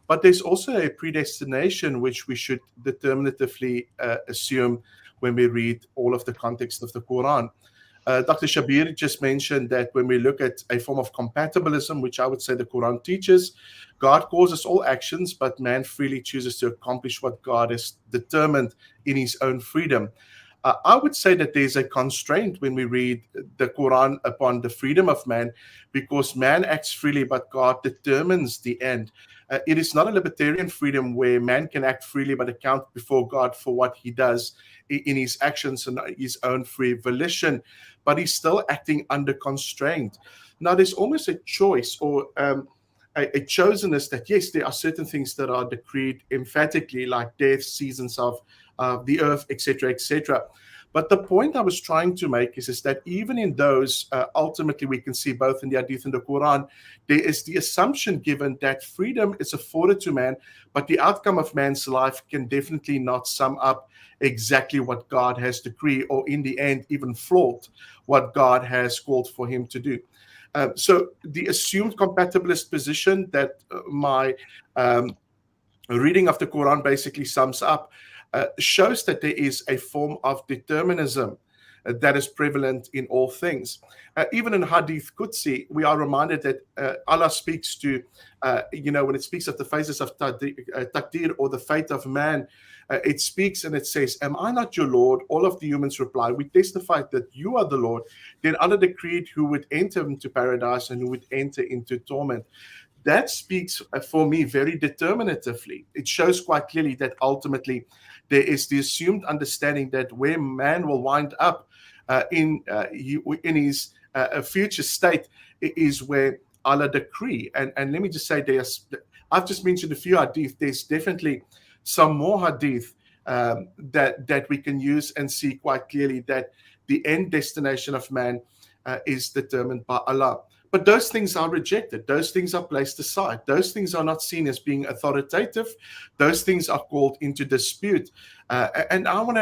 but there's also a predestination which we should determinatively assume when we read all of the context of the Quran. Dr. Shabir just mentioned that when we look at a form of compatibilism, which I would say the Quran teaches, God causes all actions, but man freely chooses to accomplish what God has determined in his own freedom. I would say that there's a constraint when we read the Quran upon the freedom of man, because man acts freely, but God determines the end. It is not a libertarian freedom where man can act freely but account before God for what he does in his actions and his own free volition, but he's still acting under constraint. Now, there's almost a choice or a chosenness that, yes, there are certain things that are decreed emphatically, like death, seasons of the earth, etc., etc. But the point I was trying to make is that even in those, ultimately we can see both in the Hadith and the Quran, there is the assumption given that freedom is afforded to man, but the outcome of man's life can definitely not sum up exactly what God has decreed, or in the end even flaunt what God has called for him to do. So the assumed compatibilist position that my reading of the Quran basically sums up shows that there is a form of determinism that is prevalent in all things. Even in Hadith Qudsi, we are reminded that Allah speaks to, when it speaks of the phases of taqdeer, or the fate of man, it speaks and it says, "Am I not your Lord?" All of the humans reply, "We testify that you are the Lord." Then Allah decreed who would enter into paradise and who would enter into torment. That speaks for me very determinatively. It shows quite clearly that ultimately there is the assumed understanding that where man will wind up in his future state is where Allah decree. And let me just say, I've just mentioned a few hadith. There's definitely some more hadith that we can use and see quite clearly that the end destination of man is determined by Allah. But those things are rejected. Those things are placed aside. Those things are not seen as being authoritative. Those things are called into dispute. And I want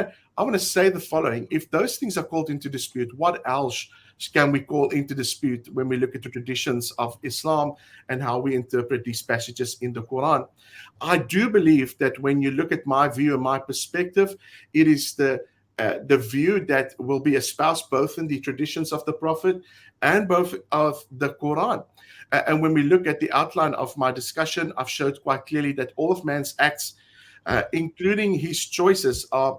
to say the following: if those things are called into dispute, what else can we call into dispute when we look at the traditions of Islam and how we interpret these passages in the Quran? I do believe that when you look at my view and my perspective, it is the view that will be espoused both in the traditions of the Prophet and both of the Quran. And when we look at the outline of my discussion, I've showed quite clearly that all of man's acts, including his choices, are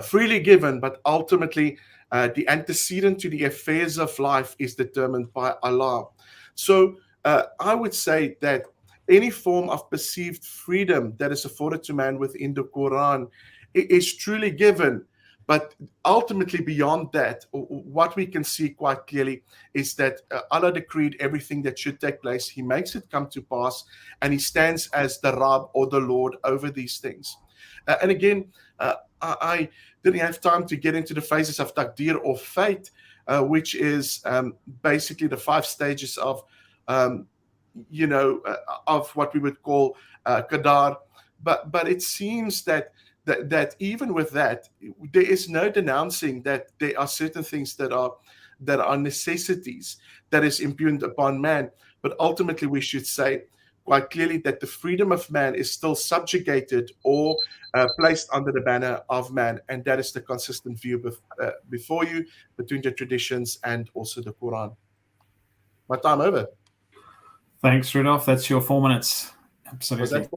freely given, but ultimately the antecedent to the affairs of life is determined by Allah. So I would say that any form of perceived freedom that is afforded to man within the Quran is truly given. But ultimately, beyond that, what we can see quite clearly is that Allah decreed everything that should take place. He makes it come to pass, and He stands as the Rabb, or the Lord, over these things. And again, I didn't have time to get into the phases of taqdeer, or fate, which is basically the 5 stages of, of what we would call qadar. But it seems that even with that, there is no denouncing that there are certain things that are necessities that is impugned upon man. But ultimately, we should say quite clearly that the freedom of man is still subjugated or placed under the banner of man, and that is the consistent view before you between the traditions and also the Quran. My time over. Thanks, Rudolph. That's your 4 minutes. Absolutely.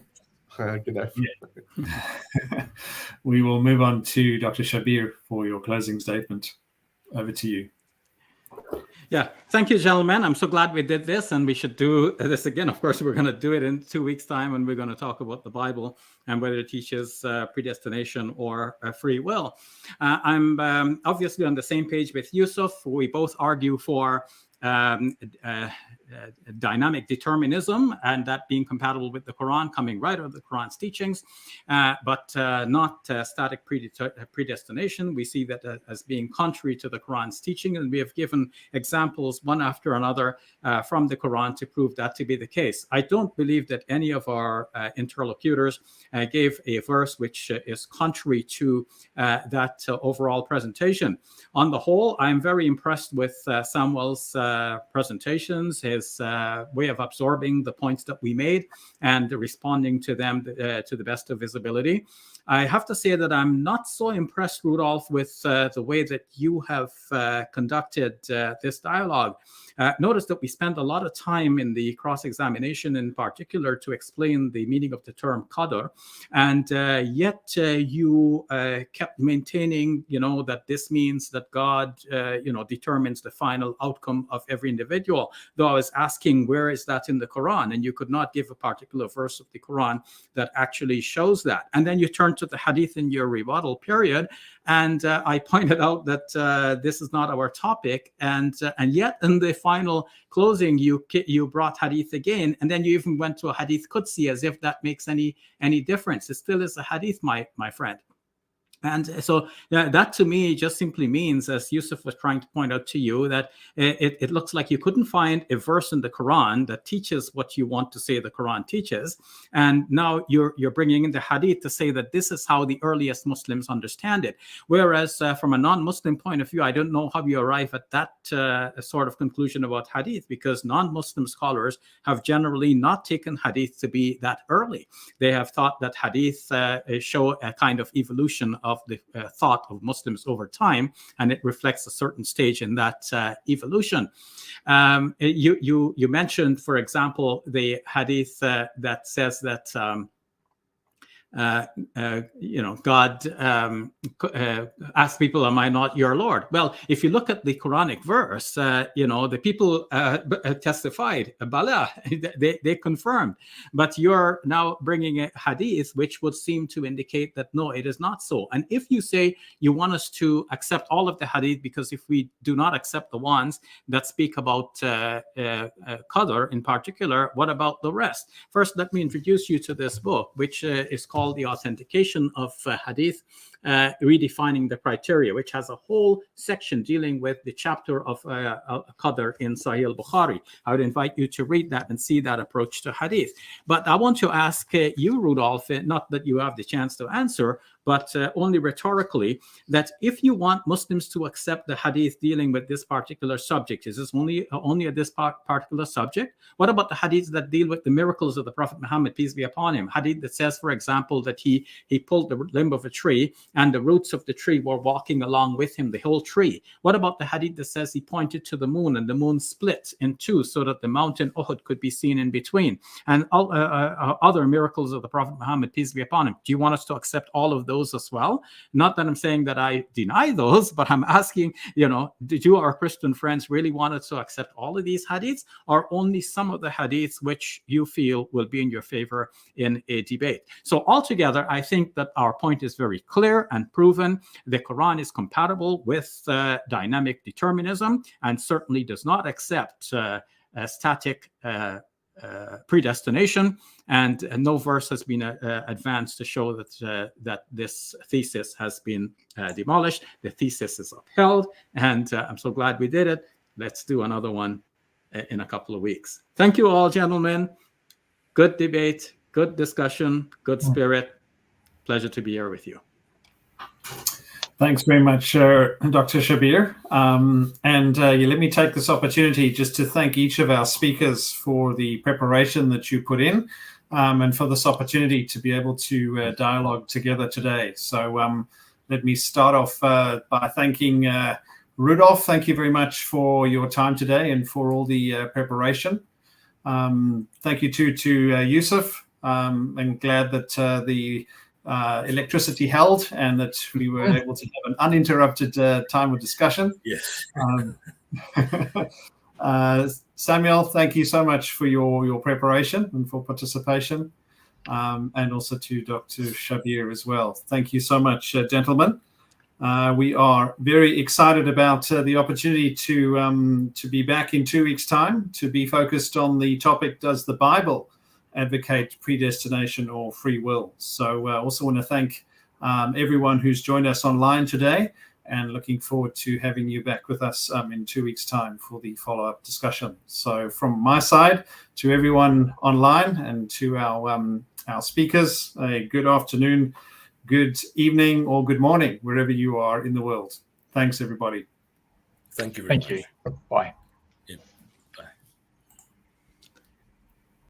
Good enough. Yeah. We will move on to Dr. Shabir for your closing statement. Over to you. Yeah, thank you, gentlemen. I'm so glad we did this, and we should do this again. Of course, we're going to do it in 2 weeks' time, and we're going to talk about the Bible and whether it teaches predestination or free will. I'm obviously on the same page with Yusuf. We both argue for dynamic determinism, and that being compatible with the Quran, coming right out of the Quran's teachings, but not static predestination. We see that as being contrary to the Quran's teaching, and we have given examples one after another from the Quran to prove that to be the case. I don't believe that any of our interlocutors gave a verse which is contrary to that overall presentation. On the whole, I'm very impressed with Samuel's presentations, his way of absorbing the points that we made and responding to them to the best of his ability. I have to say that I'm not so impressed, Rudolph, with the way that you have conducted this dialogue. Notice that we spent a lot of time in the cross-examination in particular to explain the meaning of the term qadr, and yet you kept maintaining, that this means that God, determines the final outcome of every individual. Though I was asking, where is that in the Quran? And you could not give a particular verse of the Quran that actually shows that. And then you turned to the hadith in your rebuttal period, and I pointed out that this is not our topic, and yet in the final closing you brought hadith again, and then you even went to a hadith Qudsi, as if that makes any difference. It still is a hadith, my friend. And so that to me just simply means, as Yusuf was trying to point out to you, that it looks like you couldn't find a verse in the Quran that teaches what you want to say the Quran teaches. And now you're bringing in the hadith to say that this is how the earliest Muslims understand it. Whereas from a non-Muslim point of view, I don't know how you arrive at that sort of conclusion about hadith, because non-Muslim scholars have generally not taken hadith to be that early. They have thought that hadith show a kind of evolution of the thought of Muslims over time, and it reflects a certain stage in that evolution. You mentioned, for example, the hadith that says that God asked people, "Am I not your Lord?" Well, if you look at the Quranic verse, the people testified, "Bala," they confirmed. But you're now bringing a hadith which would seem to indicate that no, it is not so. And if you say you want us to accept all of the hadith, because if we do not accept the ones that speak about qadr in particular, what about the rest? First, let me introduce you to this book, which is called The Authentication of Hadith, Redefining the Criteria, which has a whole section dealing with the chapter of qadr in Sahih al-Bukhari. I would invite you to read that and see that approach to hadith. But I want to ask you, Rudolph, not that you have the chance to answer, but only rhetorically, that if you want Muslims to accept the hadith dealing with this particular subject, is this only at this particular subject? What about the hadiths that deal with the miracles of the Prophet Muhammad, peace be upon him? Hadith that says, for example, that he pulled the limb of a tree and the roots of the tree were walking along with him, the whole tree. What about the hadith that says he pointed to the moon and the moon split in two so that the mountain Uhud could be seen in between? And other miracles of the Prophet Muhammad, peace be upon him. Do you want us to accept all of those as well? Not that I'm saying that I deny those, but I'm asking, did you, our Christian friends, really want us to accept all of these hadiths, or only some of the hadiths which you feel will be in your favor in a debate? So altogether, I think that our point is very clear and proven. The Quran is compatible with dynamic determinism and certainly does not accept static predestination, and no verse has been advanced to show that this thesis has been demolished. The thesis is upheld, and I'm so glad we did it. Let's do another one in a couple of weeks. Thank you all, gentlemen. Good debate, good discussion, good spirit. Pleasure to be here with you. Thanks very much, Dr. Shabir. Let me take this opportunity just to thank each of our speakers for the preparation that you put in, and for this opportunity to be able to dialogue together today. So let me start off by thanking Rudolph. Thank you very much for your time today and for all the preparation. Thank you too to Yusuf. I'm glad that the electricity held and that we were able to have an uninterrupted time of discussion. Yes. Samuel, thank you so much for your preparation and for participation, and also to Dr. Shabir as well. Thank you so much, gentlemen. We are very excited about the opportunity to be back in 2 weeks' time to be focused on the topic, does the Bible advocate predestination or free will? So I also want to thank everyone who's joined us online today, and looking forward to having you back with us in 2 weeks' time for the follow-up discussion. So from my side, to everyone online and to our speakers, a good afternoon, good evening, or good morning, wherever you are in the world. Thanks, everybody. Thank you very much. Thank you. Bye.